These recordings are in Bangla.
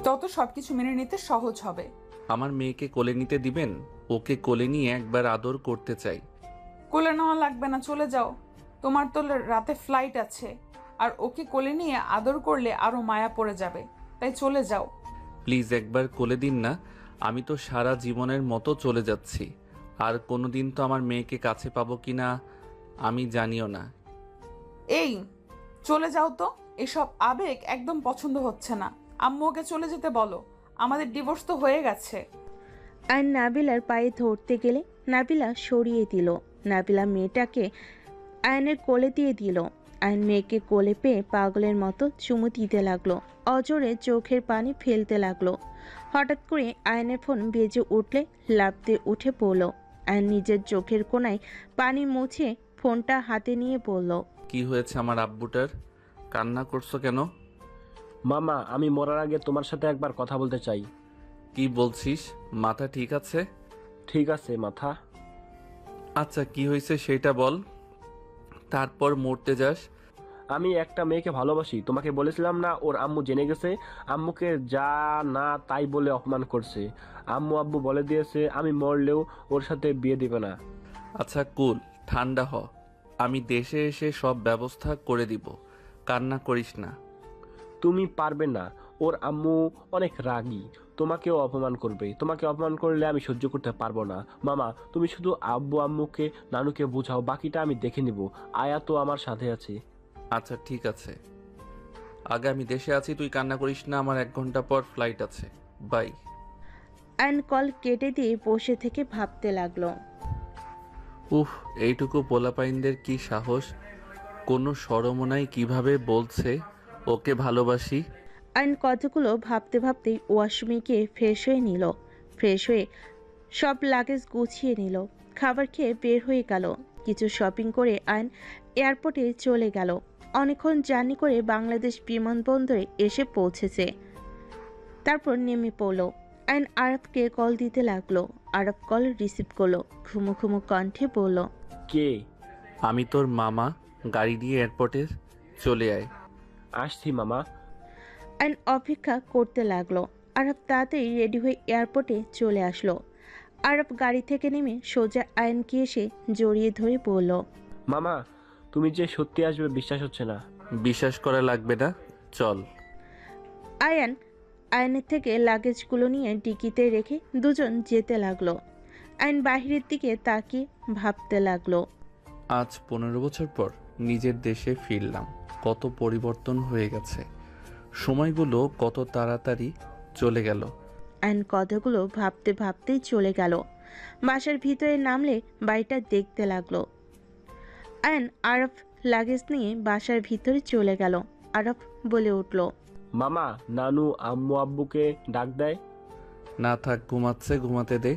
তত সবকিছু মেনে নিতে সহজ হবে। আমার মেয়েকে কোলে নিতে দিবেন? ওকে কোলে নিয়ে একবার আদর করতে চাই। কোলে নেওয়া লাগবে না, চলে যাও। তোমার তো রাতে ফ্লাইট আছে, আর ওকে কোলে নিয়ে আদর করলে আরো মায়া পড়ে যাবে, তাই চলে যাও। প্লিজ একবার কোলে দিন না। আমি তো সারা জীবনের মতো চলে যাচ্ছি, আর কোনোদিন তো আমার মেয়েকে কাছে পাবো কিনা আমি জানিও না। এই, চলে যাও তো। এসব আবেগ একদম পছন্দ হচ্ছে না। আম্মু ওকে চলে যেতে বলো, আমাদের ডিভোর্স তো হয়ে গেছে। আর নাবিলার পায়ে ধরতে গেলে নাবিলা সরিয়ে দিল। নাবিলা মেয়েটাকে আয়নের কোলে দিয়ে দিল। আয়ন মেয়েকে কোলে পেয়ে পাগলের মতো চুমু দিতে লাগলো, অজোরে চোখের পানি ফেলতে লাগলো। হঠাৎ করে আয়নের ফোন বেজে উঠলে লাফ দিয়ে উঠে পড়ল। আয়ন নিজের চোখের কোণায় পানি মুছে ফোনটা হাতে নিয়ে বলল, কি হয়েছে আমার আব্বুটার? কান্না করছো কেন? মামা, আমি মরার আগে তোমার সাথে একবার কথা বলতে চাই। কি বলছিস? মাথা ঠিক আছে? ঠিক আছে মাথা। আচ্ছা, কি হয়েছে সেটা বল, তারপর মরতে যাস। আমি একটা মেয়েকে ভালোবাসি, তোমাকে বলেছিলাম না? ওর আম্মু জেনে গেছে, আম্মুকে যা না তাই বলে অপমান করছে। আম্মু আব্বু বলে দিয়েছে আমি মরলেও ওর সাথে বিয়ে দিবে না। আচ্ছা কুল, ঠান্ডা হ। আমি দেশে এসে সব ব্যবস্থা করে দিব, কান্না করিস না। তুমি পারবে না, ওর আম্মু অনেক রাগী, তোমাকেও অপমান করবে। তোমাকে অপমান করলে আমি সহ্য করতে পারবো না। মামা, তুমি শুধু আব্বু আম্মুকে নানুকে বোঝাও, বাকিটা আমি দেখে নিব। আয়া তো আমার সাথে আছে। আচ্ছা ঠিক আছে, আগে আমি দেশে আছি, তুই কান্না করিস না। আমার 1 ঘন্টা পর ফ্লাইট আছে, বাই। আয়ন কল কেটে দিয়ে বসে থেকে ভাবতে লাগলো। উফ, এইটুকু পোলাপাইনদের কি সাহস! কোনো শরমও নাই, কিভাবে বলছে ওকে ভালোবাসি। আয়ন কতগুলো ভাবতে ভাবতেই ওয়াশরুমে গিয়ে ফ্রেশ হয়ে নিল। ফ্রেশ হয়ে সব লাগেজ গুছিয়ে নিল, খাবার খেয়ে বের হয়ে গেল। কিছু শপিং করে আয়ন এয়ারপোর্টে চলে গেল। অনেকক্ষণ জার্নি করে বাংলাদেশ বিমানবন্দরে এসে পৌঁছেছে। তারপর নেমে পড়ল। আয়ন আরবকে কল দিতে লাগলো। আরব কল রিসিভ করলো, ঘুমো ঘুমো কণ্ঠে বলল, কে? আমি তোর মামা, গাড়ি দিয়ে এয়ারপোর্টে চলে আয়। আসছি মামা। আয়ন অপেক্ষা করতে লাগলো। আরব তাড়াতাড়ি রেডি হয়ে এয়ারপোর্টে চলে আসলো। আরব গাড়ি থেকে নেমে সোজা আয়নকে এসে জড়িয়ে ধরে বলল, মামা, তুমি যে সত্যি আসবে বিশ্বাস হচ্ছে না। বিশ্বাস করা লাগবে না, চল। আয়নের থেকে লাগেজগুলো নিয়ে ডিকিতে রেখে দুজন যেতে লাগলো। আয়ন বাহিরের দিকে তাকিয়ে ভাবতে লাগলো। আজ 15 বছর পর নিজের দেশে ফিরলাম। কত পরিবর্তন হয়ে গেছে, সময়গুলো কত তাড়াতাড়ি চলে গেল। আয়ন কথাগুলো ভাবতে ভাবতেই চলে গেল। বাসার ভিতরে নামলে বাড়িটা দেখতে লাগলো। আয়ন আরব লাগেজ নিয়ে বাসার ভিতরে চলে গেল। আরব বলে উঠল, মামা, নানু আম্মু আব্বুকে ডাক দেয়। না থাক, ঘুমাচ্ছে, ঘুমাতে দে,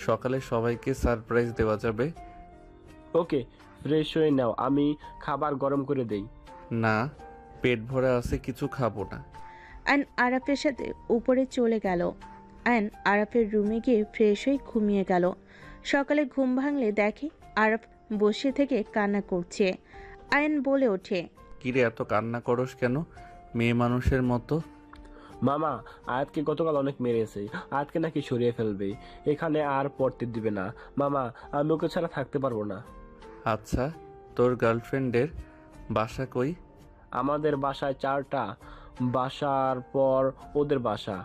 সকালে সবাইকে সারপ্রাইজ দেওয়া যাবে। ওকে, ফ্রেশ হয়ে নাও, আমি খাবার গরম করে দেই। না, পেট ভরা আছে, কিছু খাবো না। আয়ন আরাফের সাথে উপরে চলে গেল। আয়ন আরাফের রুমে গিয়ে ফ্রেশ হয়ে ঘুমিয়ে গেল। সকালে ঘুম ভাঙলে দেখে আরাফ বসে থেকে কান্না করছে। আয়ন বলে ওঠে, কিরে, এত কান্না করস কেন মেয়ে মানুষের মতো? মামা, আয়াতকে গতকাল অনেক মেরেছে, আয়াতকে নাকি সরিয়ে ফেলবে, এখানে আর পড়তে দিবে না। মামা, আমি ওকে ছাড়া থাকতে পারবো না। আচ্ছা, তোর গার্লফ্রেন্ডের বাসা কই? আমাদের বাসায় 4টা, বাসার পর ওদের বাসা।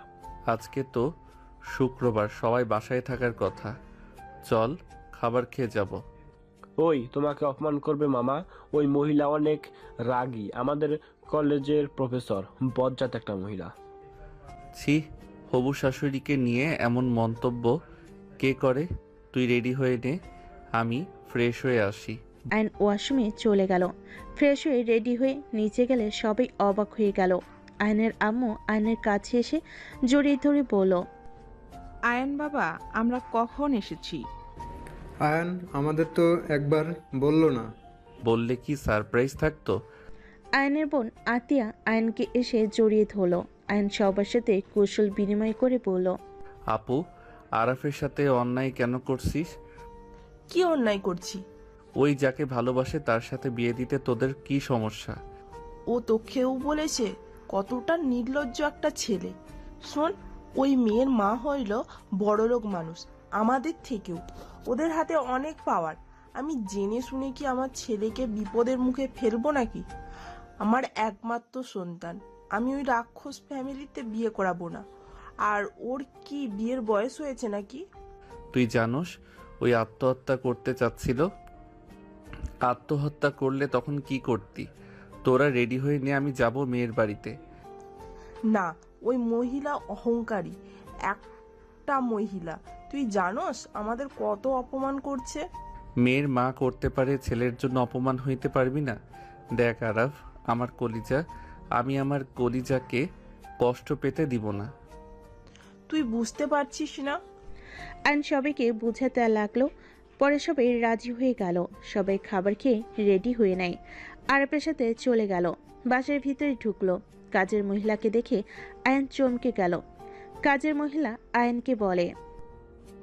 আজকে তো শুক্রবার, সবাই বাসায় থাকার কথা। চল, খাবার খেয়ে যাব। ওই তোমাকে অপমান করবে মামা, ওই মহিলা অনেক রাগী, আমাদের কলেজের প্রফেসর, বজ্জাত একটা মহিলা। ছি, হবু শাশুড়িকে নিয়ে এমন মন্তব্য কে করে? তুই রেডি হয়ে নে, আমি ফ্রেশ হয়ে আসি। আয়ন ওয়াশরুমে চলে গেল। ফ্রেশ হয়ে রেডি হয়ে নিচে গেলে সবাই অবাক হয়ে গেল। আয়নের আম্মু আয়নের কাছে এসে জড়িয়ে ধরে বলল, আয়ন বাবা, আমরা কখন এসেছি? আয়ান আমাদের তো একবার বললো না। বললে কি সারপ্রাইজ থাকতো? আয়নের বোন আতিয়া আয়নকে এসে জড়িয়ে ধরল। আয়ন সবার সাথে কৌশল বিনিময় করে বলল, আপু, আরাফের সাথে অন্যায় কেন করছিস? কি অন্যায় করছি? ওই যাকে ভালোবাসে তার সাথে বিয়ে দিতে তোদের কি সমস্যা? ও তোকেও বলেছে? কতটা নির্লজ্জ একটা ছেলে! শোন, ওই মেয়ের মা হইল বড়লোক মানুষ আমাদের থেকেও। ওদের হাতে অনেক পাওয়ার। আমি জেনে শুনে কি আমার ছেলেকে বিপদের মুখে ফেলবো নাকি? আমার একমাত্র সন্তান, আমি ওই রাক্ষস ফ্যামিলিতে বিয়ে করাবো না। আর ওর কি বিয়ের বয়স হয়েছে নাকি? তুই জানোস ওই আত্মহত্যা করতে চাচ্ছিল? আত্মহত্যা করলে তখন কি করতি? তোরা রেডি হয়ে নিয়ে আমি যাব মেয়ের বাড়িতে। না, ওই মহিলা অহংকারী একটা মহিলা। তুই জানোস আমাদের কত অপমান করছে? মেয়ের মা করতে পারে, ছেলের জন্য অপমান হইতে পারবি না? দেখ আরাফ, আমার কলিজা, আমি আমার কলিজাকে কষ্ট পেতে দিব না। তুই বুঝতে পারছিস না? আয়ন সবাইকে বোঝাতে লাগলো। পরে সবাই রাজি হয়ে গেল। সবাই খাবার খেয়ে রেডি হয়ে নেয়। আরাপের সাথে চলে গেল। বাসার ভিতরে ঢুকলো। কাজের মহিলাকে দেখে আয়ন চমকে গেল। কাজের মহিলা আয়নকে বলে,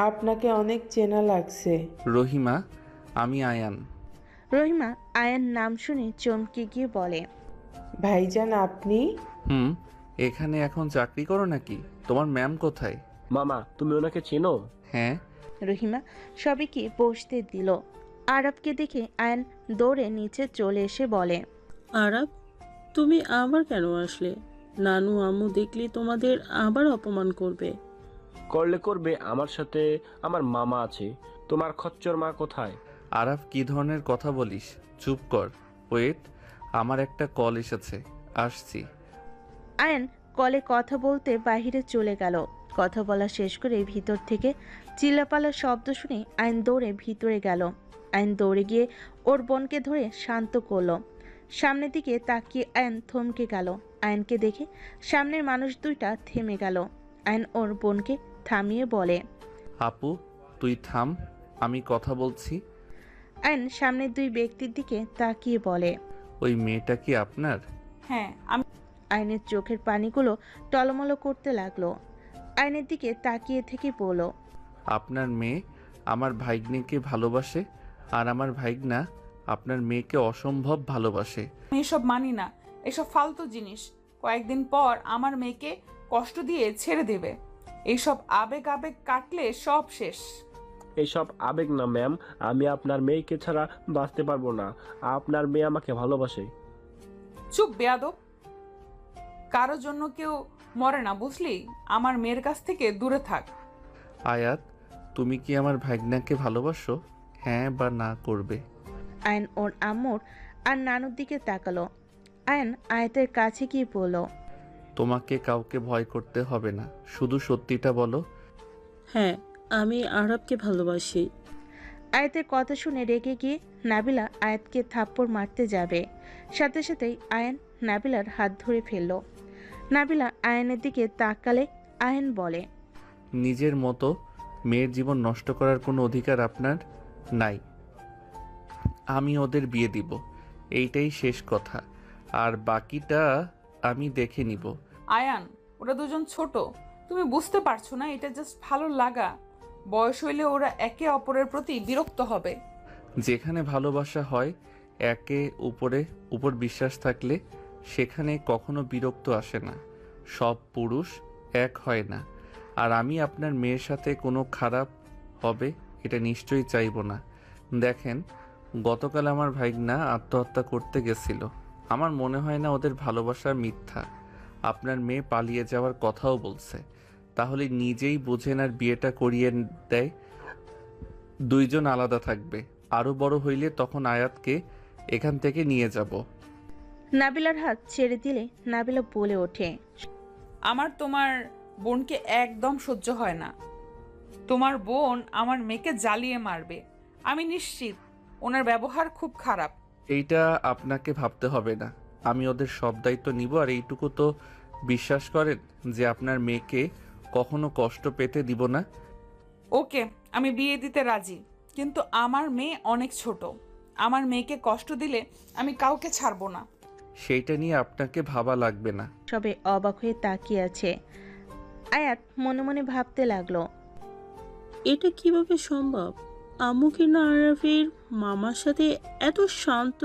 আপনাকে অনেক চেনা লাগছে। রহিমা, আমি আয়ান। রহিমা আয়ন নাম শুনে চমকে গিয়ে বলে, ভাইজান আপনি? হুম, এখানে এখন চাকরি করো নাকি? তোমার ম্যাম কোথায়? মামা, তুমি ওনাকে চেনো? হ্যাঁ। রহিমা সবাইকে বসতে দিল। আরবকে দেখে আয়ন দৌড়ে নিচে চলে এসে বলে, আরাব, তুমি আবার কেন আসলে? নানু আম্মু দেখলে তোমাদের আবার অপমান করবে। করলে করবে, আমার সাথে আমার মামা আছে। তোমার খচ্চর মা কোথায়? আরাফ, কি ধরনের কথা বলিস? চুপ কর। ওয়েট, আমার একটা কল এসেছে, আসছি। আয়ন কলে কথা বলতে বাইরে চলে গেল। কথা বলা শেষ করে ভিতর থেকে চিল্লাপাল্লার শব্দ শুনে আয়ন দৌড়ে ভিতরে গেল। আয়ন দৌড়ে গিয়ে ওর বোনকে ধরে শান্ত করলো। সামনের দিকে তাকিয়ে আয়ন থমকে গেল। আয়নকে দেখে সামনের মানুষ দুইটা থেমে গেল। আয়ন ওর বোনকে থামিয়ে বলে, আপু, তুই থাম, আমি কথা বলছি। আয়ন সামনের দুই ব্যক্তির দিকে তাকিয়ে বলে, ওই মেয়েটা কি আপনার? হ্যাঁ, আমি আয়নের চোখের পানিগুলো টলমলো করতে লাগলো। আয়নের দিকে তাকিয়ে থেকে বলল, আপনার মেয়ে আমার ভাইগনিকে ভালোবাসে, আর আমার ভাইগনা আপনার মেয়েকে অসম্ভব ভালোবাসে। এসব মানি না। এসব ফালতু জিনিস। কয়েকদিন পর আমার মেয়েকে কষ্ট দিয়ে ছেড়ে দেবে। এইসব আবেগ আবেগ কাটলে সব শেষ। এইসব আবেগ না ম্যাম, আমি আপনার মেয়েকে ছাড়া বাঁচতে পারবো না। আপনার মেয়ে আমাকে ভালোবাসে। চুপ বেয়াদব। কারো জন্য কেউ মরে না, বুঝলি? আমার মেয়ের কাছ থেকে দূরে থাক। আয়াত, তুমি কি আমার ভাইগনাকে ভালোবাসো? হ্যাঁ বা না করবে? আয়ন ওর আম্মুর আর নানুর দিকে তাকালো। আয়ন আয়াতের কাছে গিয়ে বলল, তোমাকে কাউকে ভয় করতে হবে না, শুধু সত্যিটা বলো। হ্যাঁ, আমি আরবকে ভালোবাসি। আয়াতের কথা শুনে রেগে গিয়ে নাবিলা আয়াতকে থাপ্পড় মারতে যাবে। সাথে সাথেই আয়ন নাবিলার হাত ধরে ফেলল। নাবিলা আয়নের দিকে তাকালে আয়ন বলে, নিজের মতো মেয়ের জীবন নষ্ট করার কোনো অধিকার আপনার নাই। আমি ওদের বিয়ে দিব, এইটাই শেষ কথা, আর বাকিটা আমি দেখে নিব। আয়ান, ওরা দুজন ছোট, তুমি বুঝতে পারছো না? এটা জাস্ট ভালো লাগা। বয়স হইলে ওরা একে অপরের প্রতি বিরক্ত হবে। যেখানে ভালোবাসা হয়, একে উপর বিশ্বাস থাকলে সেখানে কখনো বিরক্ত আসে না। সব পুরুষ এক হয় না, আর আমি আপনার মেয়ের সাথে কোনো খারাপ হবে এটা নিশ্চয়ই চাইব না। দেখেন, গতকাল আমার ভাইগনা আত্মহত্যা করতে গেছিল। আমার মনে হয় না ওদের ভালোবাসা মিথ্যা। আপনার মেয়ে পালিয়ে যাওয়ার কথাও বলছে। তাহলে নিজেই বুঝেন আর বিয়েটা করিয়ে দেয়। দুইজন আলাদা থাকবে। আরো বড় হইলে তখন আয়াতকে এখান থেকে নিয়ে যাব। নাবিলার হাত ছেড়ে দিলে নাবিলা বলে ওঠে, আমার তোমার বোনকে একদম সহ্য হয় না। তোমার বোন আমার মেয়েকে জ্বালিয়ে মারবে, আমি নিশ্চিত। ওনার ব্যবহার খুব খারাপ। এইটা আপনাকে ভাবতে হবে না, আমি ওদের সব দায়িত্ব নিব। আর এইটুকু তো বিশ্বাস করেন যে আপনার মেয়েকে কখনো কষ্ট পেতে দিব না। ওকে, আমি বিয়ে দিতে রাজি, কিন্তু আমার মেয়ে অনেক ছোট। আমার মেয়েকে কষ্ট দিলে আমি কাউকে ছাড়বো না। সেইটা নিয়ে আপনাকে ভাবা লাগবে না। সবে অবাক হয়ে তাকিয়ে আছে। আয়াত মনে মনে ভাবতে লাগলো, এটা কিভাবে সম্ভব? আম্মু কি না আরাফের মামার সাথে এত শান্ত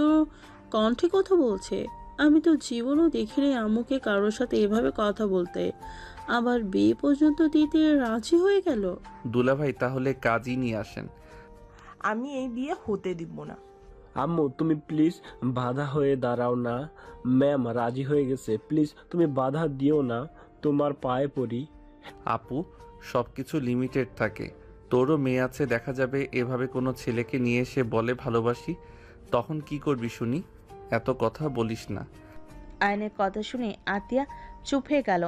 কণ্ঠে কথা বলছে? আমি তো জীবনও দেখিনি আম্মুকে কারোর সাথে এভাবে কথা বলতে। আবার বিয়ে পর্যন্ত দিতে রাজি হয়ে গেল। দুলাভাই তাহলে কাজই নিয়ে আসেন। আমি এই বিয়ে হতে দিব না। আম্মু তুমি প্লিজ বাধা হয়ে দাঁড়াও না। ম্যাম রাজি হয়ে গেছে, প্লিজ তুমি বাধা দিও না, তোমার পায়ে পড়ি। আপু, সব কিছু লিমিটেড থাকে। তোরও মেয়ে আছে, দেখা যাবে এভাবে কোনো ছেলেকে নিয়ে এসে বলে ভালোবাসি, তখন কি করবি শুনি? এত কথা বলিস না। আয়নের কথা শুনে আতিয়া চুপ হয়ে গেল।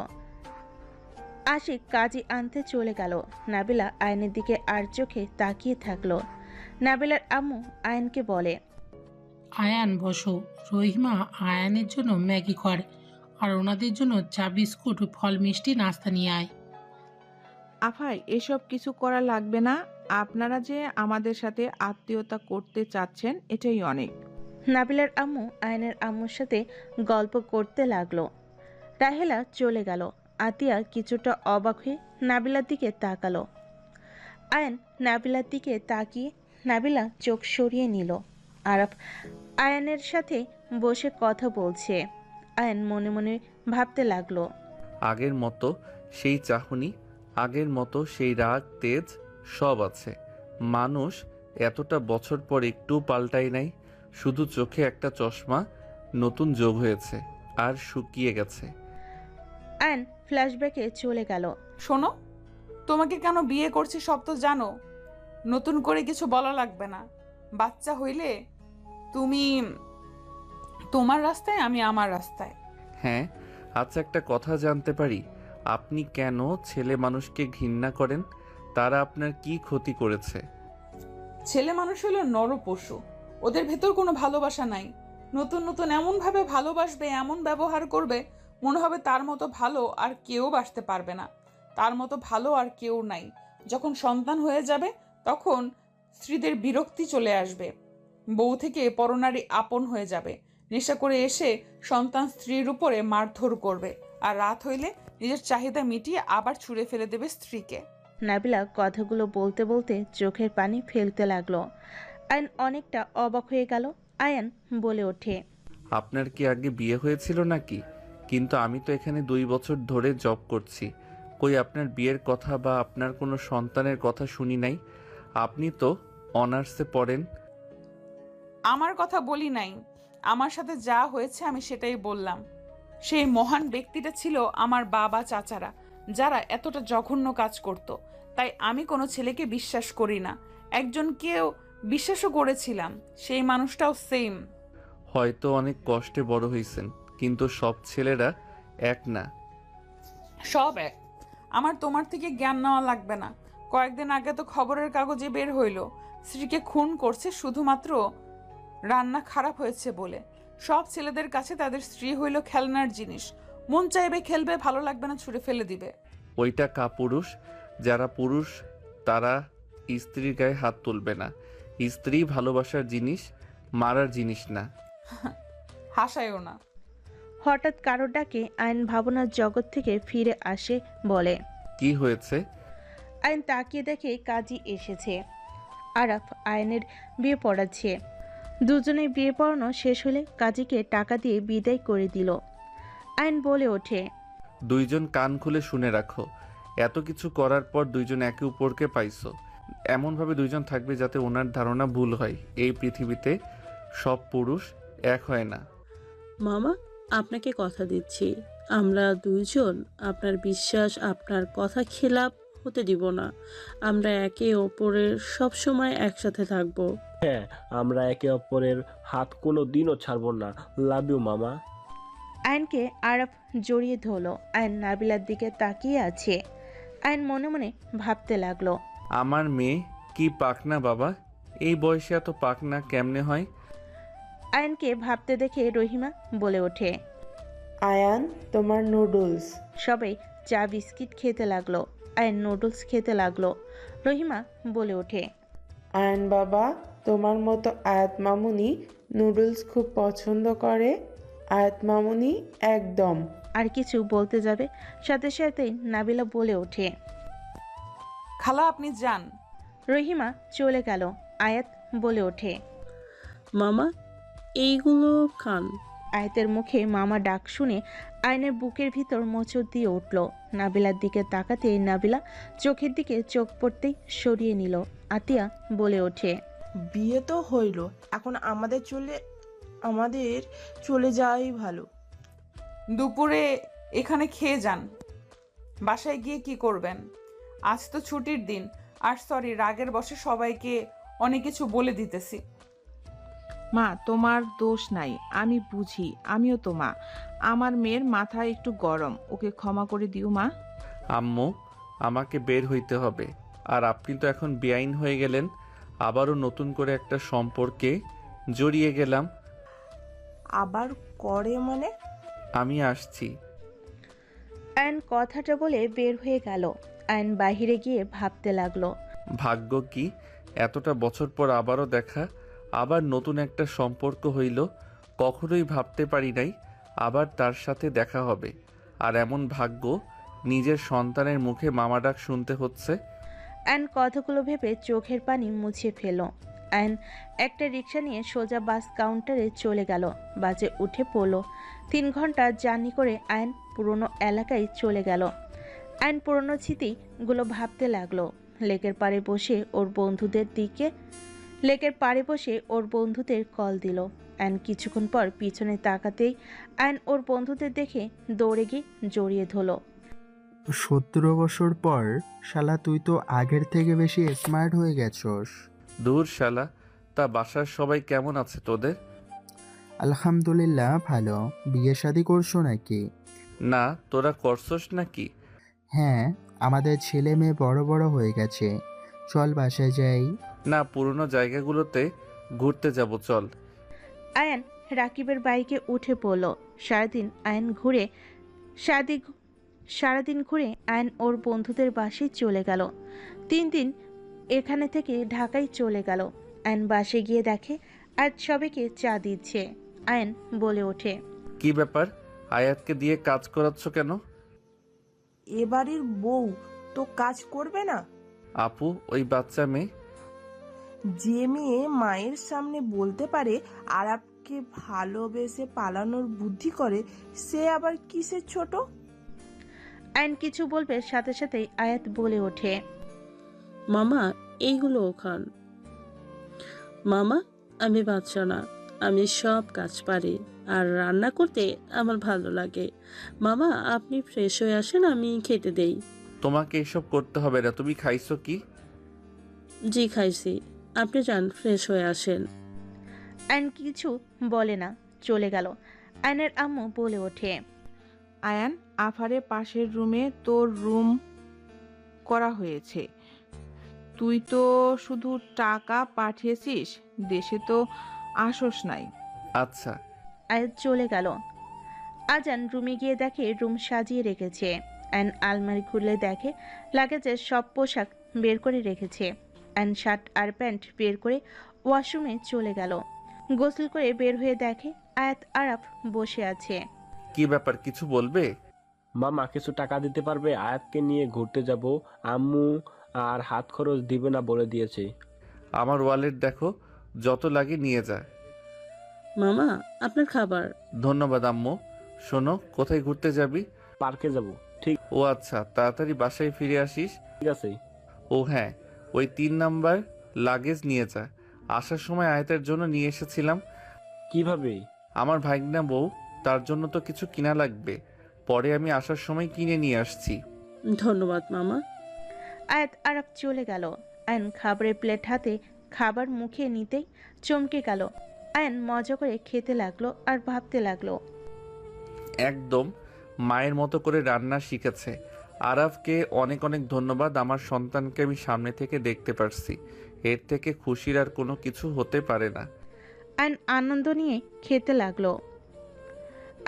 আশিক কাজী আনতে চলে গেল। নাবিলা আয়নের দিকে আর চোখে তাকিয়ে থাকলো। নাবিলার আম্মু আয়নকে বলে, আয়ান বসো, রহিমা আয়ানের জন্য ম্যাগি কর আর ওনাদের জন্য চা বিস্কুট ফল মিষ্টি নাস্তা নিয়ে আয়। আফাই, এসব কিছু করা লাগবে না। আপনারা যে আমাদের সাথে আত্মীয়তা করতে চাচ্ছেন এটাই অনেক। নাবিলার আম্মু আয়নের আম্মুর সাথে গল্প করতে লাগলো। রাহেলা চলে গেল। আতিয়া কিছুটা অবাক হয়ে নাবিলার দিকে তাকালো। আয়ন নাবিলার দিকে তাকিয়ে নাবিলা চোখ সরিয়ে নিল। আরাফ আয়নের সাথে বসে কথা বলছে। আয়ন মনে মনে ভাবতে লাগলো, আগের মতো সেই চাহনি, আগের মতো সেই রাগ তেজ সব আছে। মানুষ এতটা বছর পর একটু পাল্টাই নাই, শুধু চোখে একটা চশমা নতুন যোগ হয়েছে আর শুকিয়ে গেছে। আয়ন ফ্ল্যাশব্যাকে চলে গেল। শোনো, তোমাকে কেন বিয়ে করছি সব তো জানো, নতুন করে কিছু বলা লাগবে না। বাচ্চা হইলে তুমি তোমার রাস্তায়, আমি আমার রাস্তায়। হ্যাঁ, আচ্ছা একটা কথা জানতে পারি? আপনি কেন ছেলে মানুষকে ঘৃণা করেন? তারা আপনার কি ক্ষতি করেছে? ছেলে মানুষ হলো নরপশু, ওদের ভেতর কোনো ভালোবাসা নাই। নতুন নতুন এমন ভাবে ভালোবাসবে, এমন ব্যবহার করবে, মনে হবে তার মতো ভালো আর কেউ বাসতে পারবে না, তার মতো ভালো আর কেউ নাই। যখন সন্তান হয়ে যাবে তখন স্ত্রীদের বিরক্তি চলে আসবে, বউ থেকে পরনারী আপন হয়ে যাবে। নেশা করে এসে সন্তান স্ত্রীর উপরে মারধর করবে, আর রাত হইলে নিজের চাহিদা মিটিয়ে আবার ছুঁড়ে ফেলে দেবে স্ত্রীকে। নাবিলা কথাগুলো বলতে বলতে চোখের পানি ফেলতে লাগলো। আয়ন অনেকটা অবাক হয়ে গেল। আয়ন বলে ওঠে, আপনার কি আগে বিয়ে হয়েছিল নাকি? কিন্তু আমি তো এখানে 2 বছর ধরে জব করছি, কই আপনার বিয়ের কথা বা আপনার কোনো সন্তানের কথা শুনি নাই। আপনি তো অনার্সে পড়েন। আমার কথা বলি নাই, আমার সাথে যা হয়েছে আমি সেটাই বললাম। সেই মহান ব্যক্তিটা ছিল আমার বাবা চাচারা, যারা এতটা জঘন্য কাজ করত। তাই আমি কোনো ছেলেকে বিশ্বাস করি না। একজনকেও বিশ্বাসও করেছিলাম, সেই মানুষটাও সেম। হয়তো অনেক কষ্টে বড় হয়েছেন, কিন্তু সব ছেলেরা এক না। সব এক। আমার তোমার থেকে জ্ঞান নেওয়া লাগবে না। কয়েকদিন আগে তো খবরের কাগজে বের হইল, স্ত্রীকে খুন করছে শুধুমাত্র রান্না খারাপ হয়েছে বলে। সব ছেলেদের কাছে তাদের স্ত্রী হইল খেলনার জিনিস, মন চাইবে খেলবে, ভালো লাগবে না ছুঁড়ে ফেলে দিবে। ওইটা কাপুরুষ। যারা পুরুষ তারা স্ত্রীর গায়ে হাত তুলবে না। স্ত্রী ভালোবাসার জিনিস, মারার জিনিস না। হাসায়ও না। হঠাৎ কারো ডাকে আয়ন ভাবনার জগৎ থেকে ফিরে আসে, বলে, কি হয়েছে? আয়ন তাকিয়ে দেখে কাজী এসেছে। আরাফ আয়নের বিয়ে পড়াচ্ছে। দুজনে বিয়ে পড়ানো শেষ হলে কাজীকে টাকা দিয়ে বিদায় করে দিল। আয়ন বলে ওঠে, দুইজন কান খুলে শুনে রাখো, এত কিছু করার পর দুইজন একে অপরকে পাইছো। এমনভাবে দুইজন থাকবে যাতে ওনার ধারণা ভুল হয়। এই পৃথিবীতে সব পুরুষ এক হয় না। মামা, আপনাকে কথা দিচ্ছি, আমরা দুইজন আপনার বিশ্বাস, আপনার কথা খেলাপ হতে দিব না। আমরা একে অপরের সবসময় একসাথে থাকবো। হ্যাঁ, আমরা একে অপরের হাত কোনো দিনও ছাড়বো না। লাভ ইউ মামা। আয়নকে আরাফ জড়িয়ে ধরল। আয়ন নাবিলার দিকে তাকিয়ে আছে। আয়ন মনে মনে ভাবতে লাগলো, আমার মেয়ে কি পাকনা বাবা, এই বয়সে এত পাকনা কেমনে হয়? আয়নকে ভাবতে দেখে রহিমা বলে ওঠে, আয়ান, তোমার নুডলস। সবাই চা বিস্কিট খেতে লাগলো। আয়ন নুডলস খেতে লাগলো। রহিমা বলে ওঠে, আয়ান বাবা, তোমার মতো আয়াত মামুনি নুডলস খুব পছন্দ করে। আয়াত মামুনি একদম। আর কিছু বলতে যাবে, সাথে সাথে নাবিলা বলে ওঠে, খালা আপনি যান। রহিমা চলে গেল। আয়াত বলে ওঠে, মামা, এইগুলো খান। আয়াতের মুখে মামা ডাক শুনে আয়নের বুকের ভিতর মোচড় দিয়ে উঠল। নাবিলার দিকে তাকাতে নাবিলা চোখের দিকে চোখ পড়তেই সরিয়ে নিল। আতিয়া বলে ওঠে, বিয়ে তো হইল, এখন আমাদের চলে যাওয়াই ভালো। দুপুরে এখানে খেয়ে যান, বাসায় গিয়ে কি করবেন? আজ তো ছুটির দিন। আর সরি, রাগের বশে সবাইকে অনেক কিছু বলে দিতেছি। মা, তোমার দোষ নাই, আমি বুঝি, আমিও তো মা। আমার মেয়ের মাথা একটু গরম, ওকে ক্ষমা করে দিও মা। আম্মু, আমাকে বের হইতে হবে। আর আপনি তো এখন বেআইন হয়ে গেলেন, আবারও নতুন করে একটা সম্পর্কে জড়িয়ে গেলাম। আবার করে মানে? আমি আসছি। আয়ন কথাটা বলে বের হয়ে গেল। আয়ন বাহিরে গিয়ে ভাবতে লাগলো। ভাগ্য কি, এতটা বছর পর আবারও দেখা, আবার নতুন একটা সম্পর্ক হইল। কখনোই ভাবতে পারি নাই আবার তার সাথে দেখা হবে। আর এমন ভাগ্য, নিজের সন্তানের মুখে মামা ডাক শুনতে হচ্ছে। আয়ন কথাগুলো ভেবে চোখের পানি মুছে ফেল। আয়ন একটা রিক্সা নিয়ে সোজা বাস কাউন্টারে চলে গেল। বাসে উঠে পড়ল। 3 ঘন্টা জার্নি করে আয়ন পুরনো এলাকায় চলে গেল। আয়ন পুরনো স্মৃতিগুলো ভাবতে লাগলো। লেকের পাড়ে বসে ওর বন্ধুদের কল দিল। আয়ন কিছুক্ষণ পর পিছনে তাকাতেই আয়ন ওর বন্ধুদের দেখে দৌড়ে গিয়ে জড়িয়ে ধরল। 17 বছর পর শালা তুই তো আগের থেকে বেশি স্মার্ট হয়ে গেছস। দূর শালা, তা বাসার সবাই কেমন আছে তোদের? আলহামদুলিল্লাহ ভালো। বিয়ে শাদী করছো নাকি? না, তোরা করছস নাকি? হ্যাঁ, আমাদের ছেলে মেয়ে বড় বড় হয়ে গেছে। চল বাসায় যাই। না, পুরনো জায়গাগুলোতে ঘুরতে যাব, চল। আয়ান রাকিবের বাইকে উঠে পড়ল। সারাদিন ঘুরে আয়ন ওর বন্ধুদের বাসায় চলে গেল। 3 দিন এখানে থেকে ঢাকায় চলে গেল। আয়ন বাসে গিয়ে দেখে আজ সবাইকে চা দিচ্ছে। আয়ন বলে ওঠে, কি ব্যাপার, আয়াতকে দিয়ে কাজ করাচ্ছ কেন? এবাড়ির বউ তো কাজ করবে না? আপু, ওই বাচ্চা মেয়ে। যে মেয়ে মায়ের সামনে বলতে পারে আরাবকে ভালোবেসে পালানোর বুদ্ধি করে, সে আবার কিসের ছোট? আয়ন কিছু বলবে সাথে সাথেই আয়াত বলে ওঠে, মামা, এইগুলো খান। মামা, আমি বাচ্চা না, আমি সব কাজ পারি, আর রান্না করতে আমার ভালো লাগে। মামা, আপনি ফ্রেশ হয়ে আসেন, আমি খেতে দেই। তোমাকে এসব করতে হবে না। তুমি খাইছো কি? জি খাইছি, আপনি যান, ফ্রেশ হয়ে আসেন। আয়ন কিছু বলে না, চলে গেল। আয়নের আম্মু বলে ওঠে, আয়ান, আফারের পাশের রুমে তোর রুম করা হয়েছে। তুই তো শুধু টাকা পাঠিয়েছিস, দেশে তো আসস নাই। আচ্ছা। আয়াত চলে গেল। আজান রুমে গিয়ে দেখে রুম সাজিয়ে রেখেছে। আয়ন আলমারি খুলে দেখে লাগেজের সব পোশাক বের করে রেখেছে। আয়ন শার্ট আর প্যান্ট বের করে ওয়াশরুমে চলে গেল। গোসল করে বের হয়ে দেখে আয়াত আরাফ বসে আছে। কি ব্যাপার, কিছু বলবে? মামা কিছু টাকা দিতে পারবে? আয়াতকে নিয়ে ঘুরতে যাব। আম্মু আর হাত খরচ দিবে না বলে দিয়েছে। আমার ওয়ালেট দেখো, যত লাগে নিয়ে যা। মামা, আপনার খাবার। ধন্যবাদ আম্মু। শোনো, কোথায় ঘুরতে যাবি? পার্কে যাব। ঠিক ও আচ্ছা, তাড়াতাড়ি বাসায় ফিরে আসিস। ঠিক আছে। ও হ্যাঁ, ওই 3 নাম্বার লাগেজ নিয়ে যা। আসার সময় আয়াতের জন্য নিয়ে এসেছিলাম। কিভাবে? আমার ভাইগনা বউ, তার জন্য তো কিছু কিনা লাগবে, পরে আমি আসার সময় কিনে নিয়ে আসছি। ধন্যবাদ মামা। আয়াত আরাফ চলে গেল। আয়ন খাবারের প্লেট হাতে খাবার মুখে নিতেই চমকে গেল। আয়ন মজা করে খেতে লাগলো আর ভাবতে লাগলো, একদম মায়ের মতো করে রান্না শিখেছে। আরাফকে অনেক অনেক ধন্যবাদ। আমার সন্তানকে আমি সামনে থেকে দেখতে পারছি, এর থেকে খুশির আর কোনো কিছু হতে পারে না। আয়ন আনন্দ নিয়ে খেতে লাগলো।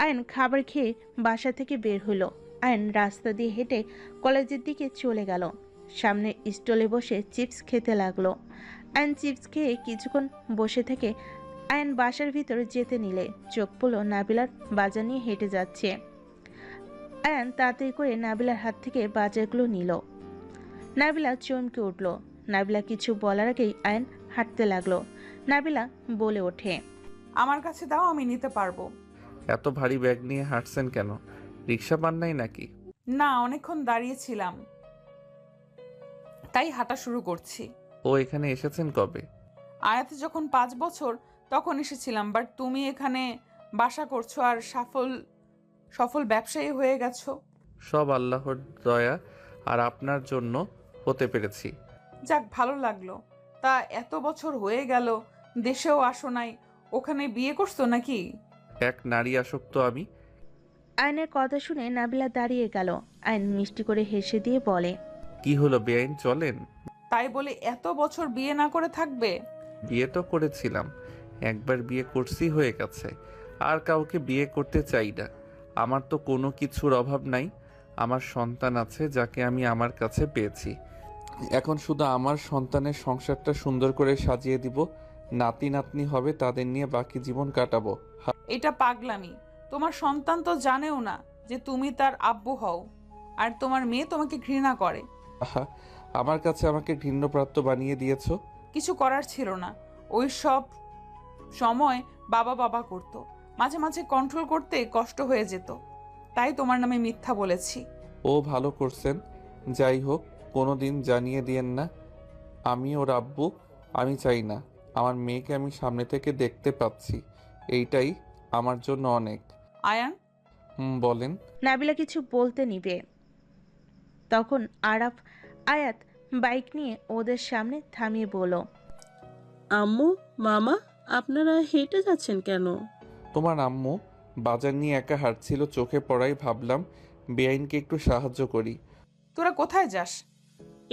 আয়ন খাবার খেয়ে বাসা থেকে বের হলো। আয়ন রাস্তা দিয়ে হেঁটে কলেজের দিকে চলে গেল। সামনে স্টলে বসে চিপস খেতে লাগলো। আয়ন চিপস খেয়ে কিছুক্ষণ বসে থেকে আয়ন বাসার ভিতরে যেতে নিলে চোখ পড়ল নাবিলার বাজার নিয়ে হেঁটে যাচ্ছে। আয়ন তাড়াতাড়ি করে নাবিলার হাত থেকে বাজারগুলো নিল। নাবিলা চমকে উঠল। নাবিলা কিছু বলার আগেই আয়ন হাঁটতে লাগলো। নাবিলা বলে ওঠে, আমার কাছে দাও, আমি নিতে পারবো। এত ভারী ব্যাগ নিয়ে হাঁটছেন কেন? রিক্সা পান নাই নাকি? না, অনেকক্ষণ দাঁড়িয়েছিলাম, তাই হাঁটা শুরু করছি। ও এখানে এসেছেন কবে? আয়াতে যখন 5 বছর তখন এসেছিলাম, বাট তুমি এখানে বাসা করছো আর সফল ব্যবসায়ী হয়ে গেছো। সব আল্লাহর দয়া আর আপনার জন্য হতে পেরেছি। যাক, ভালো লাগলো। তা এত বছর হয়ে গেল, দেশেও আসো নাই, ওখানে বিয়ে করছো নাকি? এক নারী আসক্ত আমি। আয়নের কথা শুনে নাবিলা দাঁড়িয়ে গেল। আয়ন মিষ্টি করে হেসে দিয়ে বলে, কি হলো বেআইন, চলেন? তাই বলে এত বছর বিয়ে না করে থাকবে? বিয়ে তো করেছিলাম, একবার বিয়ে করছি, হয়ে গেছে। আর কাউকে বিয়ে করতে চাই না। আমার তো কোনো কিছুর অভাব নাই। আমার সন্তান আছে যাকে আমি আমার কাছে পেয়েছি। এখন শুধু আমার সন্তানের সংসারটা সুন্দর করে সাজিয়ে দিব। নাতি নাতনি হবে, তাদের নিয়ে বাকি জীবন কাটাবো। এটা পাগলামি। তোমার সন্তান তো জানেও না যে তুমি তার আব্বু হও, আর তোমার মেয়ে তোমাকে ঘৃণা করে। আহা, আমার কাছে আমাকে ঘৃণ্যপ্রাপ্ত বানিয়ে দিয়েছো। কিছু করার ছিল না। ওই সব সময় বাবা বাবা করতো, মাঝে মাঝে কন্ট্রোল করতে কষ্ট হয়ে যেত, তাই তোমার নামে মিথ্যা বলেছি। ও ভালো করছেন। যাই হোক, কোনো দিন জানিয়ে দিয়েন না আমি ওর আব্বু। আমি চাই না। আমার মেয়েকে আমি সামনে থেকে দেখতে পাচ্ছি, এইটাই আমার জন্য অনেক। আয়ান, বলেন। নাবিলা কিছু বলতে নিবে, তখন আয়াত বাইক নিয়ে ওদের সামনে থামিয়ে বলল, আম্মু, মামা, আপনারা হেঁটে যাচ্ছেন কেন? তোমার আম্মু বাজার নিয়ে একা হাঁটছিল, চোখে পড়াই ভাবলাম বেআইনকে একটু সাহায্য করি। তোরা কোথায় যাস?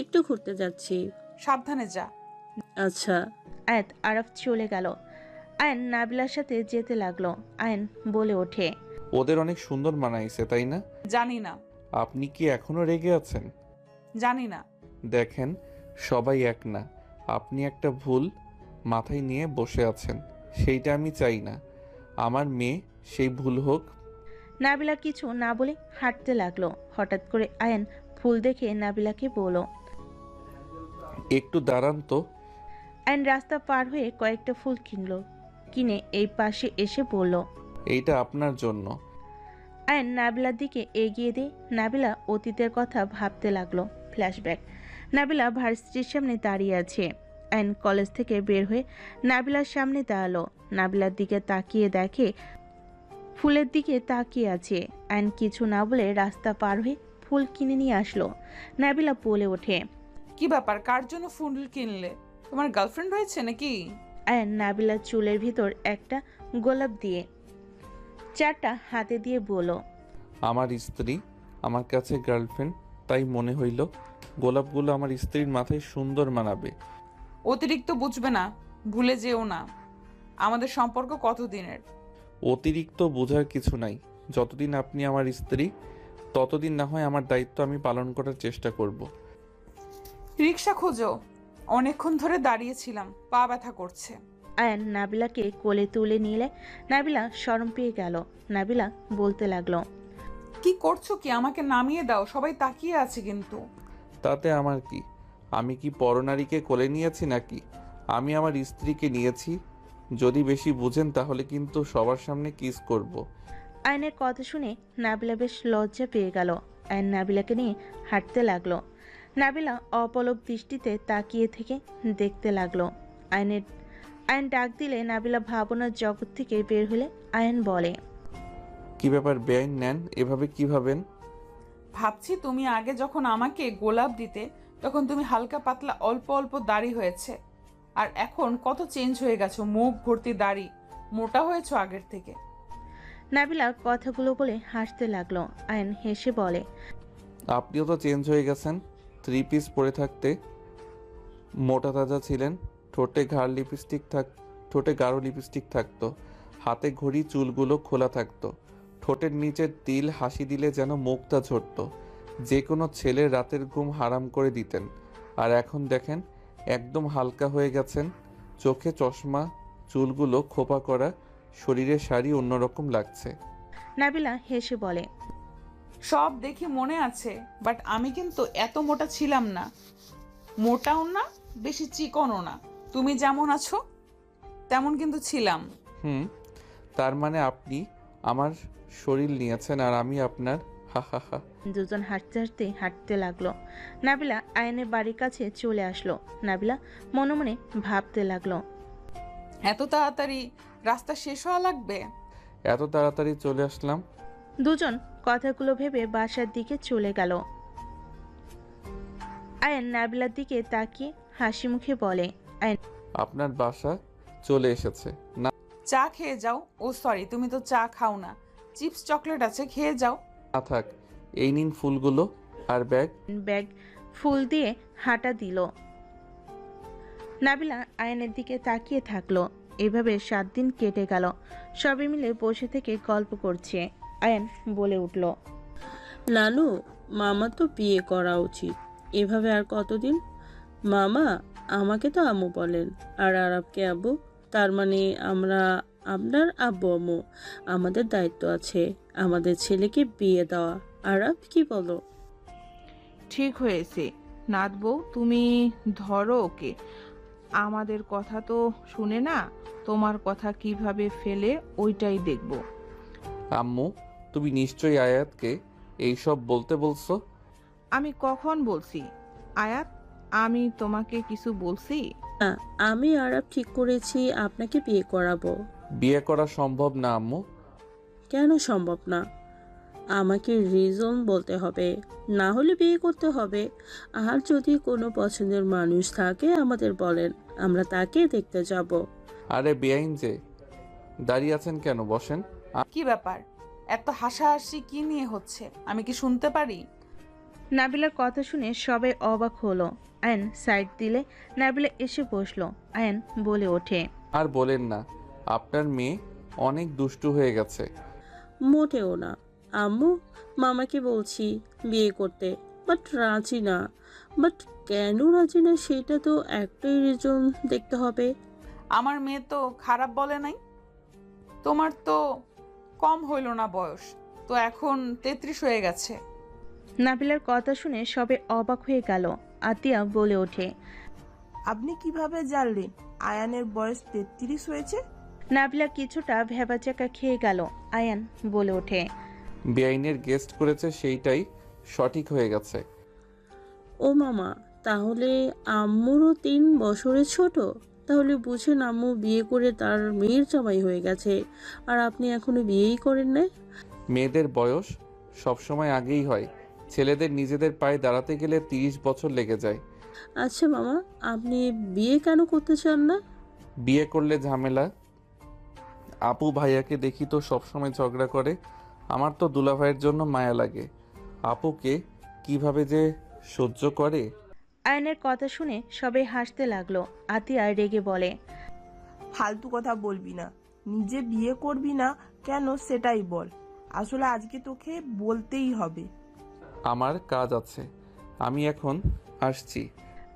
একটু ঘুরতে যাচ্ছি। সাবধানে যা। আচ্ছা। আয়াত আরাফ চলে গেল। আয়ন নাবিলার সাথে যেতে লাগলো। আয়ন বলে ওঠে, ওদের অনেক সুন্দর মানাইছে, তাই না? জানি না। আপনি কি এখনো রেগে আছেন? জানি না। দেখেন, সবাই এক না। আপনি একটা ভুল মাথায় নিয়ে বসে আছেন, সেইটা আমি চাই না। আমার মেয়ে সেই ভুল হোক। নাবিলা কিছু না বলে হাঁটতে লাগলো। হঠাৎ করে আয়ন ফুল দেখে নাবিলাকে বলল, একটু দাঁড়ান তো। আয়ন রাস্তা পার হয়ে কয়েকটা ফুল কিনে এই পাশে এসে বলল, এইটা আপনার জন্য। আয়ন নাবিলার দিকে এগিয়ে দিয়ে নাবিলা অতীতের কথা ভাবতে লাগলো। ফ্ল্যাশব্যাক। নাবিলা ভার্সিটির সামনে দাঁড়িয়ে আছে। আয়ন কলেজ থেকে বের হয়ে নাবিলার সামনে দাঁড়ালো। নাবিলার দিকে তাকিয়ে দেখে ফুলের দিকে তাকিয়ে আছে। আয়ন কিছু না বলে রাস্তা পার হয়ে ফুল কিনে নিয়ে আসলো। নাবিলা বলে ওঠে, কি ব্যাপার, কার জন্য ফুল কিনলে? তোমার গার্লফ্রেন্ড হয়েছে নাকি? আয়ন নাবিলার চুলের ভিতর একটা গোলাপ দিয়ে 4টা হাতে দিয়ে বলল, আমার স্ত্রী আমার কাছে গার্লফ্রেন্ড, তাই মনে হইল গোলাপগুলো আমার স্ত্রীর মাথায় সুন্দর মানাবে। অতিরিক্ত বুঝবে না, ভুলে যেও না আমাদের সম্পর্ক কতদিনের। অতিরিক্ত বোঝার কিছু নাই। যতদিন আপনি আমার স্ত্রী, ততদিন না হয় আমার দায়িত্ব আমি পালন করার চেষ্টা করব। রিক্সা খোঁজো, অনেকক্ষণ ধরে দাঁড়িয়েছিলাম, পা ব্যথা করছে। আয়ন নাবিলাকে কোলে তুলে নিলে নাবিলা শরম পেয়ে গেল। নাবিলা বলতে লাগলো, কি করছো কি? আমাকে নামিয়ে দাও, সবাই তাকিয়ে আছে কিন্তু। তাতে আমার কি? আমি কি পরনারীকে কোলে নিয়েছি নাকি? আমি আমার স্ত্রীকে নিয়েছি। যদি বেশি বুঝেন তাহলে কিন্তু সবার সামনে কিস করব। আয়নের কথা শুনে নাবিলা বেশ লজ্জা পেয়ে গেল। আয়ন নাবিলাকে নিয়ে হাঁটতে লাগলো। নাবিলা অপলক দৃষ্টিতে তাকিয়ে থেকে দেখতে লাগলো। আয়ন ডাক দিলে নাবিলা ভাবনার জগৎ থেকে বের হলে আয়ন বলে, কি ব্যাপার বেআইন, নেন এভাবে কি ভাবেন? ভাবছি তুমি আগে যখন আমাকে গোলাপ দিতে তখন তুমি হালকা পাতলা অল্প অল্প দাড়ি হয়েছে, আর এখন কত চেঞ্জ হয়ে গেছো, মুখ ভর্তি দাড়ি, মোটা হয়েছো আগের থেকে। নাবিলা কথাগুলো বলে হাসতে লাগলো। আয়ন হেসে বলে, আপনিও তো চেঞ্জ হয়ে গেছেন। 3 পিস পরে থাকতে মোটা তাজা ছিলেন। ঠোঁটে গাঢ় লিপস্টিক থাকতো, হাতে ঘড়ি, চুলগুলো খোলা থাকতো, ঠোঁটের নিচের তিল, হাসি দিলে যেন মুখটা ঝরতো। যে কোনো ছেলের রাতের ঘুম হারাম করে দিতেন। আর এখন দেখেন, একদম হালকা হয়ে গেছেন। চোখে চশমা, চুলগুলো খোপা করা, শরীরে শাড়ি, অন্যরকম লাগছে। নাবিলা হেসে বলে, সব দেখি মনে আছে, বাট আমি কিন্তু এত মোটা ছিলাম না, মোটাও না বেশি চিকনও না। তুমি যেমন আছো তেমন কিন্তু ছিলাম। তার মানে আপনি আমার শরীর নিয়েছেন আর আমি আপনার। হা হা হা। দুজন হাঁটতে হাঁটতে হাঁটতে লাগলো। নাবিলা আয়ানের বাড়ির কাছে চলে আসলো। নাবিলা মনে মনে ভাবতে লাগলো, এত তাড়াতাড়ি রাস্তা শেষ হওয়া লাগবে? এত তাড়াতাড়ি চলে আসলাম। দুজন কথাগুলো ভেবে বাসার দিকে চলে গেল। আয়ান নাবিলার দিকে তাকিয়ে হাসি মুখে বলে, আপনার বাসা চলে এসেছে না? চা খেয়ে যাও। ও সরি, তুমি তো চা খাও না। চিপস চকলেট আছে, খেয়ে যাও। না থাক, এই নিন ফুলগুলো আর ব্যাগ। ব্যাগ ফুল দিয়ে হাঁটা দিল। নাবিলা আয়নের দিকে তাকিয়ে থাকলো। এভাবে 7 দিন কেটে গেল। সবাই মিলে বসে থেকে গল্প করছে। আয়ন বলে উঠল, নানু, মামা তো বিয়ে করা উচিত। এভাবে আর কতদিন? মামা, আমাকে তো আম্মু বলেন আর আরবকে আব্বু। তার মানে আমরা আপনার আব্বু আম্মু। আমাদের দায়িত্ব আছে আমাদের ছেলেকে বিয়ে দেওয়া। আরব, কি বলো? ঠিক হয়েছে নাত বউ, তুমি ধরো ওকে। আমাদের কথা তো শুনে না, তোমার কথা কিভাবে ফেলে ওইটাই দেখব। আম্মু, তুমি নিশ্চয়ই আয়াতকে এইসব বলতে বলছো? আমি কখন বলছি? আয়াত, আমি তোমাকে কিছু বলছি? না, আমি আরব ঠিক করেছি আপনাকে বিয়ে করাবো। বিয়ে করা সম্ভব না আম্মু। কেন সম্ভব না? আমাকে রিজন বলতে হবে, না হলে বিয়ে করতে হবে। আর যদি কোনো পছন্দের মানুষ থাকে আমাদের বলেন, আমরা তাকে দেখতে যাব। আরে বেআইন যে, দাঁড়িয়ে আছেন কেন? বসেন। কি ব্যাপার? এত হাসাহাসি কি নিয়ে হচ্ছে? আমি কি শুনতে পারি? নাবিলার কথা শুনে সবাই অবাক হলো। আয়ন সাইড দিলে নাবিলা এসে বসলো। আয়ন বলে ওঠে, আর বলেন না, আপনার মেয়ে অনেক দুষ্টু হয়ে গেছে। মোটেও না আম্মু, মামাকে বলছি বিয়ে করতে, বাট রাজি না। বাট কেন রাজি না সেটা তো একটাই রিজন দেখতে হবে। আমার মেয়ে তো খারাপ বলে নাই। তোমার তো কম হইল না বয়স, তো এখন 33 হয়ে গেছে। নাবিলার কথা শুনে সবাই অবাক হয়ে গেল। আতিয়া বলে ওঠে, আপনি কিভাবে জানলেন আয়ানের বয়স 33 হয়েছে? নাবিলা কিছুটা ভেবাচাকা খেয়ে গেল। আয়ান বলে ওঠে, বেআইনের গেস্ট করেছে, সেইটাই সঠিক হয়ে গেছে। ও মামা, তাহলে আম্মুরও 3 বছরের ছোট। তাহলে বুঝেন আম্মু বিয়ে করে তার মেয়ের জামাই হয়ে গেছে, আর আপনি এখনো বিয়েই করেন না। মেয়েদের বয়স সবসময় আগেই হয়, ছেলেদের নিজেদের পায়ে দাঁড়াতে গেলে 30 বছর লেগে যায়। আচ্ছা মামা, আপনি বিয়ে কেন করতে চান না? বিয়ে করলে ঝামেলা। আপু ভাইয়াকে দেখি তো সবসময় ঝগড়া করে। আমার তো দুলাভাইয়ের জন্য মায়া লাগে। আপুকে কিভাবে যে সহ্য করে। আয়নের কথা শুনে সবাই হাসতে লাগলো। আতিয়া রেগে বলে, ফালতু কথা বলবি না। নিজে বিয়ে করবি না কেন সেটাই বল। আসলে আজকে তোকে বলতেই হবে। আমার কাজ আছে, আমি এখন আসছি।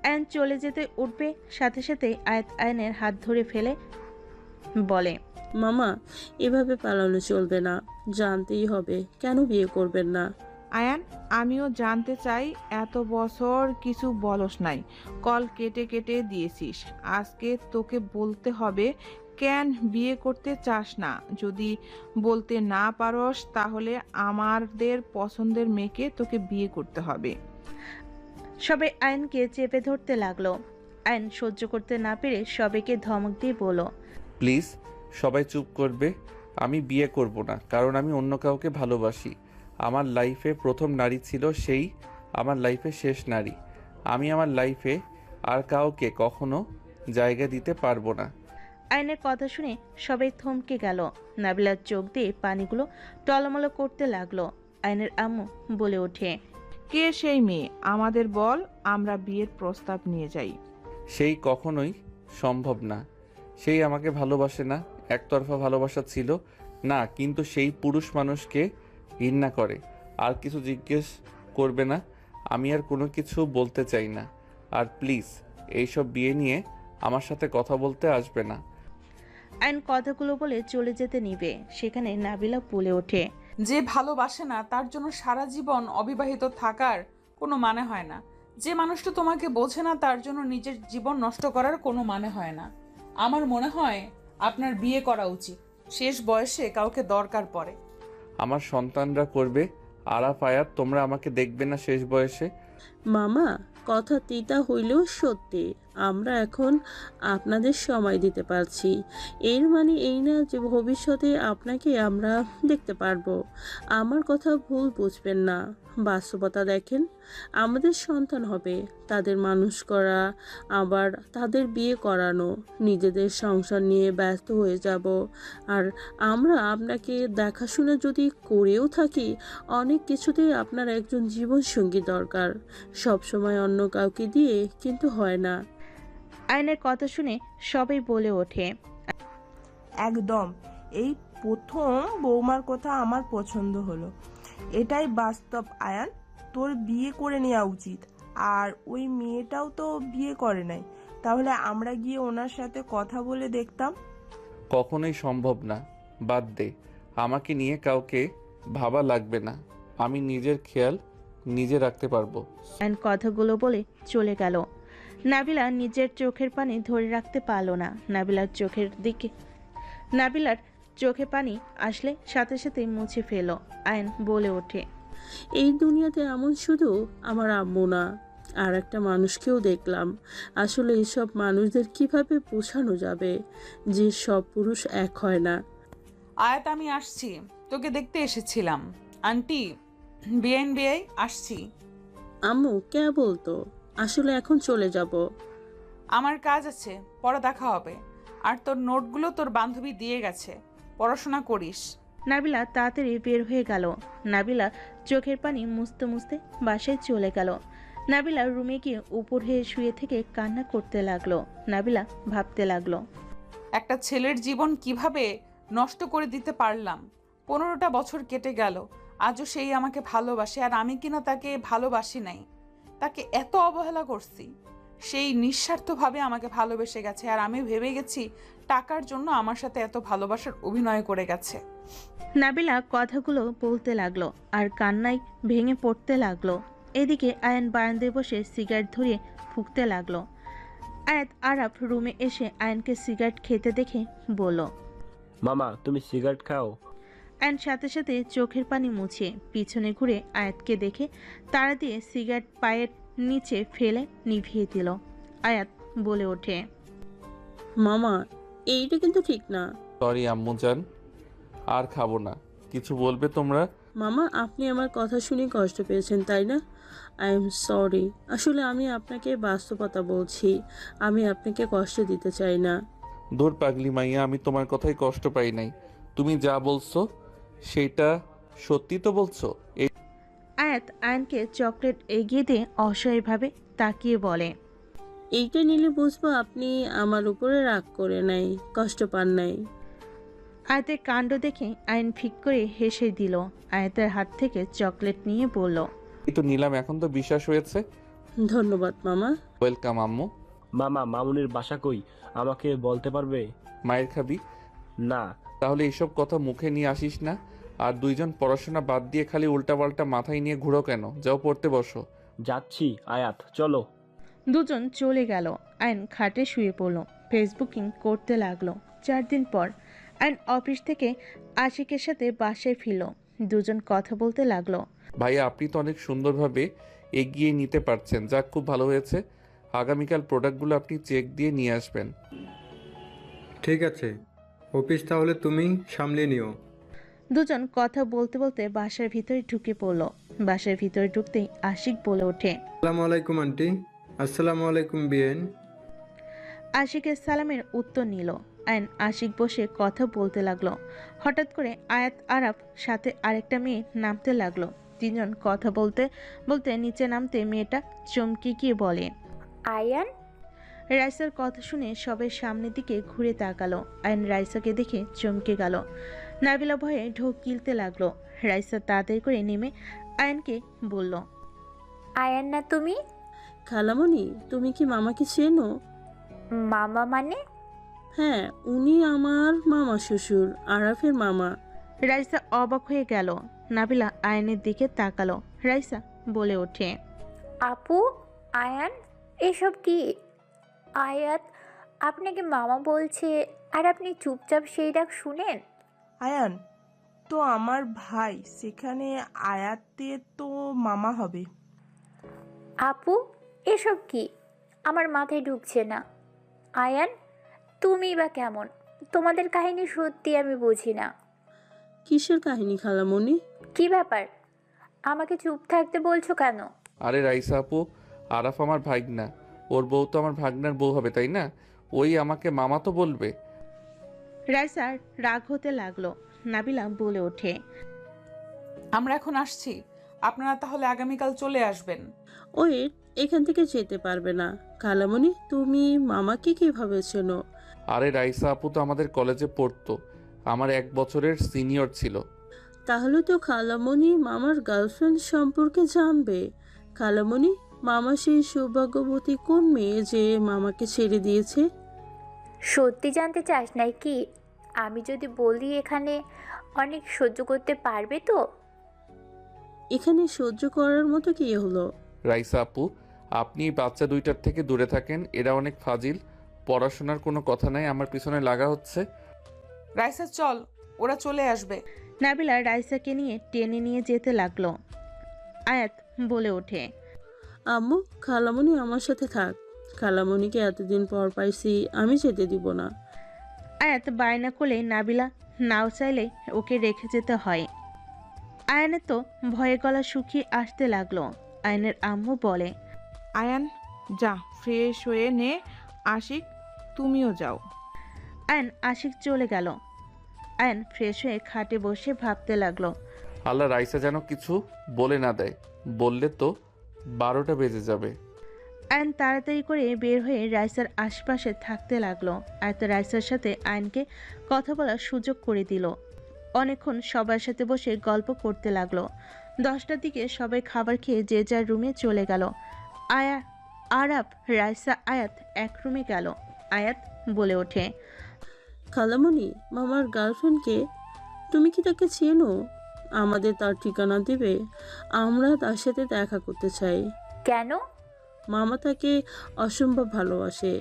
আয়ন চলে যেতে উঠবে, সাথে সাথে আয়াত আয়নের হাত ধরে ফেলে বলে, মামা, এভাবে পালানো চলবে না। জানতেই হবে কেন বিয়ে করবেন না। আয়ান, আমিও জানতে চাই। এত বছর কিছু বলস নাই, কল কেটে কেটে দিয়েছিস। আজকে তোকে বলতে হবে কেন বিয়ে করতে চাস না। যদি বলতে না পারস তাহলে আমাদের পছন্দের মেয়েকে তোকে বিয়ে করতে হবে। সবাই আয়নকে চেপে ধরতে লাগলো। আয়ন সহ্য করতে না পেরে সবাইকে ধমক দিয়ে বলল, প্লিজ সবাই চুপ করবে। আমি বিয়ে করব না, কারণ আমি অন্য কাউকে ভালোবাসি। আমার লাইফে প্রথম নারী ছিল, সেই আমার লাইফে শেষ নারী। আমি আমার লাইফে আর কাউকে কখনো জায়গা দিতে পারবো না। আয়নের কথা শুনে সবাই থমকে গেল। নাবিলার চোখ দিয়ে পানিগুলো টলমলো করতে লাগলো। আয়নের আম্মু বলে ওঠে, কে সেই মেয়ে আমাদের বল, আমরা বিয়ের প্রস্তাব নিয়ে যাই। সেই কখনোই সম্ভব না। সেই আমাকে ভালোবাসে না, একতরফা ভালোবাসা ছিল না, কিন্তু সেই পুরুষ মানুষকে ঘৃণা করে। আর কিছু জিজ্ঞেস করবে না, আমি আর কোনো কিছু বলতে চাই না। আর প্লিজ এইসব বিয়ে নিয়ে আমার সাথে কথা বলতে আসবে না। আয়ন কথাগুলো বলে চলে যেতে নিবে, সেখানে নাবিলা বলে ওঠে, যে ভালোবাসে না তার জন্য সারা জীবন অবিবাহিত থাকার কোনো মানে হয় না। যে মানুষটা তোমাকে বোঝে না তার জন্য নিজের জীবন নষ্ট করার কোনো মানে হয় না। আমার মনে হয় আপনার বিয়ে করা উচিত। শেষ বয়সে কাউকে দরকার পড়ে। আমার সন্তানরা করবে। আরাফ, আয়াত, তোমরা আমাকে দেখবে না শেষ বয়সে? মামা, কথা তিতা হইলেও সত্যি, আমরা এখন আপনাদের সময় দিতে পারছি। এর মানে এই না যে ভবিষ্যতে আপনাকে আমরা দেখতে পারবো। আমার কথা ভুল বুঝবেন না। বাস্তবতা দেখেন, আমাদের সন্তান হবে, তাদের মানুষ করা, আবার তাদের বিয়ে করানো, নিজেদের সংসার নিয়ে ব্যস্ত হয়ে যাব। আর আমরা আপনাকে দেখাশোনা যদি করেও থাকি, অনেক কিছুতেই আপনার একজন জীবনসঙ্গী দরকার। সব সময় অন্য কাউকে দিয়ে কিন্তু হয় না। আয়নের কথা শুনে সবাই বলে ওঠে। একদম, এই প্রথম বৌমার কথা আমার পছন্দ হলো। এটাই বাস্তব আয়ান, তোর বিয়ে করে নেওয়া উচিত। আর ওই মেয়েটাও তো বিয়ে করে নাই, তাহলে আমরা গিয়ে ওনার সাথে কথা বলে দেখতাম। কখনোই সম্ভব না। বাদ দে, আমাকে নিয়ে কাউকে ভাবা লাগবে না। আমি নিজের খেয়াল নিজে রাখতে পারবো। আয়ন কথাগুলো বলে চলে গেল। নাবিলা নিজের চোখের পানি ধরে রাখতে পারল না। নাবিলার চোখে পানি আসলে সাথে সাথে মুছে ফেলো। আয়ন বলে ওঠে। এই দুনিয়াতে এমন শুধু আমার আম্মু না, আর একটা মানুষকেও দেখলাম। আসলে এইসব মানুষদের কিভাবে বোঝানো যাবে যে সব পুরুষ এক হয় না। আয়াত, আমি আসছি, তোকে দেখতে এসেছিলাম। আন্টি, বিআই আসছি। আম্মু কে বলতো? আসলে এখন চলে যাব। আমার কাজ আছে, পরে দেখা হবে। আর তোর নোটগুলো তোর বান্ধবী দিয়ে গেছে, পড়াশোনা করিস। নাবিলা তাড়াতাড়ি বের হয়ে গেল। নাবিলা চোখের পানি মুছতে মুছতে বাসায় চলে গেল। নাবিলা রুমে গিয়ে উপর হয়ে শুয়ে থেকে কান্না করতে লাগলো। নাবিলা ভাবতে লাগলো, একটা ছেলের জীবন কিভাবে নষ্ট করে দিতে পারলাম। 15টা বছর কেটে গেল, আজও সেই আমাকে ভালোবাসে, আর আমি কিনা তাকে ভালোবাসি নাই। তাকে এত অবহেলা করছি। সেই নিঃস্বার্থভাবে আমাকে ভালোবেসে গেছে, আর আমি ভেবে গেছি টাকার জন্য আমার সাথে এত ভালোবাসার অভিনয় করে গেছে। নাবিলা কথাগুলো বলতে লাগলো আর কান্নায় ভেঙে পড়তে লাগলো। এদিকে আয়ান বারান্দায় বসে সিগারেট ধরিয়ে ফুঁকতে লাগলো। আয়াত আরাফ রুমে এসে আয়ানকে সিগারেট খেতে দেখে বলল, মামা তুমি সিগারেট খাও? আয়ান সাথে সাথে চোখের পানি মুছে পিছনে ঘুরে আয়াতকে দেখে তাড়া দিয়ে সিগারেট পায়ের নিচে ফেলে নিভিয়ে দিল। আয়াত বলে ওঠে, মামা, এইটা কিন্তু ঠিক না। সরি আম্মুজান, আর খাবো না। কিছু বলবে তোমরা? মামা, আপনি আমার কথা শুনে কষ্ট পেয়েছেন তাই না? I am sorry. আসলে আমি আপনাকে বাস্তবতা বলছি, আমি আপনাকে কষ্ট দিতে চাই না। দূর পাগলি মাইয়া, আমি তোমার কথাই কষ্ট পাই নাই। তুমি যা বলছো সেটা সত্যি তো বলছো? এই আয়াত আয়ানকে চকলেট এগিয়ে দিয়ে অসহায়ভাবে তাকিয়ে বলে, এইটা নিলে বুঝবো আপনি আমার উপরে রাগ করে নাই, কষ্ট পান নাই। আয়াতের কাণ্ড দেখে আয়ন ফিক করে হেসে দিল। আয়াতের হাত থেকে চকলেট নিয়ে বলল, তো নিলাম, এখন তো বিশ্বাস হয়েছে। ধন্যবাদ মামা। ওয়েলকাম আম্মু। মামা, মামুনির বাসা কই আমাকে বলতে পারবে? মায়ের খাবি? না। তাহলে এইসব কথা মুখে নিয়ে আসিস না। আর দুইজন পড়াশোনা বাদ দিয়ে খালি উল্টাপাল্টা মাথায় নিয়ে ঘুরো কেন? যাও পড়তে বসো। যাচ্ছি আয়াত, চলো। দুজন চলে গেল। আয়ন খাটে শুয়ে পড়ল, ফেসবুকিং করতে লাগলো। 4 দিন পর আয়ন অফিস থেকে আশিকের সাথে বাসায় ফিরল। দুজন কথা বলতে লাগলো। ভাইয়া, আপনি তো অনেক সুন্দরভাবে এগিয়ে নিতে পারছেন, যাক খুব ভালো হয়েছে। আগামীকাল প্রোডাক্টগুলো আপনি চেক দিয়ে নিয়ে আসবেন। ঠিক আছে, অফিস তাহলে তুমি সামলে নিও। দুজন কথা বলতে বলতে বাসার ভিতরে ঢুকে পড়ল। বাসার ভিতরে ঢুকতেই আশিক বলে ওঠে, আসসালামু আলাইকুম আন্টি। আসসালামু আলাইকুম বিয়েন। আশিকের সালামের উত্তর নিল। আয়ন আশিক বসে কথা বলতে লাগলো। হঠাৎ করে আয়াত আরাফ সাথে আরেকটা মেয়ে নামতে লাগলো। তিনজন কথা বলতে বলতে নিচে নামতে মেয়েটা চমকে গিয়ে বলে, আয়ান। রাইসার কথা শুনে সবাই সামনের দিকে ঘুরে তাকালো। আয়ন রাইসাকে দেখে চমকে গেল। নাবিলা ভয়ে ঢোক গিলতে লাগলো। রাইসা তাড়াতাড়ি করে নেমে আয়নকে বলল, আয়ান না তুমি? খালামণি, তুমি কি মামাকে চেনো? মামা মানে? হ্যাঁ, উনি আমার মামা শ্বশুর, আরাফের মামা। রাইসা অবাক হয়ে গেল। নাবিলা আয়নের দিকে তাকালো। রাইসা বলে ওঠে, আপু, আয়ান, এসব কি? আয়াত আপনাকে মামা বলছে আর আপনি চুপচাপ সেই ডাক শুনেন? আয়ান তো আমার ভাই, সেখানে আয়াতের তো মামা হবে। আপু, এসব কি? আমার মাথায় ঢুকছে না। আয়ান, তুমি বা কেমন? তোমাদের কাহিনী সত্যি আমি বুঝি না। কিসের কাহিনী খালামণি? কি ব্যাপার? আমাকে চুপ থাকতে বলছো কেন? আরে রাইসা আপু, আরাফ আমার ভাগনা, ওর বউ তো আমার ভাগনার বউ হবে তাই না? ওই আমাকে মামা তো বলবে। রাইসার রাগ হতে লাগলো। নাবিলা বলে ওঠে, আমরা এখন আসছি, আপনারা তাহলে আগামীকাল চলে আসবেন। ওয়েট, এখান থেকে যেতে পারবে না। খালামণি, তুমি মামাকে কিভাবে চেনো? আরে রাইসা আপু তো আমাদের কলেজে পড়তো, আমার 1 বছরের সিনিয়র ছিল। তাহলে তো খালামণি মামার গার্লফ্রেন্ড সম্পর্কে জানবে। খালামণি, মামা সেই সৌভাগ্যবতী কোন মেয়ে যে মামাকে ছেড়ে দিয়েছে? সত্যি জানতে চাস নাই কি? আমি যদি বলি এখানে অনেক সহ্য করতে পারবে তো? এখানে সহ্য করার মতো কি হলো? রাইসা আপু, আপনি এই বাচ্চা দুইটার থেকে দূরে থাকেন, এরা অনেক ফাজিল। পড়াশোনার কোনো কথা নাই, আমার পিছনে লাগা হচ্ছে। রাইসা চল, ওরা চলে আসবে। নাবিলা রাইসাকে নিয়ে টেনে নিয়ে যেতে লাগলো। আয়াত বলে ওঠে, আম্মু, খালামণি আমার সাথে থাক। খালামণিকে এতদিন পর পাইছি, আমি যেতে দিব না। আয়াত বায়না করলে নাবিলা নাও চাইলে ওকে রেখে যেতে হয়। আয়ানের তো ভয়ে গলা শুকিয়ে আসতে লাগলো। আয়নের আম্মু বলে, আয়ান, যা ফ্রেশ হয়ে নে। আশিক, তুমিও যাও। আয়ন আশিক চলে গেল। আয়ন ফ্রেশ হয়ে খাটে বসে ভাবতে লাগলো। আল্লাহ রাইসা যেন কিছু বলে না দেয়, বললে তো 12টা বেজে যাবে। আয়ন তাড়াতাড়ি করে বের হয়ে রাইসার আশপাশে থাকতে লাগলো। আর তো রাইসার সাথে আয়নকে কথা বলার সুযোগ করে দিল। অনেকক্ষণ সবার সাথে বসে গল্প করতে লাগলো। 10টার দিকে সবাই খাবার খেয়ে যে যার রুমে চলে গেল। আরাফ, রাইসা, আয়াত এক রুমে গেল। আয়াত বলে ওঠে, খালামণি, মামার গার্লফ্রেন্ডকে তুমি কি তাকে চেনো? আমাদের তার ঠিকানা দেবে? আমরা তার সাথে দেখা করতে চাই। কেন? মামা তাকে অসম্ভব ভালোবাসে,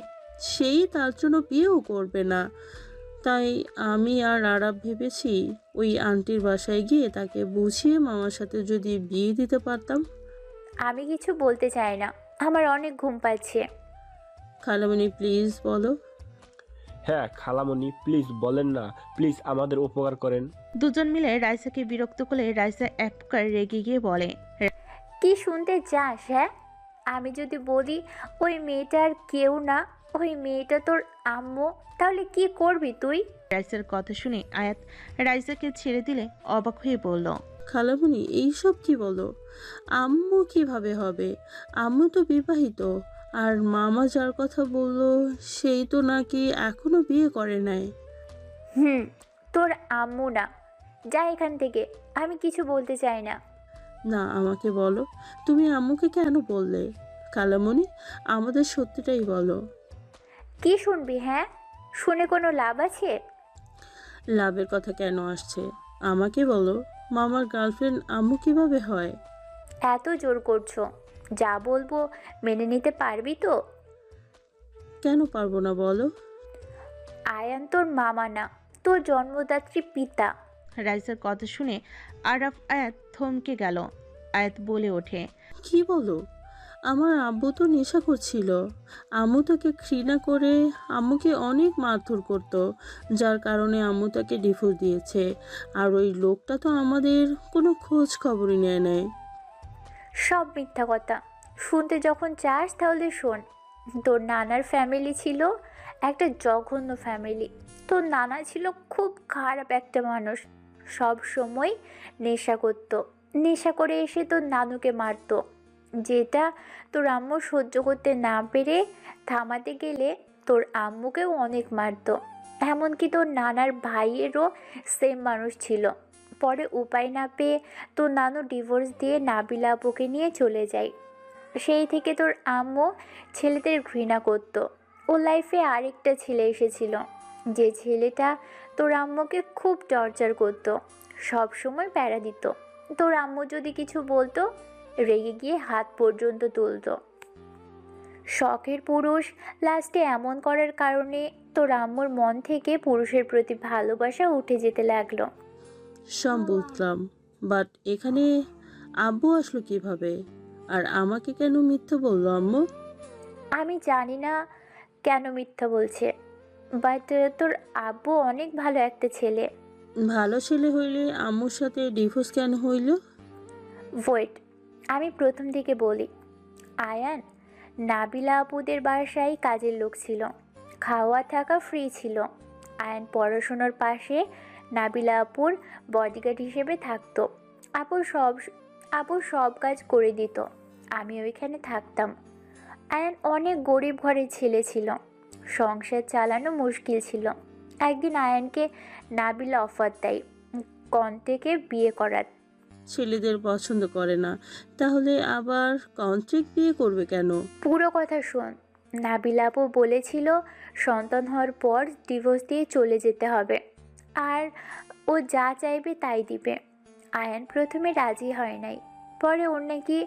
সেই তার জন্য বিয়েও করবে না। তাই আমি আর আরাব ভেবেছি ওই আন্টির বাসায় গিয়ে তাকে বুঝিয়ে মামার সাথে যদি বিয়ে দিতে পারতাম। আমি কিছু বলতে চাই না, আমার অনেক ঘুম পাচ্ছে। খালামণি প্লিজ বলো। হ্যাঁ খালামণি, প্লিজ বলেন না, প্লিজ আমাদের উপকার করেন। দুজন মিলে রাইসাকে বিরক্ত করলে রাইসা এক প্রকার রেগে গিয়ে বলে, কি শুনতে চাস? হ্যাঁ, আমি যদি বলি ওই মেয়েটার কেউ না, ওই মেয়েটা তোর আম্মু, তাহলে কি করবি তুই? রাইসার কথা শুনে আয়াত রাইসাকে ছেড়ে দিলে অবাক হয়ে বলল, খালামণি এইসব কি বলো? আম্মু কিভাবে হবে? আম্মু তো বিবাহিত। আর মামা যার কথা বললো সেই তো নাকি এখনো বিয়ে করে নাই। তোর আম্মু না, যা এখান থেকে, আমি কিছু বলতে চাই না। না, আমাকে বলো, তুমি আম্মুকে কেন বললে? খালামণি, আমাদের সত্যিটাই বলো। কি শুনবি? হ্যাঁ, শুনে কোনো লাভ আছে? লাভের কথা কেন আসছে? আমাকে বলো, মামার গার্লফ্রেন্ড আম্মু কিভাবে হয়? এত জোর করছো, যা বলবো মেনে নিতে পারবি তো? কেন পারবো না বলো? আয়ান তোর মামা না, তোর জন্মদাত্রী পিতা। রাইসার কথা শুনে আরাফ আয়াত থমকে গেল। আয়াত বলে ওঠে, কি বলো? আমার আব্বু তো নেশা করছিল। আম্মু তাকে ঘৃণা করে আম্মুকে অনেক মারধর করত, যার কারণে আম্মু তাকে ডিভোর্স দিয়েছে। আর ওই লোকটা তো আমাদের কোনো খোঁজ খবরই নেয় নাই। সব মিথ্যা কথা। শুনতে যখন চাস তাহলে শোন। তোর নানার ফ্যামিলি ছিল একটা জঘন্য ফ্যামিলি। তোর নানা ছিল খুব খারাপ একটা মানুষ, সব সময় নেশা করত। নেশা করে এসে তোর নানুকে মারতো, যেটা তোর আম্মু সহ্য করতে না পেরে থামাতে গেলে তোর আম্মুকেও অনেক মারতো। এমনকি তোর নানার ভাইয়েরও সেম মানুষ ছিল। পরে উপায় না পেয়ে তোর নানু ডিভোর্স দিয়ে নাবিলা আপুকে নিয়ে চলে যায়। সেই থেকে তোর আম্মু ছেলেদের ঘৃণা করতো। ও লাইফে আরেকটা ছেলে এসেছিল, যে ছেলেটা তোর আম্মুকে খুব টর্চার করতো, সব সময় প্যারা দিত। তোর আম্মু যদি কিছু বলতো রেগে গিয়ে হাত পর্যন্ত তুলতো। শখের পুরুষ লাস্টে এমন করার কারণে তোর আম্মুর মন থেকে পুরুষের প্রতি ভালোবাসা উঠে যেতে লাগলো। সব বুঝলাম, বাট এখানে আব্বু আসলো কিভাবে? আর আমাকে কেন মিথ্যে বললো আম্মু? আমি জানি না কেন মিথ্যা বলছে, বাট তোর আব্বু অনেক ভালো একটা ছেলে। ভালো ছেলে হইলে আম্মুর সাথে ডিভোর্স কেন হইল? ওয়েট, আমি প্রথম দিকে বলি। আয়ান নাবিলা আপুদের বাসায় কাজের লোক ছিল, খাওয়া থাকা ফ্রি ছিল। আয়ান পড়াশোনার পাশে নাবিলা আপুর বডিগার্ড হিসেবে থাকতো। আপুর সব কাজ করে দিত, আমি ওইখানে থাকতাম। আয়ান অনেক গরিব ঘরের ছেলে ছিল, সংসার চালানো মুশকিল ছিল। একদিন আয়ানকে নাবিলা অফার দেয় কন্টেকে বিয়ে করার। ছেলেদের পছন্দ করে না, তাহলে আবার কন্ট্রাক্ট বিয়ে করবে কেন? পুরো কথা শোন। নাবিলা আপু বলেছিল সন্তান হওয়ার পর ডিভোর্স দিয়ে চলে যেতে হবে, আর ও যা চাইবে তাই দিবে। আয়ান প্রথমে রাজি হয় নাই, পরে ওর নাকি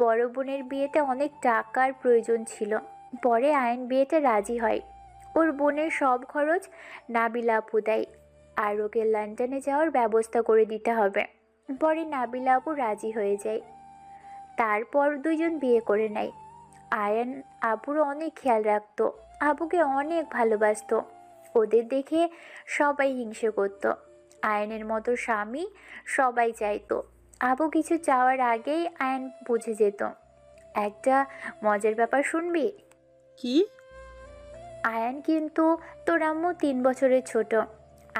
বড় বোনের বিয়েতে অনেক টাকার প্রয়োজন ছিল। পরে আয়ান বিয়েতে রাজি হয়। ওর বোনের সব খরচ নাবিলা আপু দেয়, আর ওকে লন্ডনে যাওয়ার ব্যবস্থা করে দিতে হবে। পরে নাবিলা আপু রাজি হয়ে যায়। তারপর দুইজন বিয়ে করে নেয়। আয়ান আবুর অনেক খেয়াল রাখতো, আবুকে অনেক ভালোবাসতো। ওদের দেখে সবাই হিংসে করত। আয়ানের মতো স্বামী সবাই চাইতো। আবু কিছু চাওয়ার আগেই আয়ান বুঝে যেত। একটা মজার ব্যাপার শুনবি? কি? আয়ান কিন্তু তোর আম্মু 3 বছরের ছোট।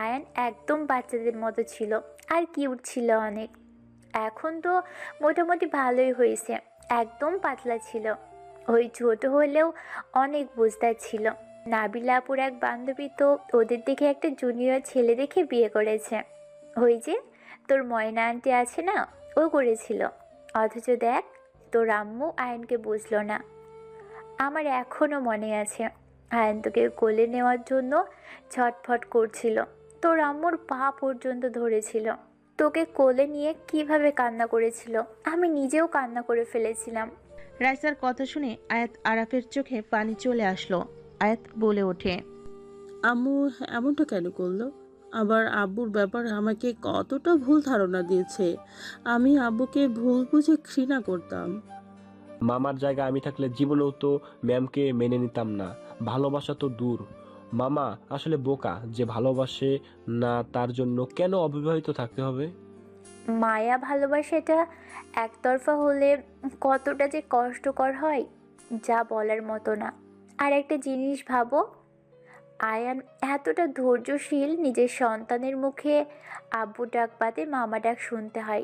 আয়ান একদম বাচ্চাদের মতো ছিল, আর কিউট ছিল অনেক। এখন তো মোটামুটি ভালোই হয়েছে, একদম পাতলা ছিল। ওই ছোট হলেও অনেক বুঝদার ছিল। নাবিলা আপুর এক বান্ধবী তো ওদের দেখে একটা জুনিয়র ছেলে দেখে বিয়ে করেছে। ওই যে তোর ময়না আন্টি আছে না, ও করেছিল। অথচ দেখ, তোর আম্মু আয়নকে বুঝলো না। আমার এখনও মনে আছে, আয়ন তোকে কোলে নেওয়ার জন্য ছটফট করছিল, তোর আম্মুর পা পর্যন্ত ধরেছিল। তোকে কোলে নিয়ে কিভাবে কান্না করেছিল, আমি নিজেও কান্না করে ফেলেছিলাম। রাইসার কথা শুনে আয়াত আরাফের চোখে পানি চলে আসলো। আয়াত বলে ওঠে, আম্মু এমনটা কেন করলো? আবার আব্বুর ব্যাপারে আমাকে কতটা ভুল ধারণা দিয়েছে। আমি আব্বুকে ভুল বুঝে ঘৃণা করতাম। মামার জায়গায় আমি থাকলে জীবনেও তো ম্যামকে মেনে নিতাম না। ভালোবাসা তো দূর, মামা আসলে বোকা যে ভালোবাসে না তার জন্য কেন অবিবাহিত থাকতে হবে? মায়া ভালোবাসাটা একতরফা হলে কতটা যে কষ্টকর হয়, যা বলার মতো না। আর একটা জিনিস ভাবো, আয়ান এতটা ধৈর্যশীল, নিজের সন্তানের মুখে আব্বু ডাক বাদে মামা ডাক শুনতে হয়।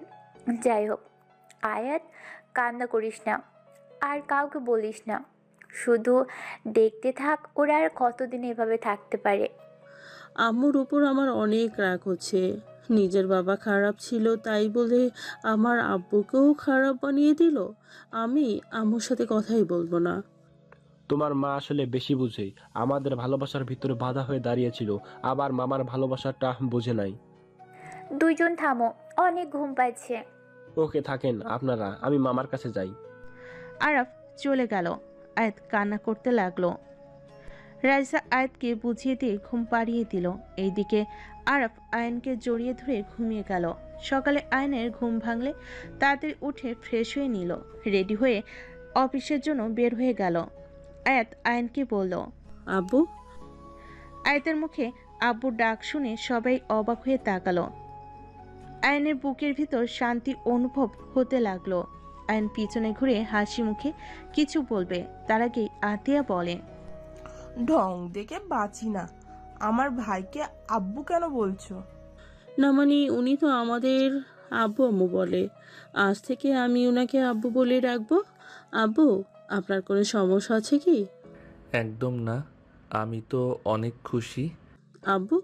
যাই হোক, আয়াত কান্না করিস না, আর কাউকে বলিস না। শুধু দেখতে থাক ওরা আর কতদিন এভাবে থাকতে পারে। আম্মুর উপর আমার অনেক রাগ হচ্ছে। নিজের বাবা খারাপ ছিল তাই বলে আমার আব্বুকেও খারাপ বানিয়ে দিল। আমি আম্মুর সাথে কথাই বলবো না। তোমার মা আসলে বেশি বুঝে, আমাদের ভালোবাসার ভিতরে বাধা হয়ে দাঁড়িয়েছিল, আবার মামার ভালোবাসাটা বুঝে নাই। দুইজন থামো, অনেক ঘুম পাচ্ছে। ওকে থাকেন আপনারা, আমি মামার কাছে যাই। আরাফ চলে গেল। আয়াত কান্না করতে লাগলো। রাইসা আয়াতকে বুঝিয়ে দিয়ে ঘুম পাড়িয়ে দিল। এইদিকে আরাফ আয়নকে জড়িয়ে ধরে ঘুমিয়ে গেল। সকালে আয়নের ঘুম ভাঙলে তাড়াতাড়ি উঠে ফ্রেশ হয়ে নিল, রেডি হয়ে অফিসের জন্য বের হয়ে গেল। আয়াত আয়নকে বলল, আব্বু। আয়াতের মুখে আব্বুর ডাক শুনে সবাই অবাক হয়ে তাকালো। আয়নের বুকের ভিতর শান্তি অনুভব হতে লাগলো। আয়ন পিছনে ঘুরে হাসি মুখে কিছু বলবে, তার আগেই আতিয়া বলে, ঢং দেখে বাঁচি না। আমার ভাইকে আব্বু কেন বলছো? না মানে উনি তো আমাদের আব্বু আম্মু বলে, আজ থেকে আমি ওনাকে আব্বু বলে রাখবো। আব্বু, আপনার কোনো সমস্যা আছে কি? একদম না, আমি তো অনেক খুশি। আব্বু,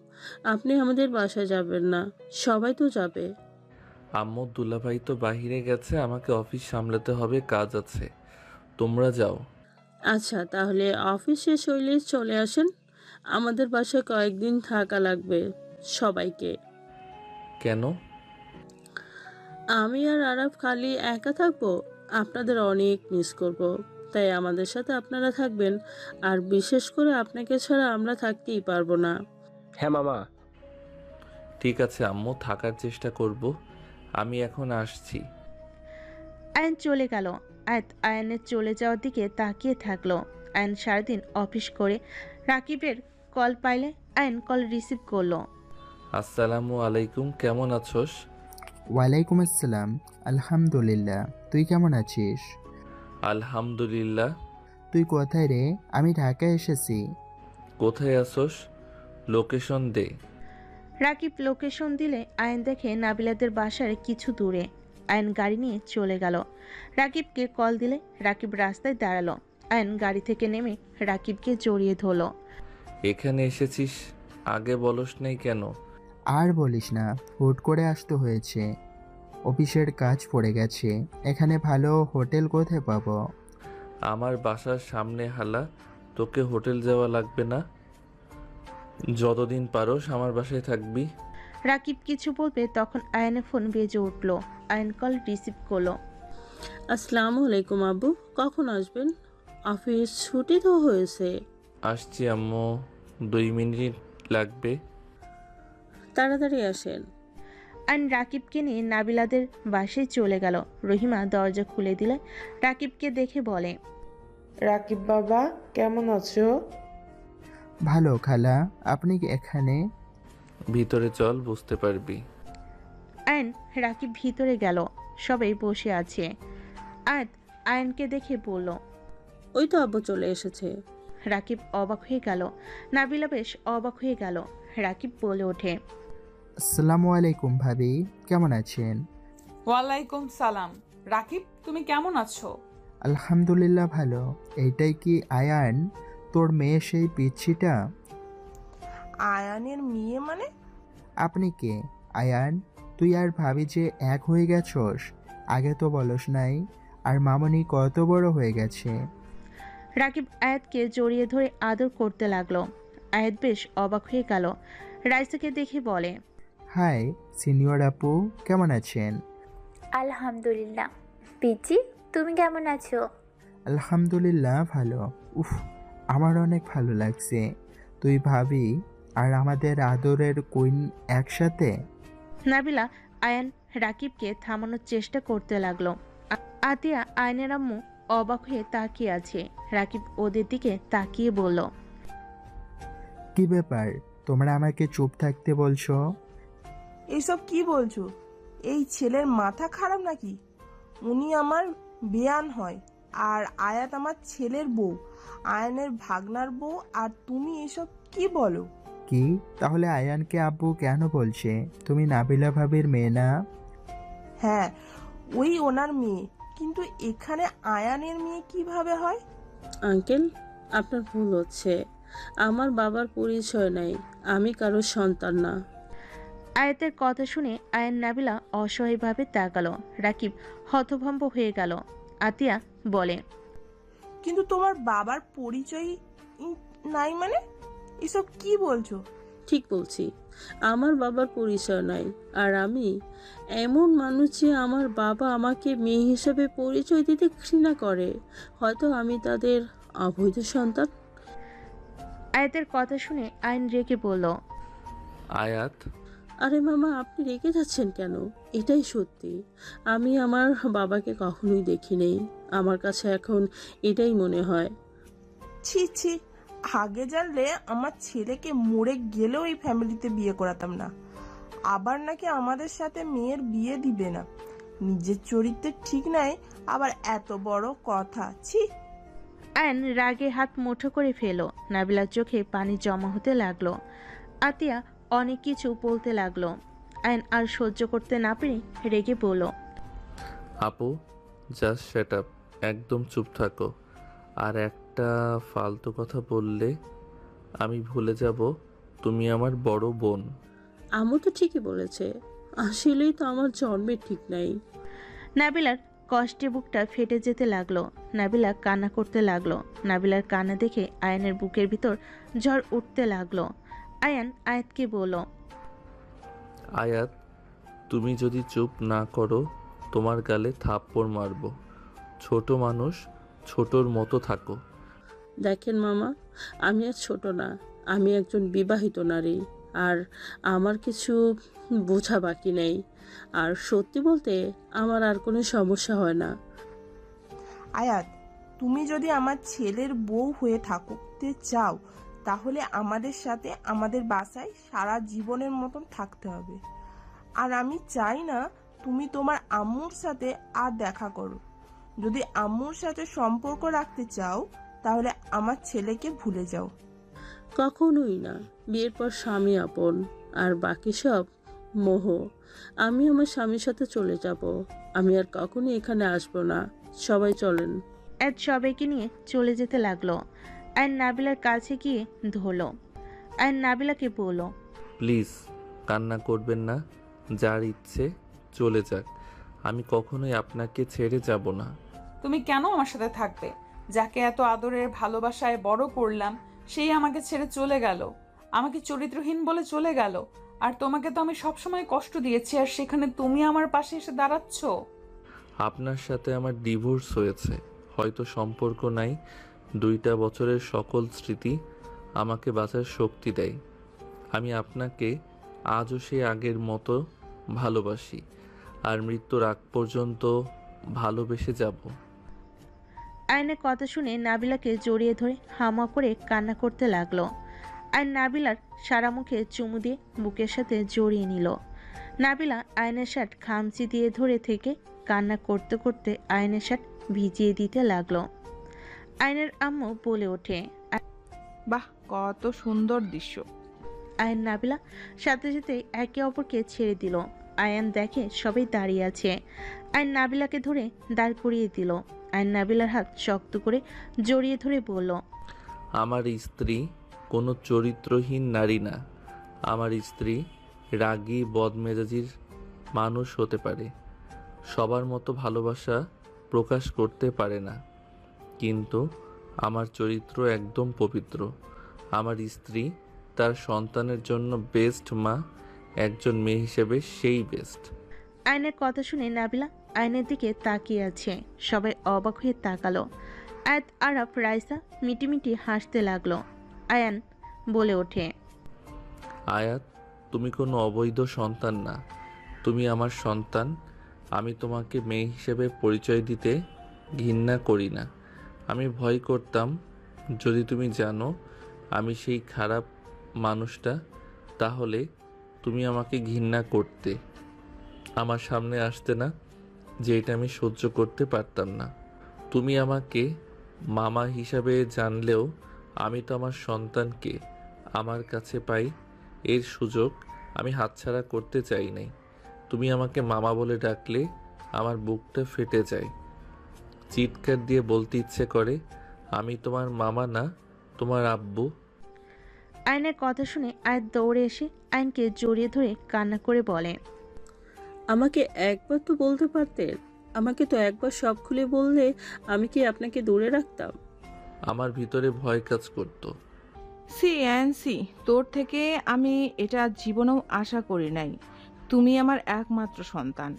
আপনি আমাদের বাসায় যাবেন না? সবাই তো যাবে। আম্মু দুলাভাই তো বাহিরে গেছে, আমাকে অফিস সামলাতে হবে, কাজ আছে। তোমরা যাও। আচ্ছা, তাহলে অফিস শেষ হইলে চলে আসেন। আমাদের বাসায় কয়েকদিন থাকা লাগবে সবাইকে। কেন? আমি আর আরাফ খালি একা থাকবো, আপনাদের অনেক মিস করব। তাই আমাদের সাথে আপনারা থাকবেন, আর বিশেষ করে আপনাকে ছাড়া আমরা থাকতেই পারবো না। হ্যাঁ মামা। ঠিক আছে আম্মু, থাকার চেষ্টা করব। আমি এখন আসছি। আয়ন চলে গেল। আয়নের চলে যাওয়ার দিকে তাকিয়ে থাকলো। আয়ন সারাদিন অফিস করে রাকিবের কল পাইলে আয়ন কল রিসিভ করলো। আসসালামু আলাইকুম, কেমন আছোস? ওয়ালাইকুম আসসালাম। আলহামদুলিল্লাহ, তুই কেমন আছিস? আলহামদুলিল্লাহ। তুই কোথায় রে? আমি ঢাকায় এসেছি। কোথায় আছোস? লোকেশন দে। রাকিব লোকেশন দিলে আয়ন দেখে নাবিলাদের বাসার কিছু দূরে। আয়ন গাড়ি নিয়ে চলে গেল। রাকিবকে কল দিলে রাকিব রাস্তায় দাঁড়ালো। আয়ন গাড়ি থেকে নেমে রাকিবকে জড়িয়ে ধরল। এখানে এসেছিস, আগে বলস নাই কেন? আর বলিস না, হুট করে আসতে হয়েছে। অফিসের কাজ পড়ে গেছে। এখানে ভালো হোটেল কোথায় পাবো? আমার বাসার সামনে হালা, তোকে হোটেল যাওয়া লাগবে না। যতদিন পারোস আমার বাসায় থাকবি। রাকিব কিছু বলবে তখন আয়নের ফোন বেজে উঠল। আয়ন কল রিসিভ করলো। আসসালামু আলাইকুম আব্বু, কখন আসবেন? অফিস ছুটি তো হয়েছে। আসছি আম্মু, 2 মিনিট লাগবে। তাড়াতাড়ি আসেন। আয়ন রাকিবকে নিয়ে নাবিলাদের বাসায় চলে গেল। রহিমা দরজা খুলে দিলে রাকিবকে দেখে বলে, রাকিব বাবা কেমন আছো? ভালো খালা, আপনি কি এখানে? ভিতরে চল, বুঝতে পারবি। আয়ন রাকিব ভিতরে গেল। সবাই বসে আছে। আয়নকে দেখে বলল, ওই তো আব্বু চলে এসেছে। রাকিব অবাক হয়ে গেল। নাবিলা বেশ অবাক হয়ে গেল। রাকিব বলে ওঠে, আসসালামু আলাইকুম ভাবি, কেমন আছেন? ওয়ালাইকুম সালাম। রাকিব, তুমি কেমন আছো? আলহামদুলিল্লাহ ভালো। এইটাই কি আয়ান, তোর মেয়ে সেই পিচ্ছিটা? আয়ানের মেয়ে মানে? আপনি কে আয়ান? তুই আর ভাবি যে এক হয়ে গেছস? আগে তো বলস নাই। আর মামনি কত বড় হয়ে গেছে। রাকিব আয়াতকে জড়িয়ে ধরে আদর করতে লাগলো। আয়াত বেশ অবাক হয়ে গেল। রাইসাকে দেখে বলে, হাই সিনিয়র আপু, কেমন আছেন? আলহামদুলিল্লাহ। পিচি, তুমি কেমন আছো? আলহামদুলিল্লাহ ভালো। উফ, আমার অনেক ভালো লাগছে। তুই ভাবি আর আমাদের আদরের কুইন একসাথে। নাবিলা আয়ান রাকিবকে থামানোর চেষ্টা করতে লাগলো। আতিয়া আয়নের আম্মু অবাক হয়ে তাকিয়ে আছে। রাকিব ওদের দিকে তাকিয়ে বলল, কি ব্যাপার, তোমরা আমাকে চুপ থাকতে বলছো? এইসব কি বলছো? এই ছেলের মাথা খারাপ নাকি? উনি আমার বেয়ান হয়, আর আয়াত আমার ছেলের বউ, আয়ানের ভাগনার বউ, আর তুমি এসব কি বলো? কি তাহলে আয়ানকে আব্বু কেন বলছে? তুমি নাবিলা ভাবির মেয়ে না? হ্যাঁ, ওই ওনার মেয়ে, কিন্তু এখানে আয়ানের মেয়ে কিভাবে হয়? আঙ্কেল, আপনার ভুল হচ্ছে। আমার বাবার পরিচয় নাই, আমি কারোর সন্তান না। আয়াতের কথা শুনে আয়ান নাবিলা অসহায়ভাবে তাকালো। রাকিব হতভম্ব হয়ে গেল। আতিয়া বলে, কিন্তু তোমার বাবার পরিচয় নাই মানে? এসব কি বলছো? ঠিক বলছি, আমার বাবার পরিচয় নাই। আর আমি এমন মানুষ যে আমার বাবা আমাকে মেয়ে হিসেবে পরিচয় দিতে ঘৃণা করে। হয়তো আমি তাদের অবৈধ সন্তান। আয়াতের কথা শুনে আয়ন রেগে বলল, আয়াত, আরে মামা, আপনি রেগে যাচ্ছেন কেন? এটাই সত্যি, আমি আমার বাবাকে কখনোই দেখিনি। আমার কাছে এখন এটাই মনে হয়। ছি ছি, আগে জানলে আমার ছেলেকে মরে গেলেও এই ফ্যামিলিতে বিয়ে করাতাম না। আবার নাকি আমাদের সাথে মেয়ের বিয়ে দিবে না। নিজের চরিত্রের ঠিক নাই, আবার এত বড় কথা। ছি। আয়ন রাগে হাত মুঠো করে ফেলো। নাবিলার চোখে পানি জমা হতে লাগলো। আতিয়া অনেক কিছু বলতে লাগলো। আয়ন আর সহ্য করতে না পেরে রেগে বলল, আপু জাস্ট শাট আপ, একদম চুপ থাকো। আর একটা ফালতু কথা বললে আমি ভুলে যাব তুমি আমার বড় বোন। আমু তো ঠিকই বলেছে, আসলেই তো আমার জন্মের ঠিক নাই। নাবিলার কষ্টে বুকটা ফেটে যেতে লাগলো। নাবিলা কান্না করতে লাগলো। নাবিলার কান্না দেখে আয়ানের বুকের ভিতর ঝড় উঠতে লাগলো। আয়ান আয়াতকে বলল, আয়াত, তুমি যদি চুপ না করো তোমার গালে থাপ্পড় মারবো। ছোট মানুষ ছোটর মতো থাকো। দেখেন মামা, আমি আর ছোট না, আমি একজন বিবাহিত নারী। আর আমার কিছু বোঝা বাকি নেই। আর সত্যি বলতে আমার আর কোনো সমস্যা হয় না। আয়াত, তুমি যদি আমার ছেলের বউ হয়ে থাকতে চাও তাহলে আমাদের সাথে আমাদের বাসায় সারা জীবনের মতন থাকতে হবে। আর আমি চাই না তুমি তোমার আম্মুর সাথে আর দেখা করো। যদি আম্মুর সাথে সম্পর্ক রাখতে চাও তাহলে আমার ছেলেকে ভুলে যাও। কখনোই না। বিয়ের পর স্বামী আপন, আর বাকি সব মোহ। আমি আমার স্বামীর সাথে চলে যাব। আমি আর কখনোই এখানে আসবো না। সবাই চলেন। আয়াত সবাইকে নিয়ে চলে যেতে লাগলো। আয়ন নাবিলার কাছে গিয়ে ধরলো। আয়ন নাবিলাকে বলল, প্লিজ কান্না করবেন না, যার ইচ্ছে চলে যাক, আমি কখনোই আপনাকে ছেড়ে যাব না। তুমি কেন আমার সাথে থাকবে? যাকে এত আদরের ভালোবাসায় বড় করলাম সেই আমাকে ছেড়ে চলে গেল, আমাকে চরিত্রহীন বলে চলে গেল। আর তোমাকে তো আমি সবসময় কষ্ট দিয়েছি, আর সেখানে তুমি আমার পাশে এসে দাঁড়াচ্ছ। আপনার সাথে আমার ডিভোর্স হয়েছে, হয়তো সম্পর্ক নাই, 2টা বছরের সকল স্মৃতি আমাকে বাঁচার শক্তি দেয়। আমি আপনাকে আজও সে আগের মতো ভালোবাসি, আর মৃত্যুর আগ পর্যন্ত ভালোবেসে যাব। আয়নের কথা শুনে নাবিলাকে জড়িয়ে ধরে হামা করে কান্না করতে লাগলো। আয়ন নাবিলার সারা মুখে চুমু দিয়ে বুকের সাথে জড়িয়ে নিল। নাবিলা আয়নের শার্ট খামচি দিয়ে ধরে থেকে কান্না করতে করতে আয়নের শার্ট ভিজিয়ে দিতে লাগলো। আয়নের আম্মু বলে ওঠে, বাহ, কত সুন্দর দৃশ্য। আয়ন নাবিলা সাথে সাথে একে অপরকে ছেড়ে দিল। আয়ান দেখে সবাই দাঁড়িয়ে আছে। আয়ন নাবিলাকে ধরে দাঁড় করিয়ে দিল। আয়ন নাবিলার হাত শক্ত করে জড়িয়ে ধরে বলল, আমার স্ত্রী কোনো চরিত্রহীন নারী না। আমার স্ত্রী রাগী বদমেজাজির মানুষ হতে পারে, সবার মতো ভালোবাসা প্রকাশ করতে পারে না, কিন্তু আমার চরিত্র একদম পবিত্র। আমার স্ত্রী তার সন্তানের জন্য বেস্ট মা, একজন মেয়ে হিসেবে সেই বেস্ট। আয়নের কথা শুনে নাবিলা আয়নের দিকে তাকিয়ে আছে। সবাই অবাক হয়ে তাকালো। আয়াত, আরাফ, রাইসা মিটিমিটি হাসতে লাগলো। আয়ান বলে ওঠে, আয়াত, তুমি কোনো অবৈধ সন্তান না, তুমি আমার সন্তান। আমি তোমাকে মেয়ে হিসেবে পরিচয় দিতে ঘৃণা করি না। আমি ভয় করতাম যদি তুমি জানো আমি সেই খারাপ মানুষটা, তাহলে তুমি আমাকে ঘৃণা করতে, আমার সামনে আসতে না, যে এটা আমি সহ্য করতে পারতাম না। তুমি আমাকে মামা হিসাবে জানলেও আমি তো আমার সন্তানকে আমার কাছে পাই, এর সুযোগ আমি হাতছাড়া করতে চাই নাই। তুমি আমাকে মামা বলে ডাকলে আমার বুকটা ফেটে যায়, চিৎকার দিয়ে বলতে ইচ্ছে করে আমি তোমার মামা না, তোমার আব্বু। আয়নের কথা শুনে আয়াত দৌড়ে এসে আয়নকে জড়িয়ে ধরে কান্না করে বলে, আমাকে একবার তো বলতে পারতেন। আমাকে তো একবার সব খুলে বললে আমি কি আপনাকে দূরে রাখতাম? আমার ভিতরে ভয় কাজ করতো। সি, তোর থেকে আমি এটা জীবনেও আশা করি নাই। তুমি আমার একমাত্র সন্তান,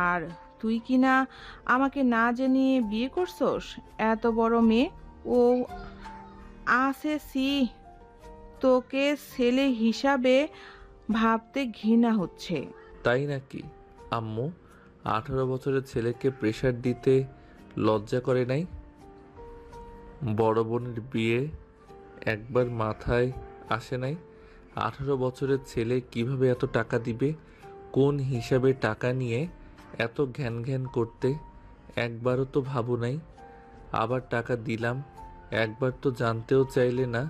আর তুই কি না আমাকে না জানিয়ে বিয়ে করছস? এত বড় মেয়ে ও আছে। তোকে ছেলে হিসাবে ভাবতে ঘৃণা হচ্ছে। তাই নাকি আম্মু? 18 বছরের ছেলেকে প্রেশার দিতে লজ্জা করে নাই? বড় বোনের বিয়ে একবার মাথায় আসে নাই? 18 বছরের ছেলে কিভাবে এত টাকা দিবে? কোন হিসাবে টাকা নিয়ে এত ঘ্যান ঘ্যান করতে একবারও তো ভাবো নাই? আবার টাকা দিলাম, একবার তো জানতেও চাইলে না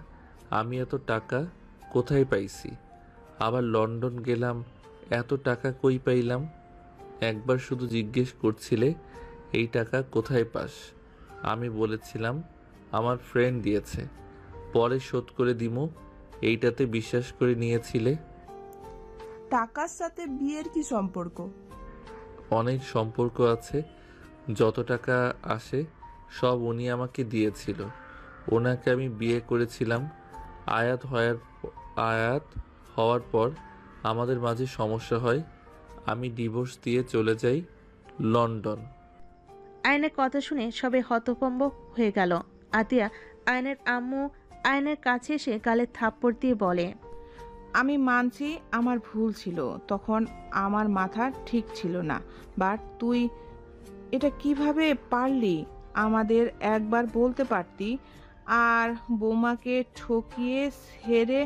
আমি এত টাকা কোথায় পাইছি। আবার লন্ডন গেলাম, এত টাকা কই পাইলাম? একবার শুধু জিজ্ঞেস করছিলে এই টাকা কোথায় পাস? আমি বলেছিলাম আমার ফ্রেন্ড দিয়েছে, পরে শোধ করে দিমু, এইটাতে বিশ্বাস করে নিয়েছিলে। টাকার সাথে বিয়ের কি সম্পর্ক? অনেক সম্পর্ক আছে, যত টাকা আসে সব উনি আমাকে দিয়েছিল। ওনাকে আমি বিয়ে করেছিলাম। আয়াত হওয়ার পর আমাদের মাঝে সমস্যা হয়, আমি ডিভোর্স দিয়ে চলে যাই লন্ডন। আয়নের কথা শুনে সবাই হতভম্ব হয়ে গেল। আতিয়া আয়নের আম্মু আয়নের কাছে এসে গালে থাপ্পড় দিয়ে বলে, আমি মানছি আমার ভুল ছিল, তখন আমার মাথা ঠিক ছিল না। বাট তুই এটা কিভাবে পারলি? আমাদের একবার বলতে পারতি। আর বৌমাকে ঠকিয়ে ছেড়ে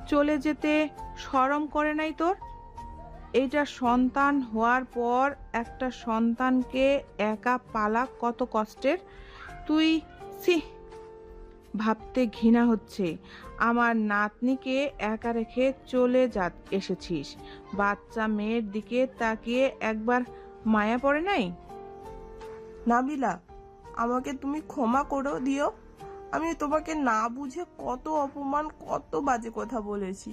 চলে যেতে শরম করে নাই তোর? এইটা সন্তান হওয়ার পর একটা সন্তানকে একা পালা কত কষ্টের। তুই ছি, ভাবতে ঘৃণা হচ্ছে। আমার নাতনিকে একা রেখে চলে এসেছিস। বাচ্চা মেয়ের দিকে তাকিয়ে একবার মায়া পড়ে নাই? নাবিলা, আমাকে তুমি ক্ষমা করে দিও। আমি তোমাকে না বুঝে কত অপমান, কত বাজে কথা বলেছি।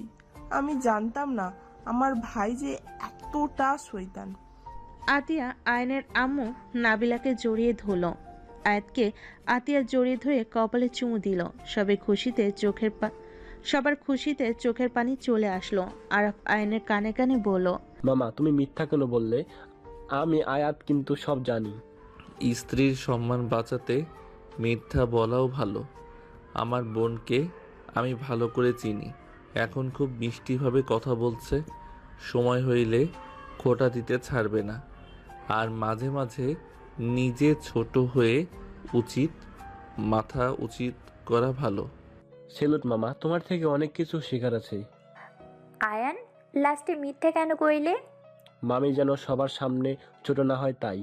আমি জানতাম না আমার ভাই যে এতটা শয়তান। আতিয়া আয়নের আম্মু নাবিলাকে জড়িয়ে ধরল। আয়াতকে আতিয়া জড়িয়ে ধরে কপালে চুমু দিল। সবার খুশিতে চোখের পানি চলে আসলো। আরাফ আয়নের কানে কানে বলল, মামা তুমি মিথ্যা কেন বললে? আমি আয়াত কিন্তু সব জানি। স্ত্রীর সম্মান বাঁচাতে মিথ্যা বলাও ভালো। আমার বোনকে আমি ভালো করে চিনি। এখন খুব মিষ্টিভাবে কথা বলছে। সময় হইলে খোঁটা দিতে ছাড়বে না। আর মাঝে মাঝে নিজে ছোট হয়ে মাথা উচিত করা ভালো। সেলুট মামা, তোমার থেকে অনেক কিছু শেখার আছে। আয়ান, লাস্টে মিথ্যা কেন কইলে? মামি যেন সবার সামনে ছোট না হয় তাই।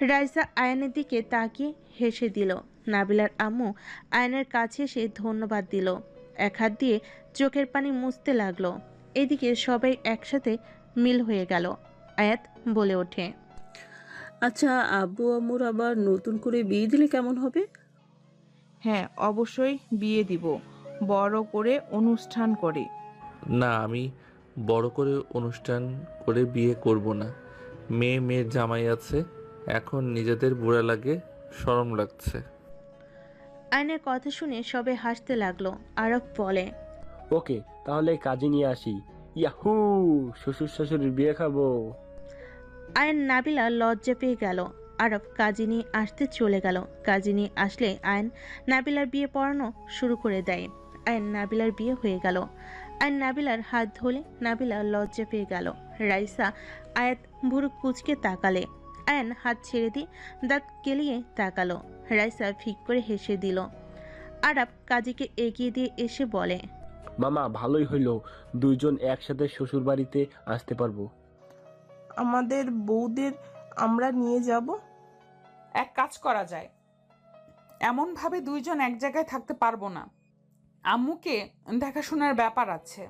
রাইসা আয়নের দিকে তাকিয়ে হেসে দিল। নাবিলার আম্মু আয়নের কাছে এসে ধন্যবাদ দিল। এক হাত দিয়ে চোখের পানি মুছতে লাগলো। এদিকে সবাই একসাথে মিল হয়ে গেল। আয়াত বলে ওঠে, আচ্ছা, আব্বু আম্মুর আবার নতুন করে বিয়ে দিলে কেমন হবে? হ্যাঁ, অবশ্যই বিয়ে দিব, বড় করে অনুষ্ঠান করে। না, আমি বড় করে অনুষ্ঠান করে বিয়ে করব না। মেয়ের জামাই আছে। এখন নিজেদের বুড়া লাগে, শরম লাগছে। আয়নের কথা শুনে সবাই হাসতে লাগলো। আরব বলে, ওকে, তাহলে কাজে নিয়ে আসি। ইয়াহু, শ্বশুর শাশুড়ির বিয়ে খাবো। আয়ন নাবিলা লজ্জা পেয়ে গেল। আরব কাজী নিয়ে আসতে চলে গেল। কাজী নিয়ে আসলে আয়ন নাবিলার বিয়ে পড়ানো শুরু করে দেয়। আয়ন নাবিলার বিয়ে হয়ে গেল। আয়ন নাবিলার হাত ধরে নাবিলা লজ্জা পেয়ে গেল। রাইসা আয়াত ভুরু কুচকে তাকালে। আয়ন হাত ছেড়ে দিয়ে দাঁত কেলিয়ে তাকালো। রাইসা ফিক করে হেসে দিল। আরব কাজীকে এগিয়ে দিয়ে এসে বলে, মামা ভালোই হইল, দুইজন একসাথে শ্বশুর বাড়িতে আসতে পারবো। আমাদের বউদের আমরা নিয়ে যাব। এক কাজ করা যায়, এমনভাবে দুইজন এক জায়গায় থাকতে পারবো না। আম্মুকে দেখাশোনার ব্যাপার আছে।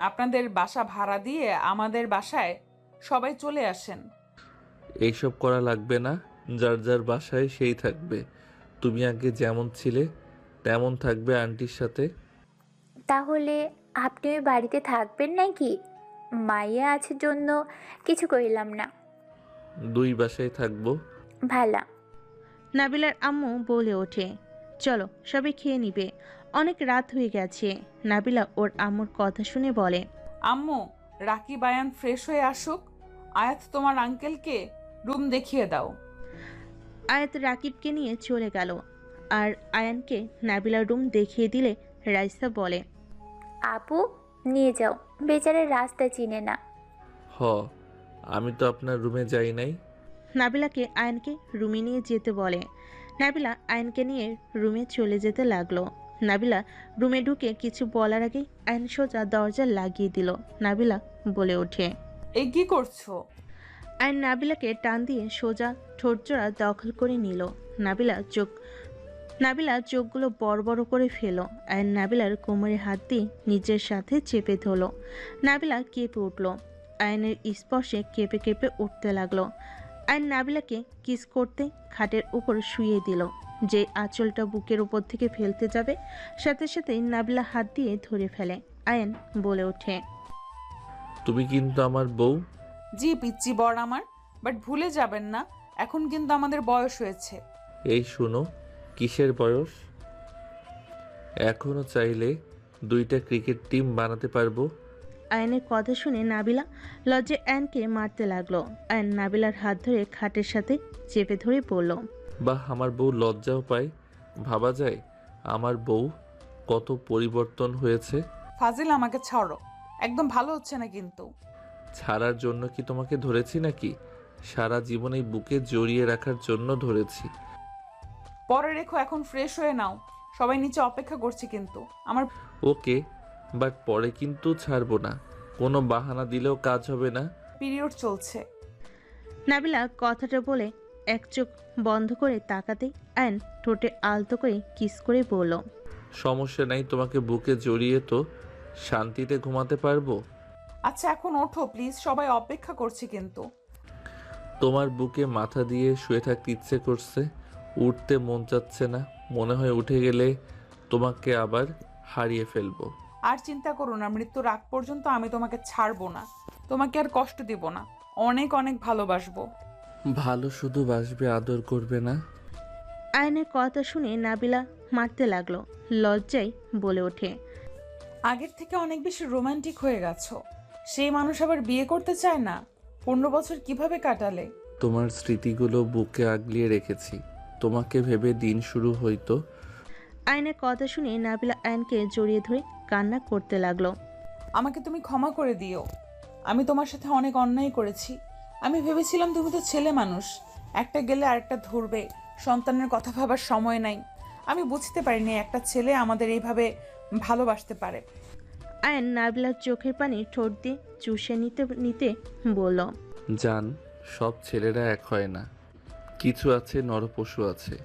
আপনাদের বাসা ভাড়া দিয়ে আমাদের বাসায় সবাই চলে আসেন। এইসব করা লাগবে না। যার যার বাসায় সেই থাকবে। তুমি আগে যেমন ছিলে তেমন থাকবে আন্টির সাথে। তাহলে আপনি ওই বাড়িতে থাকবেন নাকি? মাইয়া আছে জন্য কিছু কইলাম না। দুই বাসায় থাকবো। ভালা। নাবিলার আম্মু বলে ওঠে, চলো সবাই খেয়ে নিবে, অনেক রাত হয়ে গেছে। নাবিলা ওর আম্মুর কথা শুনে বলে, আম্মু, রাকিব আয়ান ফ্রেশ হয়ে আসুক। আয়াত, তোমার আঙ্কেলকে রুম দেখিয়ে দাও। আয়াত রাকিবকে নিয়ে চলে গেল। আর আয়ানকে নাবিলার রুম দেখিয়ে দিলে রাইসা বলে, আপু নিয়ে যাও, বেচারে রাস্তা চিনে না। হ, আমি তো আপনার রুমে যাই নাই। নাবিলাকে আয়নকে রুমে নিয়ে যেতে বলে। নাবিলা আয়নকে নিয়ে রুমে চলে যেতে লাগলো। নাবিলা রুমে ঢুকে কিছু বলার আগেই আয়ন সোজা দরজা লাগিয়ে দিল। নাবিলা বলে ওঠে, এই কি করছো? আয়ন নাবিলাকে টান দিয়ে সোজা ঠোঁটজোড়া দখল করে নিল। নাবিলা চোখগুলো বড় বড় করে ফেলো। আয়ন নাবিলার কোমরে হাত দিয়ে নিজের সাথে চেপে ধরল। নাবিলা কেঁপে উঠল। আয়নের স্পর্শে কেঁপে কেঁপে উঠতে লাগলো। আয়ন নাবিলাকে কিস করতে খাটের উপর শুইয়ে দিল। যে আঁচলটা বুকের উপর থেকে ফেলতে যাবে, সাথে সাথেই নাবিলা হাত দিয়ে ধরে ফেলে। আয়ন বলে ওঠে, তুমি কিন্তু আমার বউ। জি পিচ্চি বর আমার, বাট ভুলে যাবেন না এখন কিন্তু আমাদের বয়স হয়েছে। এই শুনো, কিসের বয়স? এখনো চাইলে দুইটা ক্রিকেট টিম বানাতে পারবো। আয়নের কথা শুনে নাবিলা লজ্জায় আয়নকে মারতে লাগলো। আয়ন নাবিলার হাত ধরে খাটের সাথে চেপে ধরে বলল, বাহ, আমার বউ লজ্জাও পায়। ভাবা যায় আমার বউ কত পরিবর্তন হয়েছে। ফাজিল, আমাকে ছাড়ো, একদম ভালো হচ্ছে না কিন্তু। ছাড়ার জন্য কি তোমাকে ধরেছি নাকি? সারা জীবন এই বুকে জড়িয়ে রাখার জন্য ধরেছি। পরে রেখো, এখন ফ্রেশ হয়ে নাও, সবাই নিচে অপেক্ষা করছে কিন্তু। আমার ওকে, বাট পরে কিন্তু ছাড়বো না। কোনো বাহানা দিলেও কাজ হবে না। পিরিয়ড চলছে। নাবিলা কথাটা বলে এক চোখ বন্ধ করে তাকাতেই আয়ন ঠোঁটে আলতো করে কিস করে বলল, সমস্যা নাই, তোমাকে বুকে জড়িয়ে তো শান্তিতে ঘুমাতে পারবো। আচ্ছা এখন ওঠো প্লিজ, সবাই অপেক্ষা করছে কিন্তু। তোমার বুকে মাথা দিয়ে শুয়ে থাকতে ইচ্ছে করছে, উঠতে মন চাচ্ছে না। মনে হয় উঠে গেলে তোমাকে আবার হারিয়ে ফেলবো। আর চিন্তা করো না, মৃত্যুর আগ পর্যন্ত আমি তোমাকে ছাড়বো না, তোমাকে আর কষ্ট দিব না, অনেক অনেক ভালোবাসবো। ভালো শুধু বাসবে, আদর করবে না? আয়নের কথা শুনে নাবিলা মারতে লাগলো। লজ্জায় বলে ওঠে, আগের থেকে অনেক বেশি রোমান্টিক হয়ে গেছো। সেই মানুষ আবার বিয়ে করতে চায় না? 15 বছর কিভাবে কাটালে? তোমার স্মৃতিগুলো বুকে আগলিয়ে রেখেছি, তোমাকে ভেবে দিন শুরু হইতো। আয়নের কথা শুনে নাবিলা আয়নকে জড়িয়ে ধরে কান্না করতে লাগলো। আমাকে তুমি ক্ষমা করে দিও, আমি তোমার সাথে অনেক অন্যায় করেছি। আমি ভেবেছিলাম তুমি তো ছেলে মানুষ, একটা গেলে আরেকটা ধরবে, সন্তানের কথা ভাবার সময় নাই। আমি বুঝতে পারিনি একটা ছেলে আমাদের এইভাবে ভালোবাসতে পারে। আয়ন নাবিলার চোখের পানি ঠোঁট দিয়ে চুষে নিতে নিতে বলল, জান, সব ছেলেরা এক হয় না। কিছু আছে নরপশু আছে,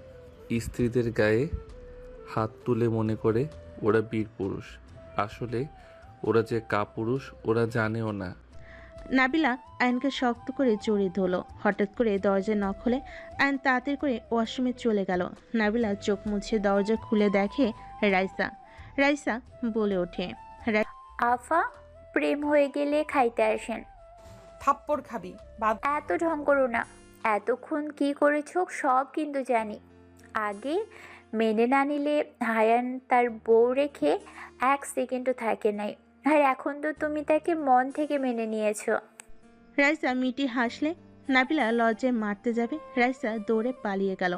স্ত্রীদের গায়ে হাত তুলে মনে করে ওরা বীর পুরুষ। আসলে ওরা যে কাপুরুষ ওরা জানেও না। নাবিলা আয়নকে শক্ত করে জড়িয়ে ধরল। হঠাৎ করে দরজা নক হলে আয়ন তাড়াতাড়ি করে ওয়াশরুমে চলে গেল। নাবিলা চোখ মুছে দরজা খুলে দেখে রাইসা। রাইসা বলে ওঠে, আফা, প্রেম হয়ে গেলে খাইতে আসেন। থাপ্পড় খাবি, বাদ। এত ঢং করো না, এতক্ষণ কি করেছো সব কিন্তু জানি। আগে মেনে না নিলে হায়ান তার বউ রেখে 1 সেকেন্ডও থাকে নাই, আর এখন তো তুমি তাকে মন থেকে মেনে নিয়েছো। রাইসা মিটি হাসলে নাবিলা লজ্জায় মারতে যাবে, রাইসা দৌড়ে পালিয়ে গেল।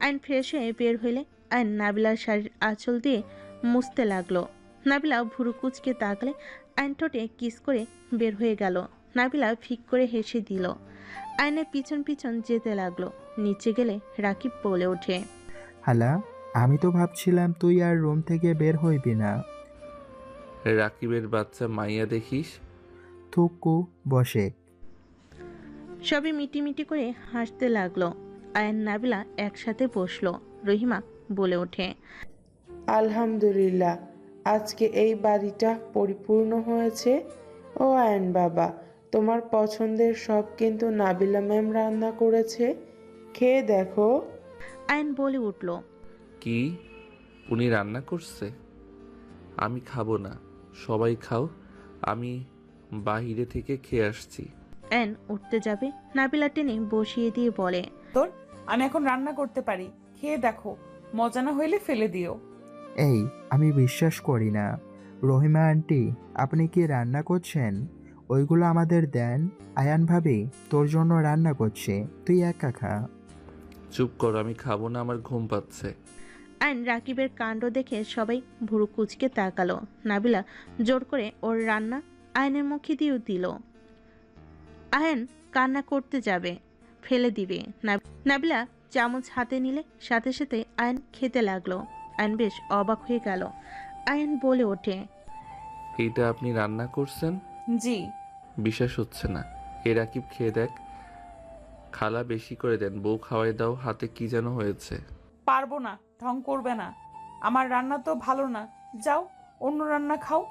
আয়ন ফ্রেশ হয়ে বের হইলে আয়ন নাবিলার শাড়ির আঁচল দিয়ে মুছতে লাগলো। নাবিলা ভুরু কুচকে তাকলে আয়ন ঠোঁটে কিস করে বের হয়ে গেল। নাবিলা ফিক করে হেসে দিল। আয়নের পিছন পিছন যেতে লাগলো। নিচে গেলে রাকিব বলে ওঠে, হালা, আমি তো ভাবছিলাম তুই আর রুম থেকে বের হইবি না। রাকিবের বাচ্চা মাইয়া দেখিস। থুকু বসে। সবই মিটিমিটি করে হাসতে লাগলো। আয়ন নাবিলা একসাথে বসলো। রহিমা বলে ওঠে, আলহামদুলিল্লাহ, আজকে এই বাড়িটা পরিপূর্ণ হয়েছে। ও আয়ন বাবা, তোমার পছন্দের সব কিন্তু নাবিলা ম্যাম রান্না করেছে, খেয়ে দেখো। আয়ন বলে উঠল, কি উনি রান্না করছে? আমি খাবো না, সবাই খাও, আমি বাইরে থেকে খেয়ে আসছি। আয়ন উঠতে যাবে, নাবিলা টেনে বসিয়ে দিয়ে বলে, তোর আমি এখন রান্না করতে পারি, খেয়ে দেখো, মজা না হইলে ফেলে দিও। এই, আমি বিশ্বাস করি না। রহিমা আন্টি, আপনি কি রান্না করছেন? ওইগুলো আমাদের দেন। আয়ান ভাবি তোর জন্য রান্না করছে, তুই একা খা। চুপ কর, আমি খাবো না, আমার ঘুম পাচ্ছে। আয়ন রাকিবের কাণ্ড দেখে সবাই ভুরু কুচকে তাকালো। নাবিলা জোর করে ওর রান্না আয়নের মুখে দিয়েও দিল। আয়ন কান্না করতে যাবে, ফেলে দিবে। নাবিলা চামচ হাতে নিলে সাথে সাথে আয়ন খেতে লাগলো। আয়ন বেশ অবাক হয়ে গেল। আয়ন বলে ওঠে, এইটা আপনি রান্না করছেন? জি। বিশ্বাস হচ্ছে না। এ রাকিব, খেয়ে দেখ। খালা বেশি করে দেন, বউ খাওয়াই দাও, হাতে কি যেন হয়েছে। পারবো না, ঢং করবে না, আমার রান্না তো ভালো না, যাও অন্য রান্না খাও।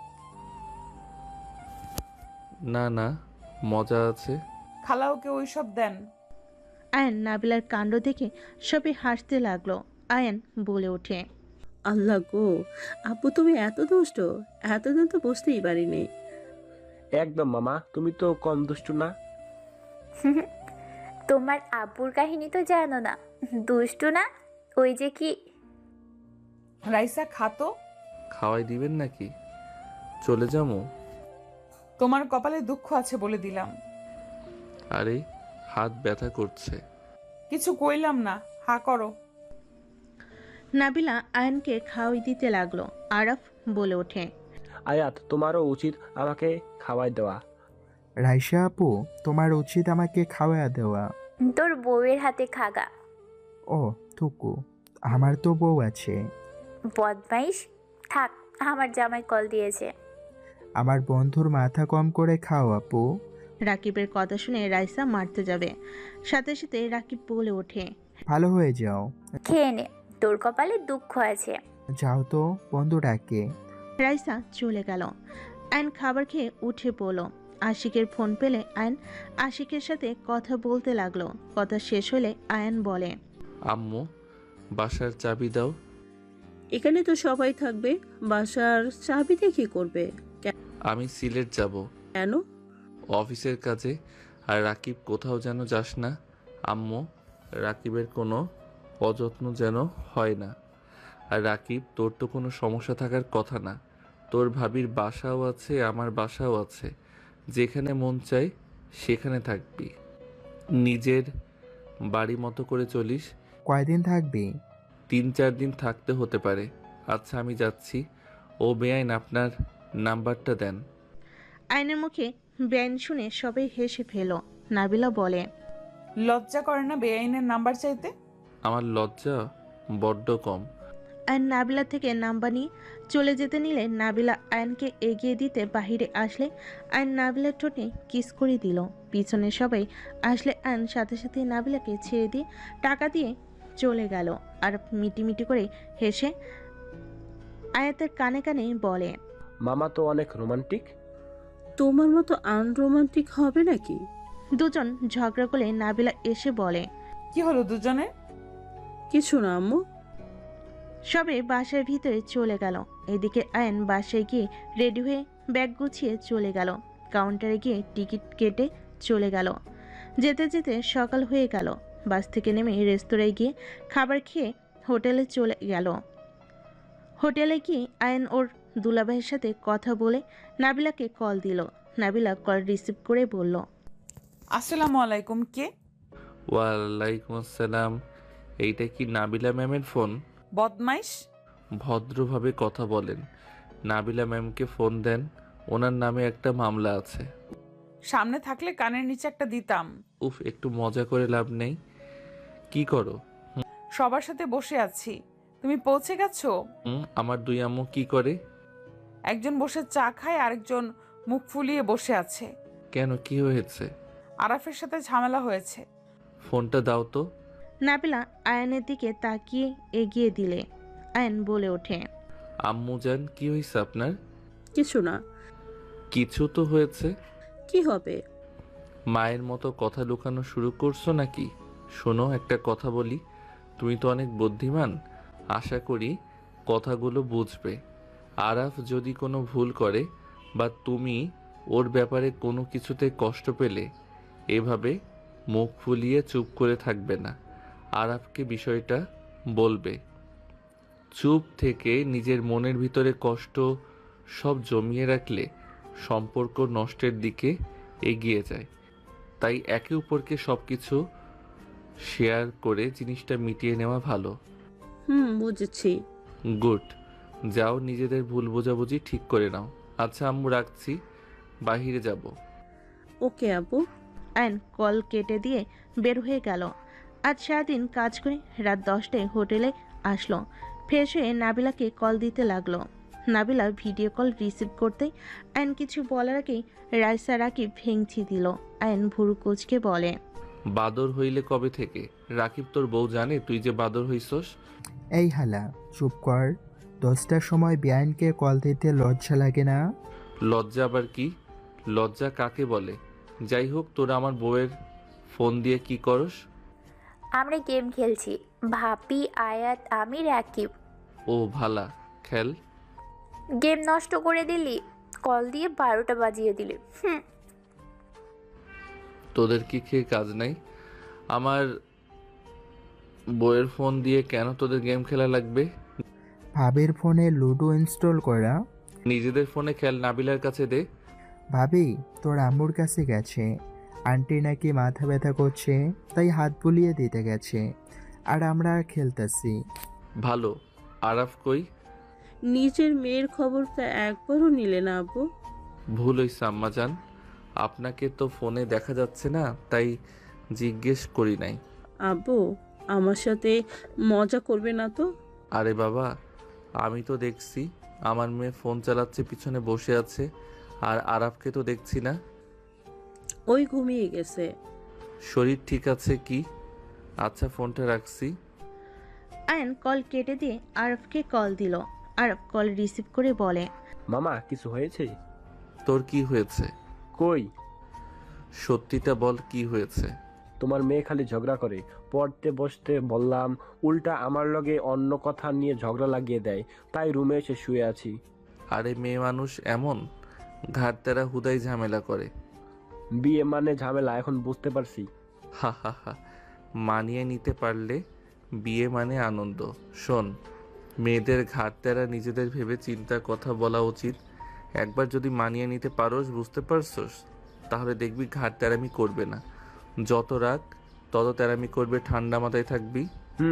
না না, মজা আছে। খালা ওকে ওইসব দেন। আয়ন নাবিলার কাণ্ড দেখে সবাই হাসতে লাগলো। আয়ন বলে ওঠে, আল্লাহ গো, আপু তুমি এত দুষ্ট, এতদিন তো বুঝতেই পারিনি। একদম মামা, তুমি তো কম দুষ্টু না। তোমার আব্বুর কাহিনী তো জানো না, দুষ্টু না, ওই যে কি। রাইসা খাতো। খাওয়াই দিবেন নাকি? চলে যাবো? তোমার কপালে দুঃখ আছে বলে দিলাম। আরে হাত ব্যথা করছে। কিছু কইলাম না, হা করো। নাবিলা আয়ানকে খাওয়াই দিতে লাগলো। আরাফ বলে ওঠে, আয়াত, তোমারও উচিত আমাকে খাওয়াই দেওয়া। রাইসা আপু, তোমার উচিত আমাকে খাওয়া দেওয়া। তোর বউয়ের হাতে খাগা। ও থুকু, আমার তো বউ আছে। বদমাইশ, থাক, আমার জামাই কল দিয়েছে। আমার বন্ধুর মাথা কম করে খাও আপু। রাকিবের কথা শুনে রাইসা মারতে যাবে, সাথে সাথে রাকিব বলে ওঠে, ভালো হয়ে যাও। খেয়ে নে, তোর কপালে দুঃখ আছে। যাও তো, বন্ধু ডাকে। রাইসা চলে গেল। আয়ন খাবার খেয়ে উঠে পড়ল। আশিকের ফোন পেলে আয়ন আশিকের সাথে কথা বলতে লাগলো। কথা শেষ হলে আয়ন বলে, আম্মু, বাসার চাবি দাও। এখানে তো সবাই থাকবে, বাসার চাবিতে কি করবে? আমি সিলেট যাব কেন? অফিসের কাজে। আর রাকিব, কোথাও যেন যাস না। আম্মু, রাকিবের কোনো অযত্ন যেন হয় না। আর রাকিব, তোর তো কোনো সমস্যা থাকার কথা না। তোর ভাবির বাসাও আছে, আমার বাসাও আছে। যেখানে মন চাই সেখানে থাকবি। নিজের বাড়ি মতো করে চলিস। কয়দিন থাকবি? 3-4 দিন থাকতে হতে পারে। আচ্ছা, আমি যাচ্ছি। ও বেআইন, আপনার নাম্বারটা দেন। আয়নের মুখে বেআইন শুনে সবাই হেসে ফেল। নাবিলা বলে, লজ্জা করে না বেআইনের নাম্বার চাইতে? আমার লজ্জা বড্ড কম। আয়ন নাবিলা থেকে নাম্বার নিয়ে চলে যেতে নিলে নাবিলা আয়নকে এগিয়ে দিতে বাহিরে আসলে আয়ন নাবিলার ঠোঁটে কিস করে দিল। পিছনে সবাই আসলে আয়ন সাথে সাথে নাবিলাকে ছেড়ে দিয়ে টাকা দিয়ে চলে গেল। আর মিটিমিটি করে হেসে আয়াতের কানে কানে বলে, মামা তো অনেক রোমান্টিক। তোমার মতো আনরোমান্টিক হবে নাকি? দুজন ঝগড়া করলে নাবিলা এসে বলে, কি হলো দুজনে? কিছু না আম্মু। সবে বাসার ভিতরে চলে গেল। এদিকে আয়ন বাসায় গিয়ে রেডি হয়ে ব্যাগ গুছিয়ে চলে গেল। কাউন্টারে গিয়ে টিকিট কেটে চলে গেল। যেতে যেতে সকাল হয়ে গেল। বাস থেকে নেমে রেস্তোরাঁয় গিয়ে খাবার খেয়ে হোটেলে চলে গেল। হোটেলে গিয়ে আয়ন ওর দুলাভাইয়ের সাথে কথা বলে নাবিলাকে কল দিল। নাবিলা কল রিসিভ করে বলল, আসসালামু আলাইকুম, কে? ওয়ালাইকুম আসসালাম। এইটা কি নাবিলা ম্যামের ফোন? বদমাইশ। ভদ্রভাবে কথা বলেন। নাবিলা ম্যামকে ফোন দেন, ওনার নামে একটা মামলা আছে। সামনে থাকলে কানের নিচে একটা দিতাম। উফ, একটু মজা করে লাভ নেই। কি করো? সবার সাথে বসে আছি। তুমি পৌঁছে গেছো? আমার দুই আম্মু কি করে? একজন বসে চা খায়, আরেকজন মুখ ফুলিয়ে বসে আছে। কেন, কি হয়েছে? আরাফের সাথে ঝামেলা হয়েছে। ফোনটা দাও তো। নাবিলা আয়নের দিকে তাকিয়ে এগিয়ে দিলে আয়ন বলে ওঠে, আম্মু জান, কি হয়েছে আপনার? কিছু না। কিছু তো হয়েছে। কি হবে? মায়ের মতো কথা লুকানো শুরু করছো নাকি? শোনো, একটা কথা বলি। তুমি তো অনেক বুদ্ধিমান, আশা করি কথাগুলো বুঝবে। আরাফ যদি কোনো ভুল করে বা তুমি ওর ব্যাপারে কোনো কিছুতে কষ্ট পেলে, এভাবে মুখ ফুলিয়ে চুপ করে থাকবে না। আরাফকে বিষয়টা বলবে। চুপ থেকে নিজের মনের ভিতরে কষ্ট সব জমিয়ে রাখলে সম্পর্ক নষ্টের দিকে এগিয়ে যায়। তাই একে অপরকে সব কিছু শেয়ার করে জিনিসটা মিটিয়ে নেওয়া ভালো। বুঝেছি। গুড। যাও, নিজেদের ভুল বোঝাবুঝি ঠিক করে নাও। আচ্ছা আম্মু, রাখছি, বাহিরে যাব। ওকে আপু। আয়ন কল কেটে দিয়ে বের হয়ে গেল। আজ সারাদিন কাজ করে রাত 10টায় হোটেলে আসলো। ফ্রেশ হয়ে নাবিলাকে কল দিতে লাগলো। নাবিলা ভিডিও কল রিসিভ করতেই আয়ন কিছু বলার আগেই রাইসা রাকিব ভেঙচি দিল। আয়ন ভুরু কুঁচকে বলে, বাদর হইলে কবে থেকে? রাকিব, তোর বউ জানে তুই যে বাদর হইছস? এই হালা, চুপ কর। 10টার সময় বেআইনকে কল দিতে লজ্জা লাগে না? লজ্জা আবার কি? লজ্জা কাকে বলে? যাই হোক, তোরা আমার বউয়ের ফোন দিয়ে কি করস? আমরা গেম খেলছি, ভাবি, আয়াত, আমি, রাকিব। ও ভালা, খেল। গেম নষ্ট করে দিলি, কল দিয়ে 12টা বাজিয়ে দিলি। তোদের কি খেয়ে কাজ নাই? আমার বউয়ের ফোন দিয়ে কেন তোদের গেম খেলা লাগবে? ভাবের ফোনে লুডো ইনস্টল করা। নিজেদের ফোনে খেল, নাবিলার কাছে দে। ভাবি তোর আম্মুর কাছে গেছে, আন্টি নাকি মাথা ব্যথা করছে, তাই হাত বুলিয়ে দিতে গেছে, আর আমরা খেলতেছি। ভালো। আরাফ কই? নিজের মেয়ের খবরটা একবারও নিলে না আব্বু? ভুল হইছে আম্মাজান, আপনাকে তো ফোনে দেখা যাচ্ছে না, তাই জিজ্ঞেস করি নাই। আব্বু আমার সাথে মজা করবে না তো? আরে বাবা, আমি তো দেখছি আমার মেয়ে ফোন চালাচ্ছে, পিছনে বসে আছে, আর আরাফকে তো দেখছি না। ওই ঘুমিয়ে গেছে। শরীর ঠিক আছে কি? আচ্ছা, ফোনটা রাখছি। আয়ান কল কেটে দিয়ে আরফকে কল দিল। আরফ কল রিসিভ করে বলে, মামা কিছু হয়েছে? তোর কি হয়েছে? কই? সত্যিটা বল, কি হয়েছে? তোমার মেয়ে খালি ঝগড়া করে, পড়তে বসতে বললাম উল্টা আমার লগে অন্য কথা নিয়ে ঝগড়া লাগিয়ে দেয়, তাই রুমে এসে শুয়ে আছি। আরে মেয়ে মানুষ এমন, ঘাট তারা হুদাই ঝামেলা করে। বিয়ে মানে ঝামেলা, এখন বুঝতে পারছি। হা হা হা, মানিয়ে নিতে পারলে বিয়ে মানে আনন্দ। শোন, মেয়েদের ঘাট তারা নিজেদের ভেবে চিন্তা কথা বলা উচিত। একবার যদি মানিয়ে নিতে পারোস, বুঝতে পারছোস, তাহলে দেখবি ঘাট তেরামি করবে না। যত রাগ তত তেরামি করবে, ঠান্ডা মাথায় থাকবি।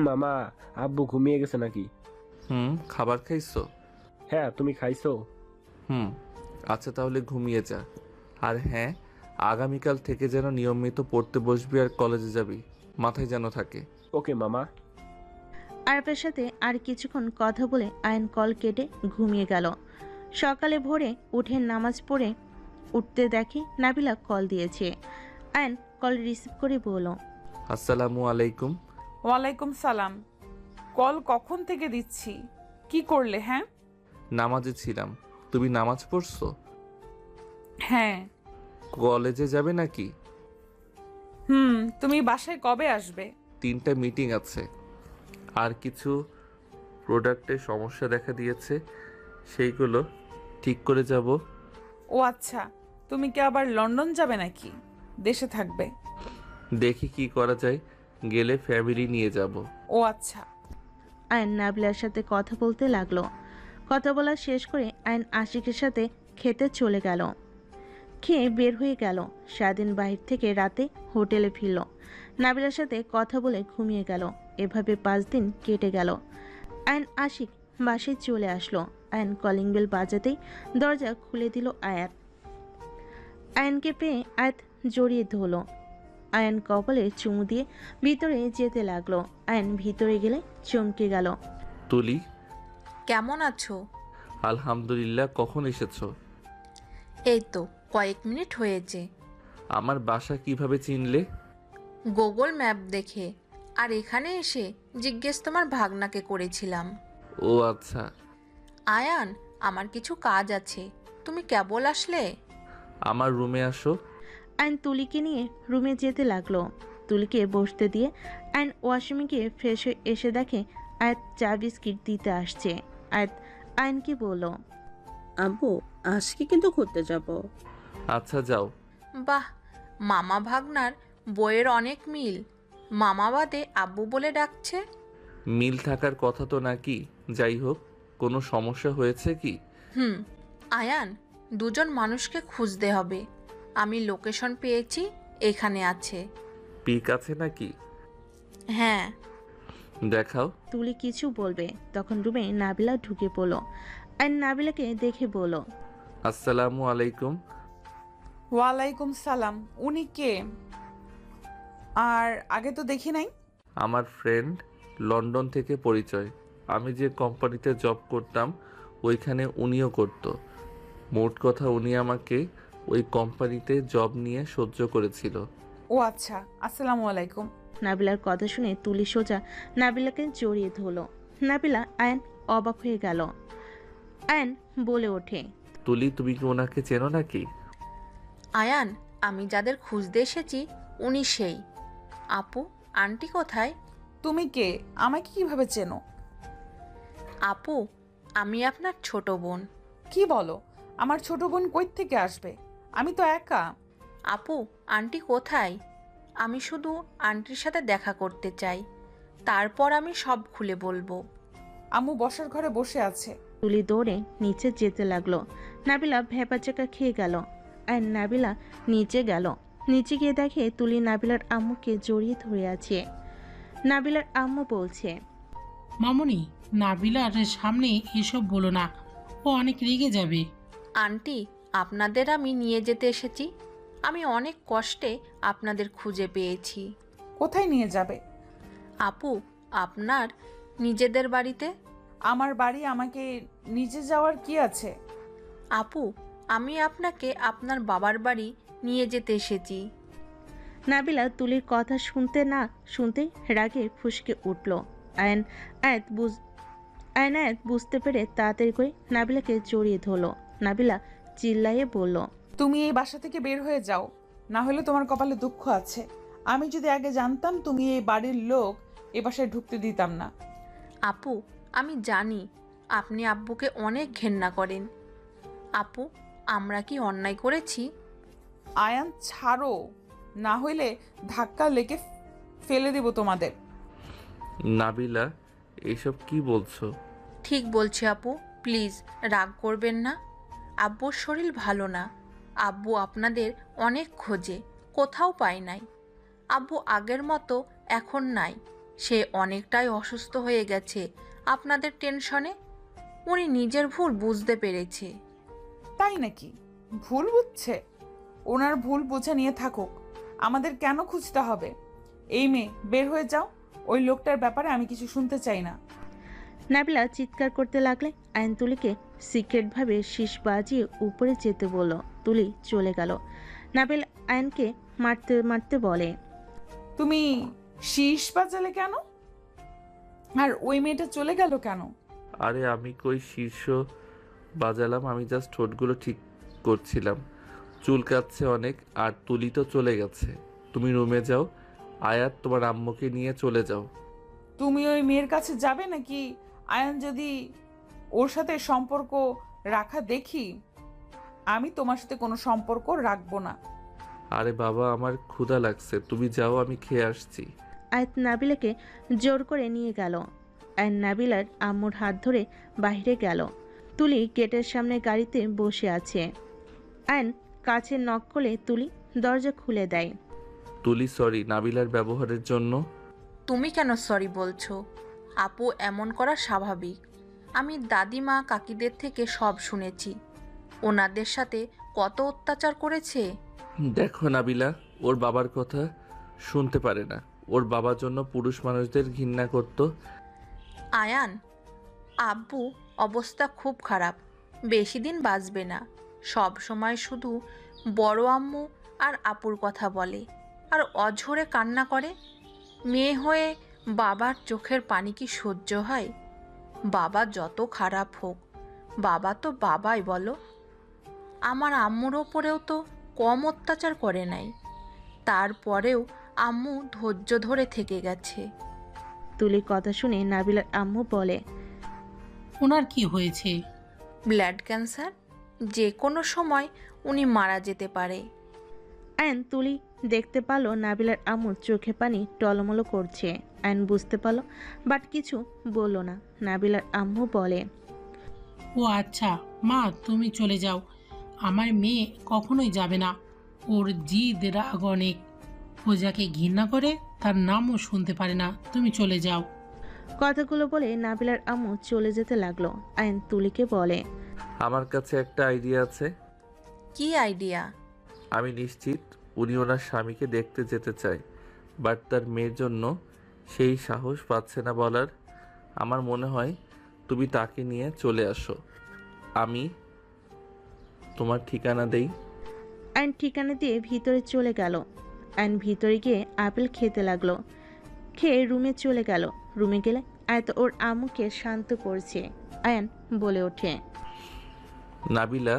মামা, আব্বু ঘুমিয়ে গেছে নাকি? খাবার খাইছো? হ্যাঁ, তুমি খাইছো? আচ্ছা, তাহলে ঘুমিয়ে যা। আর হ্যাঁ, আগামীকাল থেকে যেন নিয়মিত পড়তে বসবি আর কলেজে যাবি, মাথায় যেন থাকে। ওকে মামা। আরফের সাথে আর কিছুক্ষণ কথা বলে আয়ন কল কেটে ঘুমিয়ে গেল। সকালে ভোরে উঠে নামাজ পড়ে উঠতে দেখে নাবিলা কল দিয়েছে। আয়ন কল রিসিভ করে বলল, আসসালামু আলাইকুম। ওয়ালাইকুম সালাম। কল কখন থেকে দিচ্ছি, কি করলে? হ্যাঁ, নামাজে ছিলাম। তুমি নামাজ পড়ছো? হ্যাঁ। কলেজে যাবে নাকি? তুমি বাসায় কবে আসবে? 3টা মিটিং আছে, আর কিছু প্রোডাক্টে সমস্যা দেখা দিয়েছে, সেইগুলো ঠিক করে যাব। ও আচ্ছা, তুমি কি আবার লন্ডন যাবে নাকি দেশে থাকবে? দেখি কি করা যায়, গেলে ফ্যামিলি নিয়ে যাব। ও আচ্ছা। আয়ন নাবিলার সাথে কথা বলতে লাগলো। কথা বলা শেষ করে আয়ন আশিকের সাথে খেতে চলে গেল। খেয়ে বের হয়ে গেল। সারাদিন বাহির থেকে রাতে হোটেলে ফিরল। নাবিলার সাথে কথা বলে ঘুমিয়ে গেল। এভাবে 5 দিন কেটে গেল। আয়ন আশিক বাসায় চলে আসলো। আয়ন কলিং বেল বাজাতেই দরজা খুলে দিল আয়াত। আয়নকে পেয়ে আয়াত জড়িয়ে ধরল। আয়ন কপালে চুমু দিয়ে ভিতরে যেতে লাগলো। আয়ন ভিতরে গেলে চমকে গেল। তুলি, কেমন আছো? আলহামদুলিল্লাহ। কখন এসেছো? এই তো কয়েক মিনিট হয়েছে। আমার বাসা কিভাবে চিনলে? গুগল ম্যাপ দেখে, আর এখানে এসে জিজ্ঞেস তোমার ভাগনাকে করেছিলাম। ও আচ্ছা। আয়ান, আমার কিছু কাজ আছে, তুমি কেবল আসলে? আমার রুমে আসো। আয়ন তুলিকে নিয়ে রুমে যেতে লাগলো। তুলিকে বসতে দিয়ে আয়ন ওয়াশরুমে গিয়ে ফ্রেশ হয়ে এসে দেখে আয়াত চা বিস্কিট দিতে আসছে। আয়াত আয়নকে বলল, আব্বু আজকে কিন্তু ঘুরতে যাব। আচ্ছা, যাও। বাহ, মামা ভাগনার বইয়ের অনেক মিল। মামা বাদে আব্বু বলে ডাকছে। মিল থাকার কথা তো নাকি। যাই হোক, কোনো সমস্যা হয়েছে কি? আয়ান, দুজন মানুষকে খুঁজতে হবে। আমি লোকেশন পেয়েছি, এখানে আছে। পিক আছে নাকি? হ্যাঁ। দেখাও। তুলি কিছু বলবে, তখন রুমে নাবিলা ঢুকে পড়ল। আয়ন নাবিলাকে দেখে বলল, আসসালামু আলাইকুম। ওয়ালাইকুম সালাম। উনি কে? আর আগে তো দেখি নাই। আমার ফ্রেন্ড, লন্ডন থেকে পরিচয়। আমি যে কোম্পানিতে জব করতাম ওইখানে উনিও করতো। মোট কথা, উনি আমাকে ওই কোম্পানিতে জব নিয়ে সহ্য করেছিল। ও আচ্ছা, আসসালামু আলাইকুম। নাবিলার কথা শুনে তুলি সোজা নাবিলাকে জড়িয়ে ধরল। নাবিলা আয়ন অবাক হয়ে গেল। আয়ন বলে ওঠে, তুলি, তুমি কি ওনাকে চেনো নাকি? আয়ান, আমি যাদের খুঁজতে এসেছি উনি সেই। আপু, আন্টি কোথায়? তুমি কে? আমাকে কিভাবে চেনো? আপু, আমি আপনার ছোট বোন। কি বলো? আমার ছোট বোন কই থেকে আসবে? আমি তো একা। আপু, আন্টি কোথায়? আমি শুধু আন্টির সাথে দেখা করতে চাই, তারপর আমি সব খুলে বলবো। আম্মু বসার ঘরে বসে আছে। তুলি দৌড়ে নিচে যেতে লাগলো। নাবিলা ভ্যাপাচাকা খেয়ে গেল। আয়ন নাবিলা নিচে গেল। নিচে গিয়ে দেখে তুলি নাবিলার আম্মুকে জড়িয়ে ধরে আছে। নাবিলার আম্মু বলছে, মামুনি, নাবিলার সামনে এসব বলো না, ও অনেক রেগে যাবে। আন্টি, আপনাদের আমি নিয়ে যেতে এসেছি। আমি অনেক কষ্টে আপনাদের খুঁজে পেয়েছি। কোথায় নিয়ে যাবে? আপু, আপনার নিজেদের বাড়িতে। আমার বাড়ি, আমাকে নিচে যাওয়ার কি আছে? আপু, আমি আপনাকে আপনার বাবার বাড়ি নিয়ে যেতে এসেছি। নাবিলা তুলির কথা শুনতে না শুনতেই রাগে ফুঁসকে উঠল। আয়নায়েত বুঝতে পেরে তাড়াতাড়ি করে নাবিলাকে জড়িয়ে ধরল। নাবিলা চিল্লাইয়ে বলল, তুমি এই বাসা থেকে বের হয়ে যাও, না হলে তোমার কপালে দুঃখ আছে। আমি যদি আগে জানতাম তুমি এই বাড়ির লোক, এ বাসায় ঢুকতে দিতাম না। আপু, আমি জানি আপনি আব্বুকে অনেক ঘেন্না করেন। আপু, আমরা কি অন্যায় করেছি? আয়ান, ছাড়ো, না হইলে ধাক্কা লেগে ফেলে দেব তোমাদের। নাবিলা, এইসব কি বলছো? ঠিক বলছি আপু, প্লিজ রাগ করবেন না। আব্বুর শরীর ভালো না। আব্বু আপনাদের অনেক খোঁজে, কোথাও পায় নাই। আব্বু আগের মতো এখন নাই, সে অনেকটাই অসুস্থ হয়ে গেছে আপনাদের টেনশনে। উনি নিজের ভুল বুঝতে পেরেছে। তাই নাকি? ভুল বুঝছে? ওনার ভুল বুঝে নিয়ে থাকুক, আমাদের কেন খুঁজতে হবে? এই মেয়ে, বের হয়ে যাও, ওই লোকটার ব্যাপারে আমি কিছু শুনতে চাই না। নাবিলা চিৎকার করতে লাগলে আয়ন তুলিকে সিক্রেটভাবে শীষ বাজিয়ে উপরে যেতে বলল। তুলি চলে গেল। নাবিল আয়নকে মারতে মারতে বলে, তুমি শীষ বাজালে কেন? আর ওই মেয়েটা চলে গেল কেন? আরে আমি কই শীর্ষ বাজালাম, আমি জাস্ট ঠোঁটগুলো ঠিক করছিলাম। চুল কাটছে অনেক, আর তুলি তো চলে গেছে। তুমি রুমে যাও, আয়াত তোমার আম্মুকে নিয়ে চলে যাও। তুমি ওই মেয়ের কাছে যাবে নাকি? আয়ান যদি ওর সাথে সম্পর্ক রাখা দেখি, আমি তোমার সাথে কোনো সম্পর্ক রাখবো না। আরে বাবা, আমার ক্ষুধা লাগছে, তুমি যাও, আমি খেয়ে আসছি। আয়াত নাবিলাকে জোর করে নিয়ে গেল। আয়ন নাবিলার আম্মুর হাত ধরে বাইরে গেল। তুলি গেটের সামনে গাড়িতে বসে আছে। আয়ন কাছে নক করলে তুলি দরজা খুলে দেয়। তুলি, সরি নাবিলার ব্যবহারের জন্য। তুমি কেন সরি বলছো? আপু এমন করা স্বাভাবিক। আমি দাদিমা কাকিদের থেকে সব শুনেছি, ওনাদের সাথে কত অত্যাচার করেছে। দেখো নাবিলা, ওর বাবার কথা শুনতে পারে না। ওর বাবার জন্য পুরুষ মানুষদের ঘৃণা করত। আয়ান, আব্বু অবস্থা খুব খারাপ, বেশি দিন বাঁচবে না। সব সময় শুধু বড় আম্মু আর আপুর কথা বলে আর অঝরে কান্না করে। মেয়ে হয়ে বাবার চোখের পানি কি সহ্য হয়? বাবা যত খারাপ হোক, বাবা তো বাবাই বলো। আমার আম্মুর ওপরেও তো কম অত্যাচার করে নাই, তারপরেও আম্মু ধৈর্য ধরে থেকে গেছে। তুলির কথা শুনে নাবিলার আম্মু বলে, ওনার কি হয়েছে? ব্লাড ক্যান্সার, যে কোনো সময় উনি মারা যেতে পারে। আয়ন তুলি দেখতে পারলো নাবিলার আম্মুর চোখে পানি টলমলো করছে। আয়ন বুঝতে পারলো, বাট কিছু বলল না। নাবিলার আম্মু বলে, ও আচ্ছা মা, তুমি চলে যাও। আমার মেয়ে কখনোই যাবে না, ওর জিদ রাগ অনেক। ও যাকে ঘৃণা করে তার নামও শুনতে পারে না। তুমি চলে যাও। কথাগুলো বলে নাবিলার আম্মু চলে যেতে লাগলো। আয়ন তুলিকে বলে, আমার কাছে একটা আইডিয়া আছে। কি আইডিয়া? আমি নিশ্চিত উনি ওনার স্বামীকে দেখতে যেতে চায়, বাট তার মেয়ের জন্য সেই সাহস পাচ্ছে না বলার। আমার মনে হয় তুমি তাকে নিয়ে চলে আসো। আমি তোমার ঠিকানা দেই। আয়ন ঠিকানা দিয়ে ভিতরে চলে গেল। আয়ন ভিতরে গিয়ে আপেল খেতে লাগলো। খেয়ে রুমে চলে গেল। রুমে গেলে আয়াত ওর আম্মুকে শান্ত করছে। আয়ন বলে ওঠে, নাবিলা,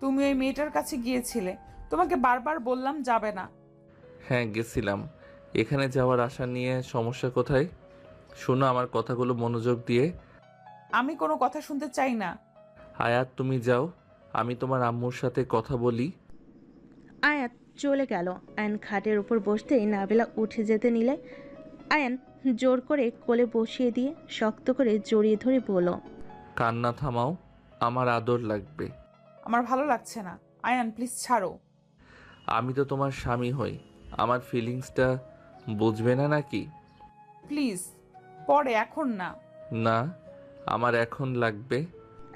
তুমি ওই মেয়েটার কাছে গিয়েছিলে, তোমাকে বারবার বললাম যাবে না। হ্যাঁ গেছিলাম। এখানে যাওয়ার আশা নিয়ে সমস্যা কোথায়? শোনো আমার কথাগুলো মনোযোগ দিয়ে। আমি কোনো কথা শুনতে চাই না। আয়াত তুমি যাও, আমি তোমার আম্মুর সাথে কথা বলি। আয়াত চলে গেল। আয়ন খাটের উপর বসতেই নাবিলা উঠে যেতে নিলে আয়ন জোর করে কোলে বসিয়ে দিয়ে শক্ত করে জড়িয়ে ধরে বলল, কান্না থামাও, আমার আদর লাগবে। আমার ভালো লাগছে না, আয়ান প্লিজ ছাড়ো। আমি তো তোমার স্বামী হই, আমার ফিলিংসটা বুঝবে না নাকি? প্লিজ, পরে, এখন না। না, আমার এখন লাগবে।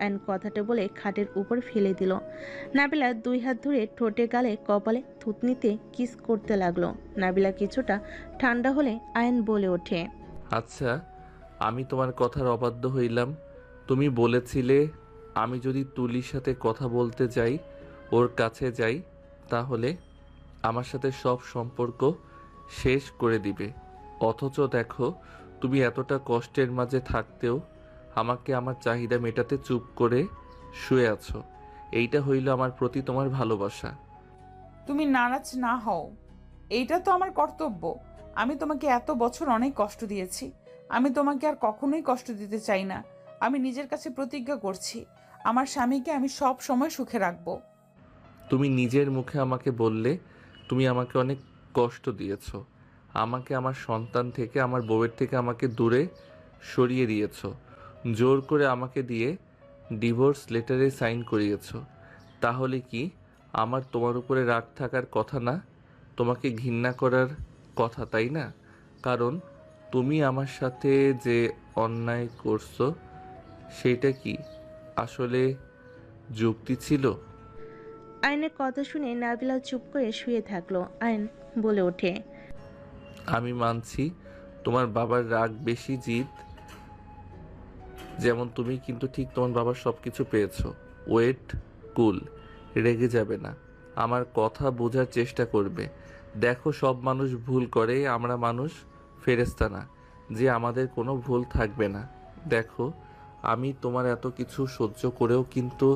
আয়ন কথাটা বলে খাটের উপর ফেলে দিল। নাবিলা 2 হাত ধরে ঠোঁটে গালে কপালে থুতনিতে কিস করতে লাগলো। নাবিলা কিছুটা ঠান্ডা হলে আয়ন বলে ওঠে, আচ্ছা, আমি তোমার কথার অবাধ্য হইলাম। তুমি বলেছিলে আমি যদি তুলির সাথে কথা বলতে যাই, ওর কাছে যাই, তাহলে আমার সাথে সব সম্পর্ক শেষ করে দিবে। অথচ দেখো, তুমি এতটা কষ্টের মাঝে থাকতেও আমাকে আমার চাহিদা মেটাতে চুপ করে শুয়ে আছো। এইটা হইল আমার প্রতি তোমার ভালোবাসা। তুমি নারাজ না হও, এইটা তো আমার কর্তব্য। আমি তোমাকে এত বছর অনেক কষ্ট দিয়েছি, আমি তোমাকে আর কখনোই কষ্ট দিতে চাই না। আমি নিজের কাছে প্রতিজ্ঞা করছি, আমার স্বামীকে আমি সব সময় সুখে রাখবো। তুমি নিজের মুখে আমাকে বললে তুমি আমাকে অনেক কষ্ট দিয়েছো। আমাকে আমার সন্তান থেকে, আমার বউয়ের থেকে আমাকে দূরে সরিয়ে দিয়েছো। জোর করে আমাকে দিয়ে ডিভোর্স লেটারে সাইন করিয়েছো। তাহলে কি আমার তোমার উপরে রাগ থাকার কথা না? তোমাকে ঘৃণা করার কথা, তাই না? কারণ তুমি আমার সাথে যে অন্যায় করছো, সেটা কি আসলে যুক্তি ছিল? আয়নের কথা শুনে নাবিলা চুপ করে শুয়ে থাকলো। আয়ন বলে ওঠে, আমি মানছি তোমার বাবার রাগ বেশি, জিদ যেমন তুমি, কিন্তু ঠিক তোমার বাবার সব কিছু পেয়েছো। ওয়েট, কুল, রেগে যাবে না, আমার কথা বোঝার চেষ্টা করবে। দেখো, সব মানুষ ভুল করে, আমরা মানুষ, ফেরেশতা না যে আমাদের কোনো ভুল থাকবে না। দেখো, আমি তোমার এত কিছু সহ্য করেও কিন্তু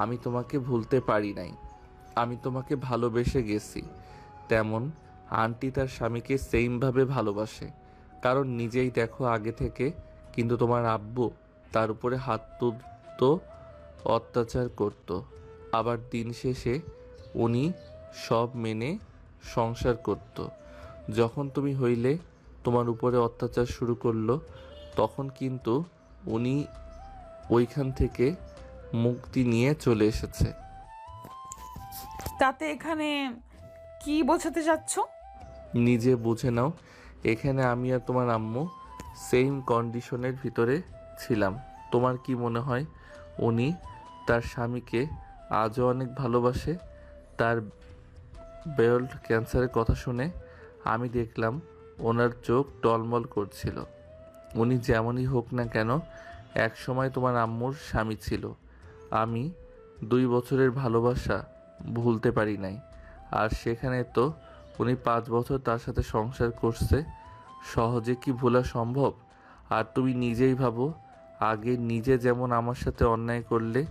আমি তোমাকে ভুলতে পারি নাই। আমি তোমাকে ভালোবেসে গেছি, তেমন আন্টি তার স্বামীকে সেইমভাবে ভালোবাসে। কারণ নিজেই দেখো আগে থেকে, কিন্তু তোমার আব্বু তার উপরে হাত তুলতো, অত্যাচার করত। আবার দিন শেষে উনি সব মেনে সংসার করত। যখন তুমি হইলে তোমার উপরে অত্যাচার শুরু করলো, তখন কিন্তু উনি ওইখান থেকে মুক্তি নিয়ে চলে এসেছে। তাতে এখানে কি বোঝাতে যাচ্ছ? নিজে বুঝে নাও, এখানে আমি আর তোমার আম্মু সেম কন্ডিশনের ভিতরে ছিলাম। তোমার কি মনে হয় উনি তার স্বামীকে আজও অনেক ভালোবাসে? তার বেল্ট ক্যান্সারের কথা শুনে আমি দেখলাম ওনার চোখ টলমল করছিল। উনি যেমনই হোক না কেন, এক সময় তোমার আম্মুর স্বামী ছিল। আমি 2 বছরের ভালোবাসা ভুলতে পারি নাই। আর সেখানে তো উনি 5 বছর তার সাথে সংসার করছে, সহজে কি ভোলা সম্ভব? আর তুমি নিজেই ভাবো, আগে নিজে যেমন আমার সাথে অন্যায় করলে,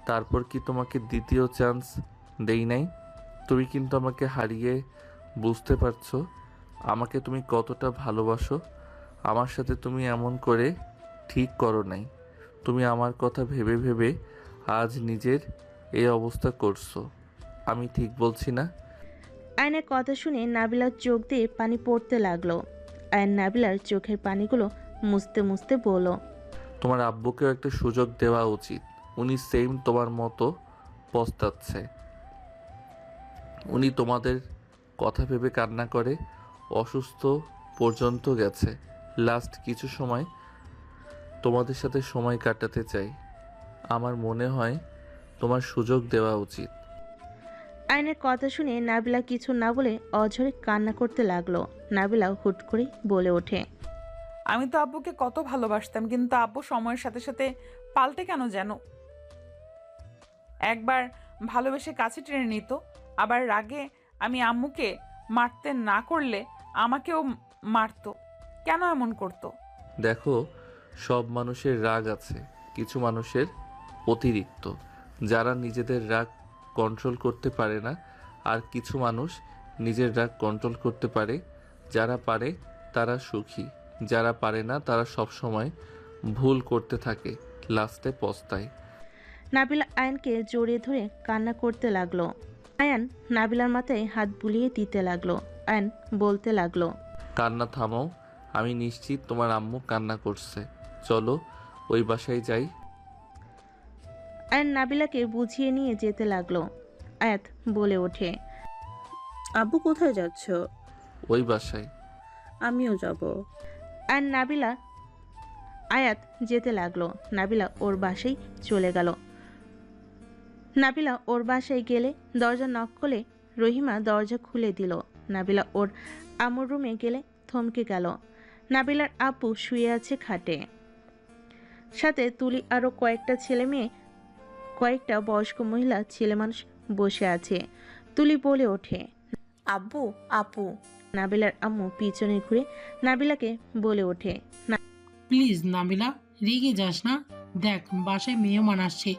তারপর কি তোমাকে দ্বিতীয় চান্স দেই নাই? তুমি কিন্তু আমাকে হারিয়ে বুঝতে পারছো আমাকে তুমি কতটা ভালোবাসো। আমার সাথে তুমি এমন করে ঠিক করো নাই। তুমি আমার কথা ভেবে ভেবে আজ নিজের এই অবস্থা করছো। আমি ঠিক বলছি না? আয়নের কথা শুনে নাবিলার চোখ দিয়ে পানি পড়তে লাগলো। আয়ন নাবিলার চোখের পানিগুলো মুছতে মুছতে বলল, তোমার আব্বুকেও একটা সুযোগ দেওয়া উচিত। উনি সেম তোমার মতো পস্তাচ্ছে। উনি তোমাদের কথা ভেবে কান্না করে, অসুস্থ পর্যন্ত গেছে। লাস্ট কিছু সময় তোমাদের সাথে সময় কাটাতে চাই। আমার মনে হয় তোমার সুযোগ দেওয়া উচিত। আয়নের কথা শুনে নাবিলা কিছু না বলে অঝরে কান্না করতে লাগলো। নাবিলা হুট করে বলে ওঠে, আমি তো আব্বুকে কত ভালোবাসতাম, কিন্তু আব্বু সময়ের সাথে সাথে পাল্টে কেন যেন। একবার ভালোবেসে কাছে টেনে নিত, আবার রাগে আমি আম্মুকে মারতে না করলে আমাকেও মারতো। কেন এমন করতো? দেখো, সব মানুষের রাগ আছে, কিছু মানুষের অতিরিক্ত, যারা নিজেদের রাগ কন্ট্রোল করতে পারে না। আর কিছু মানুষ নিজের রাগ কন্ট্রোল করতে পারে। যারা পারে তারা সুখী, যারা পারে না তারা সব সময় ভুল করতে থাকে, লাস্টে পস্তায়। নাবিলা আয়নকে জড়িয়ে ধরে কান্না করতে লাগলো। আয়ান নাবিলার মাথায় হাত বুলিয়ে দিতে লাগলো। আয়ন বলতে লাগলো, কান্না থামাও, আমি নিশ্চিত তোমার আম্মু কান্না করছে। চলো ওই বাসায় যাই। আয়ন নাবিলাকে বুঝিয়ে নিয়ে যেতে লাগলো। আয়াত বলে ওঠে। আব্বু কোথায় যাচ্ছ? ওই বাসায়। আমিও যাব। আর নাবিলা আয়াত যেতে লাগলো। নাবিলা ওর বাসায় চলে গেল। নাবিলা ওর বাসায় গেলে দরজা নক করলে রহিমা দরজা খুলে দিল। নাবিলা ওর আম্মুর রুমে গেলে থমকে গেল। নাবিলার আপু শুয়ে আছে খাটে, সাথে তুলি আরো কয়েকটা ছেলে মেয়ে, কয়েকটা বয়স্ক মহিলা ছেলে মানুষ বসে আছে। তুলি বলে ওঠে, আব্বু, আপু। নাবিলার আম্মু পিছনে ঘুরে নাবিলাকে বলে ওঠে, প্লিজ নাবিলা, রেগে যাস না। দেখ, বাসায় মেহমান আসছে,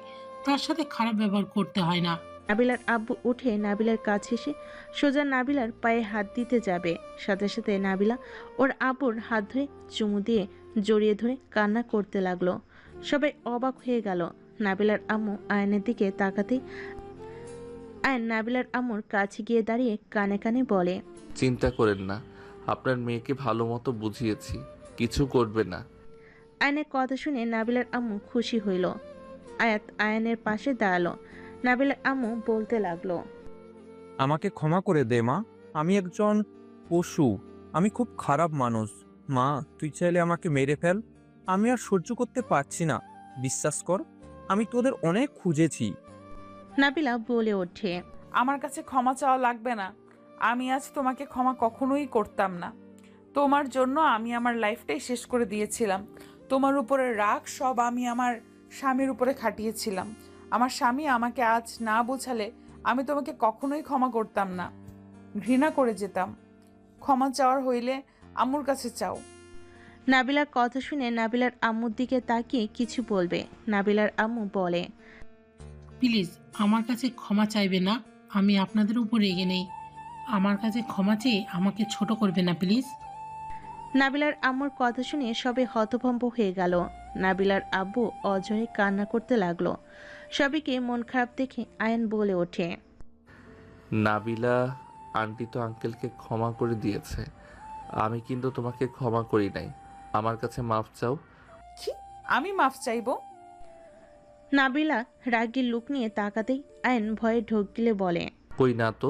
তার সাথে খারাপ ব্যবহার করতে হয় না। নাবিলার আব্বু উঠে নাবিলার কাছে এসে সোজা নাবিলার পায়ে হাত দিতে যাবে, সাথে সাথে নাবিলা ওর আব্বুর হাত ধরে চুমু দিয়ে জড়িয়ে ধরে কান্না করতে লাগলো। সবাই অবাক হয়ে গেল। নাবিলার আম্মু আয়নের দিকে তাকাতেই আয়ন নাবিলার আম্মুর কাছে গিয়ে দাঁড়িয়ে কানে কানে বলে, চিন্তা করেন না, আপনার মেয়েকে ভালো মতো বুঝিয়েছি, কিছু করবে না। আয়নের কথা শুনে নাবিলার আম্মু খুশি হইল। আয়াত আয়নের পাশে দাঁড়ালো। নাবিলার আম্মু বলতে লাগলো, আমাকে ক্ষমা করে দে মা, আমি একজন পশু, আমি খুব খারাপ মানুষ। মা, তুই চাইলে আমাকে মেরে ফেল, আমি আর সহ্য করতে পারছি না। বিশ্বাস কর, আমি তোদের অনেক খুঁজেছি। নাবিলা বলে ওঠে, আমার কাছে ক্ষমা চাওয়া লাগবে না। আমি আজ তোমাকে ক্ষমা কখনোই করতাম না। তোমার জন্য আমি আমার লাইফটাই শেষ করে দিয়েছিলাম। তোমার উপরে রাগ সব আমি আমার স্বামীর উপরে খাটিয়েছিলাম। আমার স্বামী আমাকে আজ না বোঝালে আমি তোমাকে কখনোই ক্ষমা করতাম না, ঘৃণা করে যেতাম। ক্ষমা চাওয়ার হইলে আম্মুর কাছে চাও। নাবিলার কথা শুনে নাবিলার আম্মুর দিকে তাকিয়ে কিছু বলবে। নাবিলার আম্মু বলে, প্লিজ আমার কাছে ক্ষমা চাইবে না, আমি আপনাদের উপর রেগে নেই। আমার কাছে ক্ষমা চেয়ে আমাকে ছোট করবে না প্লিজ। নাবিলার আম্মুর কথা শুনে সবে হতভম্ব হয়ে গেল। নাবিলার আব্বু অজরে কান্না করতে লাগলো। সবাইকে মন খারাপ দেখে আয়ন বলে ওঠে, নাবিলা আন্টি তো আঙ্কেলকে ক্ষমা করে দিয়েছে, আমি কিন্তু তোমাকে ক্ষমা করি নাই। আমার কাছে মাফ চাও। কি? আমি মাফ চাইবো? নাবিলা রাগী লুক নিয়ে তাকাতেই আয়ন ভয়ে ঢোক গিলে বলে, কই না তো,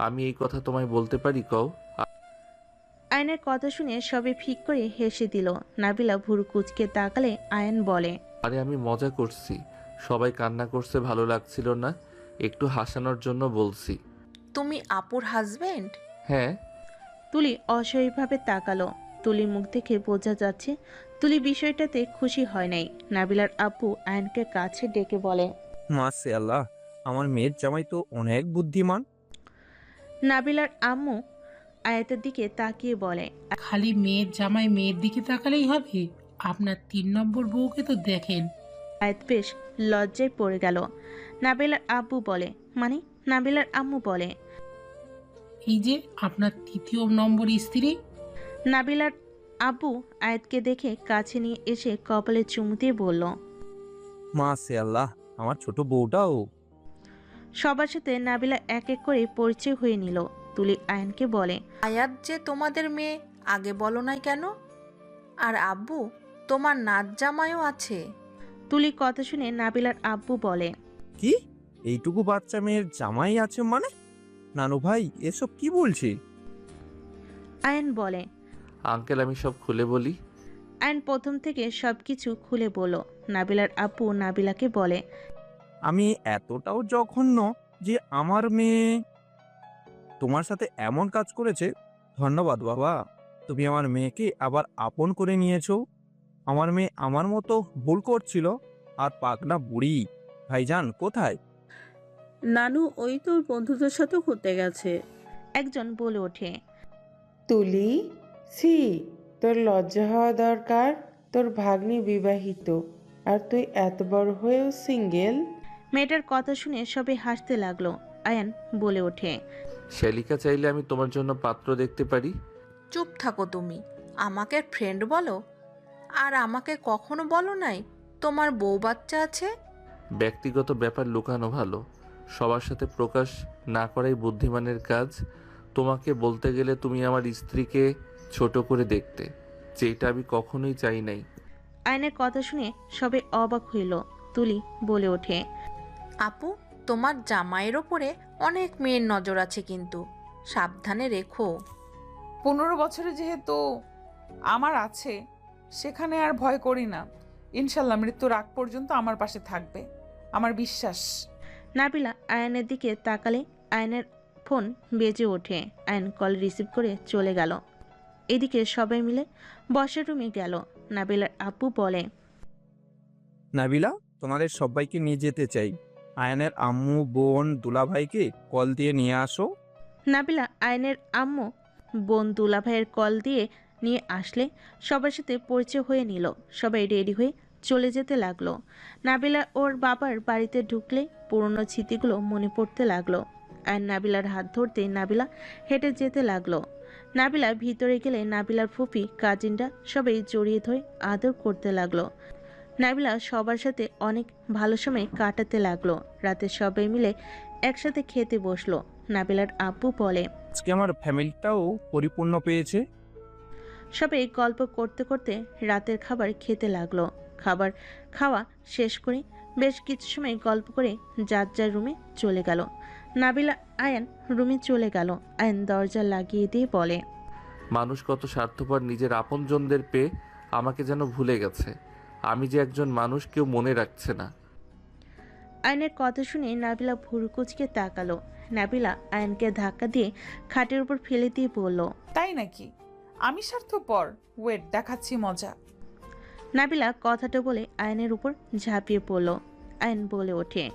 আমি এই কথা তোমায় বলতে পারি, কও। আয়নের কথা শুনে সবে ফিক করে হেসে দিল। নাবিলা ভুরু কুচকে তাকালে আয়ন বলে, আরে আমি মজা করছি, সবাই কান্না করছে, ভালো লাগছিল না, একটু হাসানোর জন্য বলছি। তুমি আপুর হাজবেন্ড? হ্যাঁ। তুলি অসহায়ভাবে তাকালো। তুলির মুখ দেখে বোঝা যাচ্ছে তুলি বিষয়টাতে খুশি হয় নাই। নাবিলার আব্বু আয়নকে কাছে ডেকে বলে, মাশাআল্লাহ, আমার মেয়ের জামাই তো অনেক বুদ্ধিমান। নাবিলার আম্মু আয়াতের দিকে তাকিয়ে বলে, খালি মেয়ের জামাই মেয়ের দিকে তাকালেই হবে? আপনার 3 নম্বর বউকে তো দেখেন। আয়াত বেশ লজ্জায় পড়ে গেল। নাবিলার আব্বু বলে, মানে? নাবিলার আম্মু বলে, এই যে আপনার 3য় নম্বর স্ত্রী। নাবিলার আব্বু আয়াতকে দেখে কাছে নিয়ে এসে কপালে চুমু দিয়ে বলল, মাশাআল্লাহ, আমার ছোট বউটাও। সবার সাথে নাবিলা এক এক করে পরিচয় হয়ে নিল। তুলি আয়নকে বলে, আয়াত যে তোমাদের মেয়ে, আগে বলো নাই কেন? আর আব্বু, তোমার নাচ জামাইও আছে? তুলি কথা শুনে নাবিলার আব্বু বলে, কি? এইটুকু বাচ্চা মেয়ের জামাই আছে মানে? নানু ভাই, এসব কি বলছি? আয়ন বলে, আঙ্কেল আমি সব খুলে বলি। আয়ন প্রথম থেকে সবকিছু খুলে বলো। নাবিলার আব্বু নাবিলাকে বলে, আমি এতটাও জঘন্য যে আমার মেয়ে তোমার সাথে এমন কাজ করেছে? ধন্যবাদ বাবা, তুমি আমার মেয়েকে আবার আপন করে নিয়েছো। আমার মেয়ে আমার মতো ভুল করছিল। আর পাগলা বুড়ি ভাইজান কোথায়? নানু ওই তোর বন্ধুদের সাথে ঘুরতে গেছে। একজন বলে ওঠে, তুলি, সি, তোর লজ্জা হওয়া দরকার। তোর ভাগ্নি বিবাহিত আর তুই এত বড় হয়েও সিঙ্গেল। মেয়েটার কথা শুনে সবাই হাসতে লাগলো। আয়ান বলে ওঠে, শ্যালিকা, চাইলে আমি তোমার জন্য পাত্র দেখতে পারি। চুপ থাকো তুমি, আমাকে ফ্রেন্ড বলো। আর আমাকে কখনো বলো নাই তোমার বউ বাচ্চা আছে? ব্যক্তিগত ব্যাপার লুকানো ভালো, সবার সাথে প্রকাশ না করাই বুদ্ধিমানের কাজ। তোমাকে বলতে গেলে তুমি আমার স্ত্রীকে ছোট করে দেখতে, যেটা আমি কখনোই চাই নাই। আয়নের কথা শুনে সবাই অবাক হইল। তুলি বলে ওঠে, আপু, তোমার জামাইয়ের ওপরে অনেক মেয়ের নজর আছে, কিন্তু সাবধানে রেখো। 15 বছরে যেহেতু আমার আছে, সেখানে আর ভয় করি না। ইনশাল্লাহ মৃত্যুর আগ পর্যন্ত আমার পাশে থাকবে, আমার বিশ্বাস। নাবিলা আয়ানের দিকে তাকালে আয়নের ফোন বেজে ওঠে। আয়ন কল রিসিভ করে চলে গেল। এদিকে সবাই মিলে বসার রুমে গেল। নাবিলার আব্বু বলে, নাবিলা, তোমাদের সবাইকে নিয়ে যেতে চাই। আয়ানের আম্মু, বোন, দুলাভাইকে কল দিয়ে নিয়ে আসো। নাবিলা আয়নের আম্মু বোন দুলাভাইয়ের কল দিয়ে নিয়ে আসলে সবার সাথে পরিচয় হয়ে নিল। সবাই রেডি হয়ে চলে যেতে লাগলো। নাবিলা ওর বাবার বাড়িতে ঢুকলে পুরনো স্মৃতিগুলো মনে পড়তে লাগলো। আর নাবিলার হাত ধরতেই নাবিলা হেঁটে যেতে লাগলো। নাবিলা ভিতরে গেলে নাবিলার ফুফি, কাজিনরা সবাই জড়িয়ে ধরে আদর করতে লাগলো। নাবিলা সবার সাথে অনেক ভালো সময় কাটাতে লাগলো। রাতে সবাই মিলে একসাথে খেতে বসলো। নাবিলার আব্বু বলে, আজকে আমার ফ্যামিলিটাও পরিপূর্ণ পেয়েছে। সবাই গল্প করতে করতে রাতের খাবার খেতে লাগলো। খাবার খাওয়া শেষ করে বেশ কিছু সময় গল্প করে যার যার রুমে চলে গেল। নাবিলা আয়ান রুমে চলে গেল। আয়ান দরজা লাগিয়ে দিয়ে বলে, মানুষ কত স্বার্থপর, নিজের আপনজনদের পেয়ে আমাকে যেন ভুলে গেছে। আমি যে একজন মানুষ কেউ মনে রাখছে না। আয়নের কথা শুনে নাবিলা ভুরুকুচকে তাকালো। নাবিলা আয়নকে ধাক্কা দিয়ে খাটের উপর ফেলে দিয়ে বলল, তাই নাকি? আমি স্বার্থপর? ওয়েট, দেখাচ্ছি মজা। নাবিলা কথাটা বলে আয়নের উপর ঝাঁপিয়ে পড়ল। আয়ন বলে ওঠে,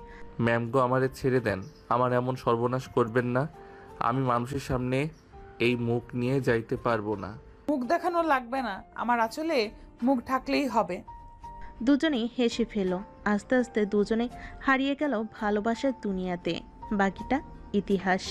ম্যাম গো, আমারে ছেড়ে দেন। আমার এমন সর্বনাশ করবেন না। আমি মানুষের সামনে এই মুখ নিয়ে যাইতে পারবো না। মুখ দেখানো লাগবে না, আমার আঁচলে মুখ ঢাকলেই হবে। দুজনেই হেসে ফেলল। আস্তে আস্তে দুজনে হারিয়ে গেল ভালোবাসার দুনিয়াতে। বাকিটা ইতিহাস।